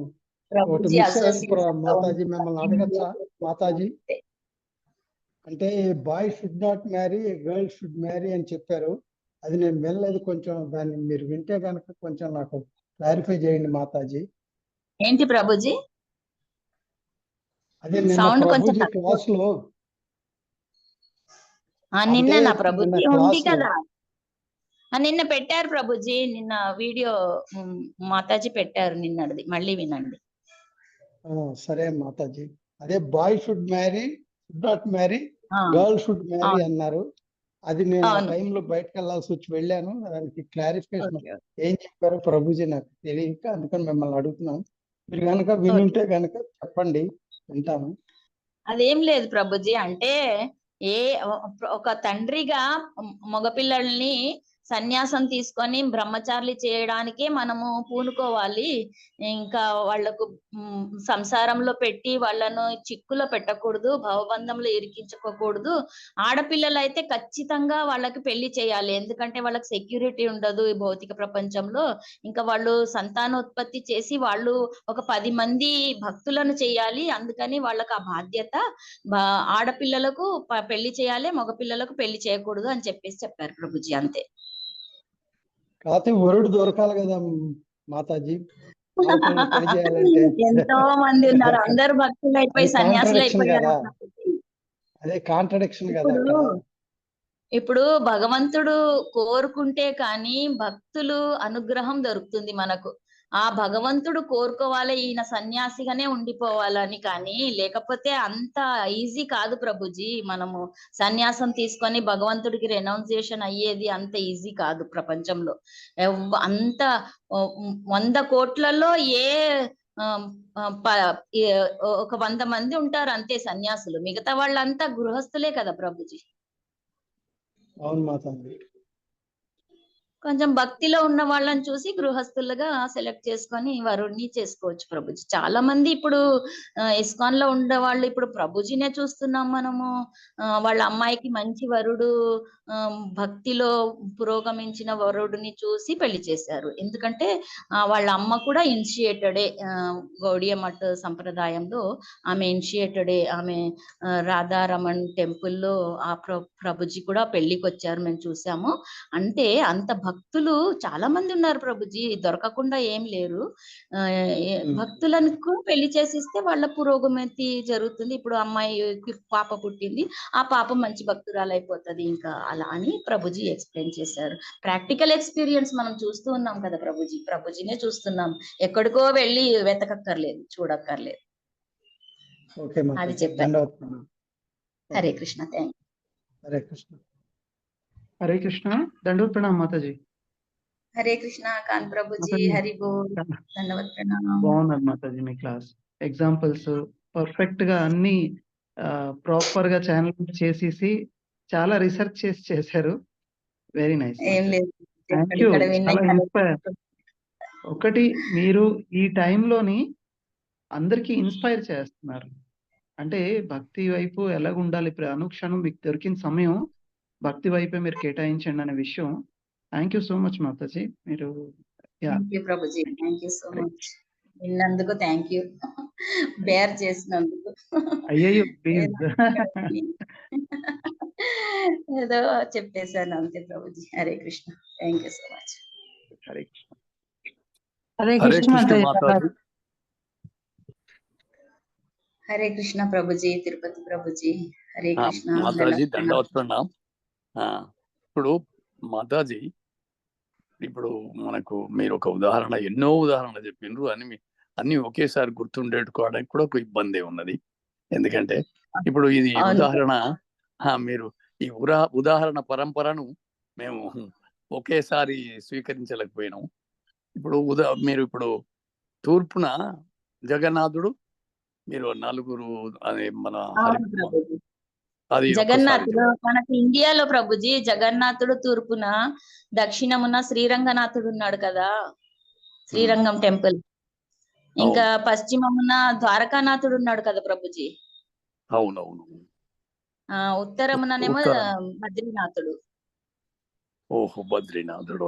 ఒకటి మిస్ అయ్యాను మాతాజీ, మిమ్మల్ని అడగచ్చా మాతాజీ? అంటే boy should not marry, girl should marry అని చెప్పారు. అది నేను వినలేదు. కొంచెం దాన్ని మీరు వింటే కనుక కొంచెం నాకు క్లారిఫై చేయండి మాతాజీ. ఏంటి ప్రభుజీ? అదే నిన్న సౌండ్ కొంచెం ప్రభుజీ తక్కువ. క్లాస్ లో నిన్న అంటే నా నిన్న ప్రభుజీ ఉంది క్లాస్ లో కదా, నిన్న పెట్టారు ప్రభుజీ, నిన్న వీడియో మాతాజీ పెట్టారు నిన్నటిది, మళ్ళీ వినండి. సరే మాతాజీ. అదే boy should marry, should not marry, ఆ, గర్ల్ షుడ్ మ్యారీ అవును అన్నారు. అది నేను ఆ అవును. టైంలో బయటకు వెళ్ళాల్సి వచ్చి వెళ్ళాను. దానికి క్లారిఫికేషన్ ఓకే ఏం చెప్పారో ప్రభుజీ నాకు తెలియక అందుకని మిమ్మల్ని అడుగుతున్నాను. మీరు కనుక ఓకే. వినుంటే కనుక చెప్పండి, వింటాను. అదేం లేదు ప్రభుజీ, అంటే ఒక తండ్రిగా మగపిల్లల్ని సన్యాసం తీసుకొని బ్రహ్మచారులు చేయడానికే మనము పూనుకోవాలి. ఇంకా వాళ్లకు సంసారంలో పెట్టి వాళ్ళను చిక్కులో పెట్టకూడదు, భవబంధంలో ఇరికించుకోకూడదు. ఆడపిల్లలు అయితే ఖచ్చితంగా వాళ్ళకి పెళ్లి చేయాలి, ఎందుకంటే వాళ్ళకి సెక్యూరిటీ ఉండదు ఈ భౌతిక ప్రపంచంలో. ఇంకా వాళ్ళు సంతానోత్పత్తి చేసి వాళ్ళు ఒక 10 మంది భక్తులను చేయాలి, అందుకని వాళ్ళకి ఆ బాధ్యత. ఆడపిల్లలకు పెళ్లి చేయాలి, మగపిల్లలకు పెళ్లి చేయకూడదు అని చెప్పారు ప్రభుజీ, అంతే. కాకపోతే వరుడు దొరకాలి కదా మాతాజీ, ఆడపిల్లలు పని చేయాలంటే. ఎంతో మంది ఉన్నారు, అందరు భక్తులు అయిపోయి అది సన్యాసులు కాంట్రడిక్షన్ అయిపోయారు కదా, ప్రభుజీ. అదే కాంట్రడిక్షన్ కదా ఇప్పుడు అక్కడ. ఇప్పుడు భగవంతుడు కోరుకుంటే కానీ భక్తులు అనుగ్రహం దొరుకుతుంది మనకు. ఆ భగవంతుడు కోరుకోవాలి ఈయన సన్యాసిగానే ఉండిపోవాలని, కానీ లేకపోతే అంత ఈజీ కాదు ప్రభుజీ. మనము సన్యాసం తీసుకొని భగవంతుడికి రెనౌన్సియేషన్ అయ్యేది అంత ఈజీ కాదు ప్రపంచంలో. అంత 100 కోట్లలో ఒక 100 మంది ఉంటారు అంతే సన్యాసులు, మిగతా వాళ్ళంతా గృహస్థులే కదా ప్రభుజీ. అవును మాతాజీ. కొంచెం భక్తిలో ఉన్న వాళ్ళని చూసి గృహస్థులుగా సెలెక్ట్ చేసుకొని వరుణ్ణి చేసుకోవచ్చు ప్రభుజీ. చాలా మంది ఇప్పుడు ఇస్కాన్ లో ఉండే వాళ్ళు ఇప్పుడు ప్రభుజీనే చూస్తున్నాం మనము. వాళ్ళ అమ్మాయికి మంచి వరుడు, భక్తిలో పురోగమించిన వరుడిని చూసి పెళ్లి చేశారు. ఎందుకంటే వాళ్ళ అమ్మ కూడా ఇనిషియేటెడే, గౌడియ మఠ్ సంప్రదాయంలో ఆమె ఇనిషియేటెడే. ఆమె రాధారమణ్ టెంపుల్లో ఆ ప్రభుజీ కూడా పెళ్లికి వచ్చారు, మేము చూసాము. అంటే అంత భక్తులు చాలా మంది ఉన్నారు ప్రభుజీ, దొరకకుండా ఏం లేరు. భక్తులకు పెళ్లి చేసిస్తే వాళ్ళ పురోగతి జరుగుతుంది. ఇప్పుడు అమ్మాయికి పాప పుట్టింది, ఆ పాప మంచి భక్తురాలు అయిపోతుంది ఇంకా, అలా అని ప్రభుజీ ఎక్స్ప్లెయిన్ చేశారు. ప్రాక్టికల్ ఎక్స్పీరియన్స్ మనం చూస్తూ ఉన్నాం కదా ప్రభుజీ, ప్రభుజీనే చూస్తున్నాం, ఎక్కడికో వెళ్ళి వెతకక్కర్లేదు, చూడక్కర్లేదు. అది చెప్పారు. Hare Krishna, thank you. హరే కృష్ణ. హరే కృష్ణ, దండవత్ ప్రణామ్ మాతాజీ. హరే కృష్ణ కాన్ ప్రభుజీ, హరి బోల్, దండవత్ ప్రణామం. బాగున్నారు మాతాజీ మీ క్లాస్. ఎగ్జాంపుల్స్ పర్ఫెక్ట్ గా అన్ని ప్రాపర్ గా ఛానల్ చేసేసి చాలా రీసెర్చ్ చేశారు. Very nice. ఏం లేదు, థ్యాంక్ యూ. చాలా ఇన్స్పైర్. ఒకటి, మీరు ఈ టైంలోని అందరికీ ఇన్స్పైర్ చేస్తున్నారు. అంటే భక్తి వైపు ఎలాగ ఉండాలి, ఇప్పుడు అనుక్షణం మీకు దొరికిన సమయం భక్తి వైపే మీరు కేటాయించండి అనే విషయం. Thank you so much Mataji. మీరు Prabhuji, thank you so much. విన్నందుకు థ్యాంక్ యూ, బేర్ చేసినందుకు. అయ్యయ్యో ప్లీజ్. ఏదో చెప్పేశాను అంతే Prabhuji. Hare Krishna, thank you so much. Hare Krishna. Hare Krishna Mataji. Hare Krishna Prabhuji, Tirupati Prabhuji. Hare Krishna మాతాజీ, దండవత్ ప్రణామ్. ఇప్పుడు మాతాజీ, ఇప్పుడు మనకు మీరు ఒక ఉదాహరణ, ఎన్నో ఉదాహరణలు చెప్పిండ్రు, అన్ని ఒకేసారి గుర్తుండేట్టుకోవడానికి కూడా ఒక ఇబ్బంది ఉన్నది. ఎందుకంటే ఇప్పుడు ఇది ఉదాహరణ, మీరు ఈ ఉదాహరణ పరంపరను మేము ఒకేసారి స్వీకరించలేకపోయినాం. ఇప్పుడు మీరు ఇప్పుడు తూర్పున జగన్నాథుడు, మీరు నలుగురు అనే మన జగన్నాథుడు మనకి ఇండియాలో ప్రభుజీ, జగన్నాథుడు తూర్పున, దక్షిణమున శ్రీరంగనాథుడు ఉన్నాడు కదా, శ్రీరంగం టెంపుల్. ఇంకా పశ్చిమమున ద్వారకానాథుడు ఉన్నాడు కదా ప్రభుజీ. అవునవును. ఉత్తరముననేమో బద్రీనాథుడు. ఓహో, బద్రీనాథుడు.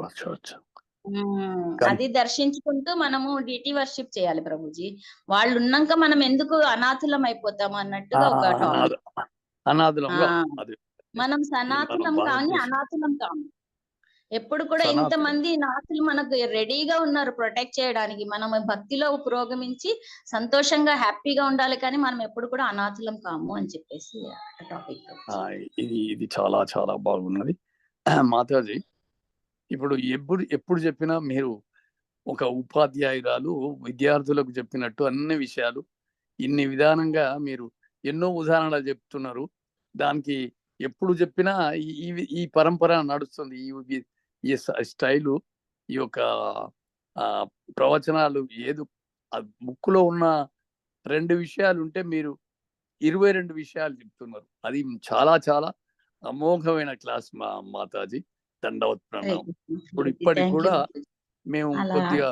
అది దర్శించుకుంటూ మనము డిటి వర్షిప్ చేయాలి ప్రభుజీ. వాళ్ళు ఉన్నాక మనం ఎందుకు అనాథులం అయిపోతాము అన్నట్టుగా ఒక టాపిక్. అనాథులంగా ఆ అది మనం మన సనాతనం కానీ భారతదేశం అనాథులం కాము. ఎప్పుడు కూడా సనాతనం ఇంతమంది నాథులు మనకు రెడీగా ఉన్నారు ప్రొటెక్ట్ చేయడానికి. మనం భక్తిలో పురోగమించి సంతోషంగా హ్యాపీగా ఉండాలి, కానీ మనం ఎప్పుడు కూడా అనాథులం కాము అని చెప్పేసి టాపిక్. ఇది చాలా చాలా బాగున్నది మాతాజీ. ఇప్పుడు ఎప్పుడు చెప్పినా మీరు ఒక ఉపాధ్యాయురాలు విద్యార్థులకు చెప్పినట్టు అన్ని విషయాలు ఇన్ని విధానంగా మీరు ఎన్నో ఉదాహరణలు చెప్తున్నారు. దానికి ఎప్పుడు చెప్పినా ఈ పరంపర నడుస్తుంది. ఈ స్టైలు, ఈ యొక్క ప్రవచనాలు ఏదో బుక్లో ఉన్న 2 విషయాలు ఉంటే మీరు 22 విషయాలు చెప్తున్నారు. అది చాలా చాలా అమోఘమైన క్లాస్ మాతాజీ. దండవత్ ప్రణామం. ఇప్పుడు ఇప్పటికి కూడా మేము కొద్దిగా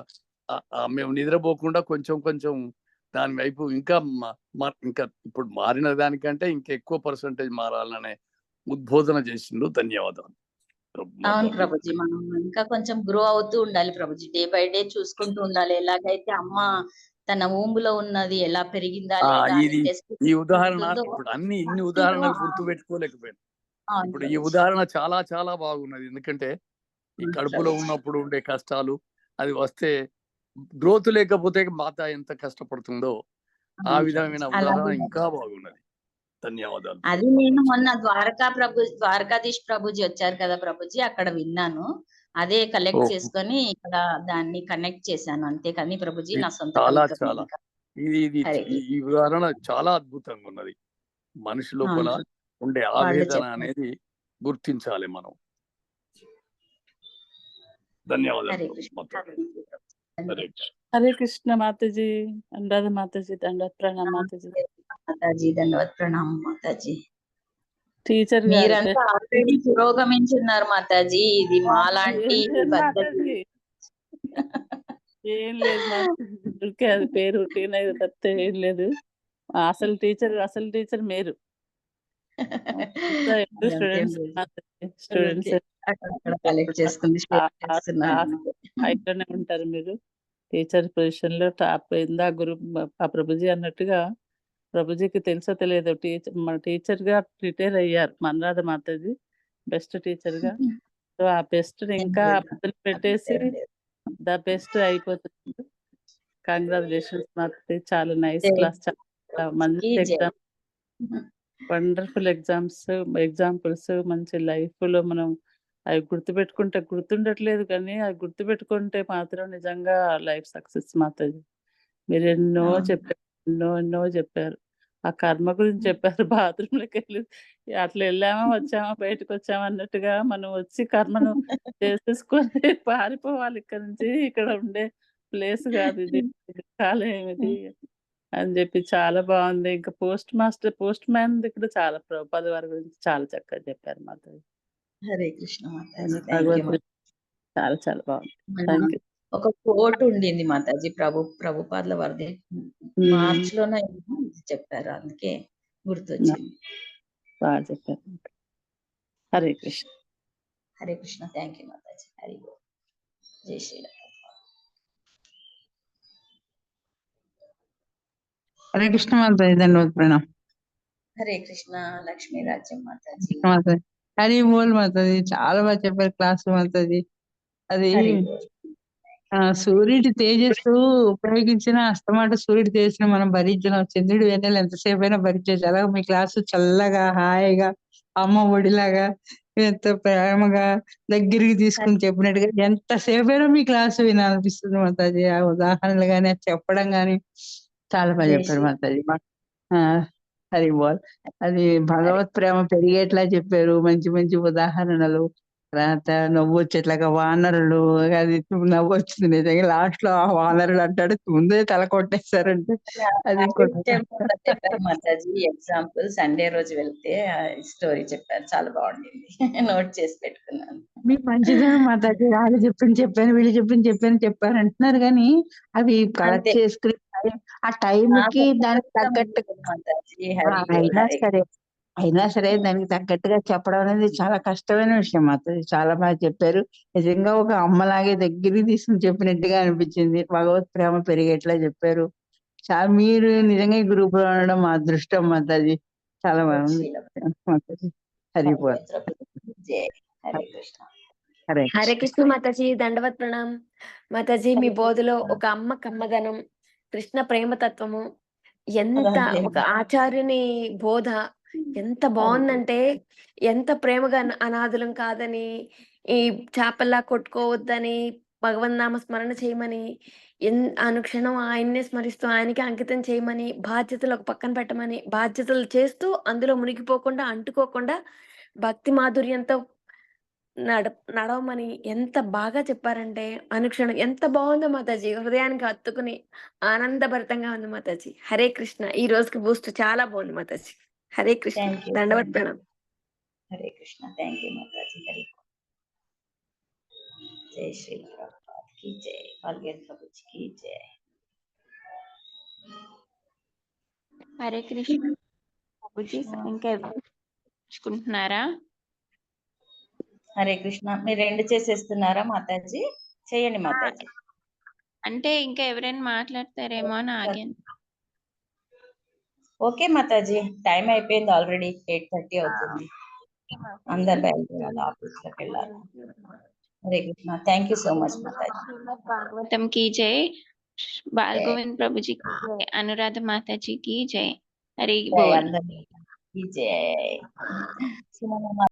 మేము నిద్రపోకుండా కొంచెం దాని వైపు ఇంకా ఇంకా ఇప్పుడు మారిన దానికంటే ఇంకా ఎక్కువ పర్సంటేజ్ మారాలనే ఉద్బోధన చేసిండు. ధన్యవాదాలు. అవును ప్రభుజీ, మనం ఇంకా కొంచెం గ్రో అవుతూ ఉండాలి ప్రభుజీ. డే బై డే చూసుకుంటూ ఉండాలి. ఎలాగైతే అమ్మ తన ఊంబులో ఉన్నది ఎలా పెరిగిందా లేదా అని టెస్ట్ ఈ ఉదాహరణ ఇప్పుడు ఇన్ని ఉదాహరణలు గుర్తు పెట్టుకోలేకపోయాను. ఇప్పుడు ఈ ఉదాహరణ చాలా చాలా బాగున్నది. ఎందుకంటే ఈ కడుపులో ఉన్నప్పుడు ఉండే కష్టాలు, అది వస్తే గ్రోత్ లేకపోతే మాత ఎంత కష్టపడుతుందో ఆ విధమైన ఉదాహరణ ఇంకా బాగున్నది. ధన్యవాదాలు. అది నేను మొన్న ద్వారకాధీష్ ప్రభుజీ వచ్చారు కదా ప్రభుజీ, అక్కడ విన్నాను. అదే కలెక్ట్ చేసుకొని ఇక్కడ దాన్ని కనెక్ట్ చేశాను అంతే. కానీ ప్రభుజీ నా సొంత చాలా ఈ ఉదాహరణ చాలా అద్భుతంగా ఉన్నది. మనిషి లోపల ఉండే ఆవేదన అనేది గుర్తించాలి మనం. ధన్యవాదాలు. హరే కృష్ణ మాతాజీ. అనురాధ మాతాజీ. దండవత్ ప్రణామం మాతాజీ. మాతాజీ దండవత్ ప్రణామం మాతాజీ. టీచర్ మీరంతా ఆల్రెడీ పురోగమించున్నారు మాతాజీ. ఇది మాలాంటి ఏం లేదు మాతాజీ, అది పేరు రొటీన్ అయితే తప్పితే ఏం లేదు. అసలు టీచర్ మీరు. స్టూడెంట్స్ అయితేనే ఉంటారు మీరు. టీచర్ పొజిషన్ లో టాప్. ఆ ప్రభుజీ అన్నట్టుగా ప్రభుజీకి తెలుసో తెలియదు, మన టీచర్ గా రిటైర్ అయ్యారు అనురాధ మాతాజీ, బెస్ట్ టీచర్ గా. సో ఆ బెస్ట్ ఇంకా మొదలు పెట్టేసి ద బెస్ట్ అయిపోతుంది. కంగ్రాచులేషన్స్ మాతాజీ. చాలా నైస్ క్లాస్, చాలా మంచి ఎగ్జామ్, వండర్ఫుల్ ఎగ్జాంపుల్స్. మంచి లైఫ్ లో మనం అవి గుర్తుండట్లేదు, కానీ అవి గుర్తుపెట్టుకుంటే మాత్రం నిజంగా లైఫ్ సక్సెస్ మాతాజీ. మీరు ఎన్నో చెప్పారు. ఆ కర్మ గురించి చెప్పారు. బాత్రూంలోకి వెళ్ళి అట్లా వెళ్ళామా వచ్చామా బయటకు వచ్చామా అన్నట్టుగా మనం వచ్చి కర్మను చేసేసుకొని పారిపోవాలి ఇక్కడ నుంచి. ఇక్కడ ఉండే ప్లేస్ కాదు ఇది, కాలేయం ఇది అని చెప్పి చాలా బాగుంది. ఇంకా పోస్ట్ మ్యాన్ ఇక్కడ చాలా ప్రభుపాద వారి గురించి చాలా చక్కగా చెప్పారు మాతాజీ. హరే కృష్ణ మాతాజీ. చాలా చాలా బాగుంది. ఒక కోట్ ఉండింది మాతాజీ, ప్రభుపాదుల వారిది. మార్చ్ లోనే చెప్పారు, అందుకే గుర్తొచ్చింది. బాగా చెప్పారు. హరే కృష్ణ. హరే కృష్ణ. థ్యాంక్ యూ మాతాజీ. హరి జై శ్రీరామ్. హరే కృష్ణ మాతాజీ. ధన్యవాద ప్రణామం. హరే కృష్ణ. లక్ష్మీ రాజ్యం మాతాజీ. హరి బోల్ మాతాజీ. చాలా బాగా చెప్పారు క్లాస్ మాతాజీ. అది సూర్యుడి తేజస్సు ఉపయోగించిన అస్తమాట సూర్యుడి తేజస్సును మనం భరించడం, చంద్రుడి వెన్నెల ఎంతసేపు అయినా భరించవచ్చు. అలాగే మీ క్లాసు చల్లగా హాయిగా అమ్మ ఒడిలాగా ఎంత ప్రేమగా దగ్గరికి తీసుకుని చెప్పినట్టుగా ఎంతసేపు అయినా మీ క్లాసు వినాలనిపిస్తుంది మాతాజీ. ఆ ఉదాహరణలు గాని అది చెప్పడం గాని చాలా బాగా చెప్పారు మాతాజీ. హరి బోల్. అది భగవత్ ప్రేమ పెరిగేట్లా చెప్పారు. మంచి మంచి ఉదాహరణలు. తర్వాత నవ్వు వచ్చేట్లాగా వానరులు, అది నవ్వు వచ్చింది నిజంగా. లాస్ట్ లో ఆ వానరులు అంటాడు, ముందే తల కొట్టేశారంటే అది చెప్పారు మాతాజీ. ఎగ్జాంపుల్ సండే రోజు వెళ్తే స్టోరీ చెప్పారు, చాలా బాగుండింది. నోట్ చేసి పెట్టుకున్నాను. మీ మంచిదనం మాతాజీ. వాళ్ళు చెప్పాను వీళ్ళు చెప్పారు అంటున్నారు, కానీ అవి కలెక్ట్ చేసుకుని ఆ టైంకి దానికి తగ్గట్టు అయినా సరే దానికి తగ్గట్టుగా చెప్పడం అనేది చాలా కష్టమైన విషయం మాత్రం. చాలా బాగా చెప్పారు. నిజంగా ఒక అమ్మలాగే దగ్గరికి తీసుకుని చెప్పినట్టుగా అనిపించింది. భగవత్ ప్రేమ పెరిగేట్లా చెప్పారు. చాలా మీరు నిజంగా ఈ గ్రూప్ లో ఉండడం మా అదృష్టం మాతాజీ. చాలా బాగుంది శ్రీల మాతాజీ. హరిపోల్. పరమేశ్వర జయ. హరే కృష్ణ. హరే హరే కృష్ణ. కృష్ణ మాతాజీ, దండవత్ ప్రణామ్ మాతాజీ. మీ బోధలో ఒక అమ్మ కమ్మదనం, కృష్ణ ప్రేమతత్వము, ఎంత ఒక ఆచార్యుని బోధ ఎంత బాగుందంటే, ఎంత ప్రేమగా అనాథులం కాదని, ఈ చేపల్లా కొట్టుకోవద్దని, భగవన్నామ స్మరణ చేయమని, అనుక్షణం ఆయన్నే స్మరిస్తూ ఆయనకి అంకితం చేయమని, బాధ్యతలు ఒక పక్కన పెట్టమని, బాధ్యతలు చేస్తూ అందులో మునిగిపోకుండా అంటుకోకుండా భక్తి మాధుర్యంతో నడవమని ఎంత బాగా చెప్పారంటే, అనుక్షణం ఎంత బాగుందో మాతాజీ. హృదయానికి హత్తుకుని ఆనందభరితంగా ఉంది మాతాజీ. హరే కృష్ణ. ఈ రోజుకి బూస్ట్ చాలా బాగుంది మాతాజీ. హరే కృష్ణ. Thank you. దండవత్ ప్రణామ్. హరే కృష్ణ. థ్యాంక్ యూ మాతాజీ. హరి జై శ్రీ ప్రభుపాద్ కి జై. పల్గేర్ ప్రభుజీ కి జై. హరే కృష్ణ ప్రభుజీ. ఇంకా చూసుకుంటున్నారా? హరే కృష్ణ. మీరు 2 చేసేస్తున్నారా మాతాజీ? చేయండి మాతాజీ. అంటే ఇంకా ఎవరైనా మాట్లాడతారేమో అని ఆగాను. ఓకే మాతాజీ, టైం అయిపోయింది ఆల్రెడీ. 8:30 అవుతుంది. అందరు బయలుదేరాలి, ఆఫీస్ లోకి వెళ్ళాలి. Hare Krishna. Thank you so much మాతాజీ. శ్రీమద్ భాగవతం కి జై. బాల్ గోవింద్ ప్రభుజీ కి జై. అనురాధ మాతాజీ కి జై. హరి జై బోల్. అందరికీ జై.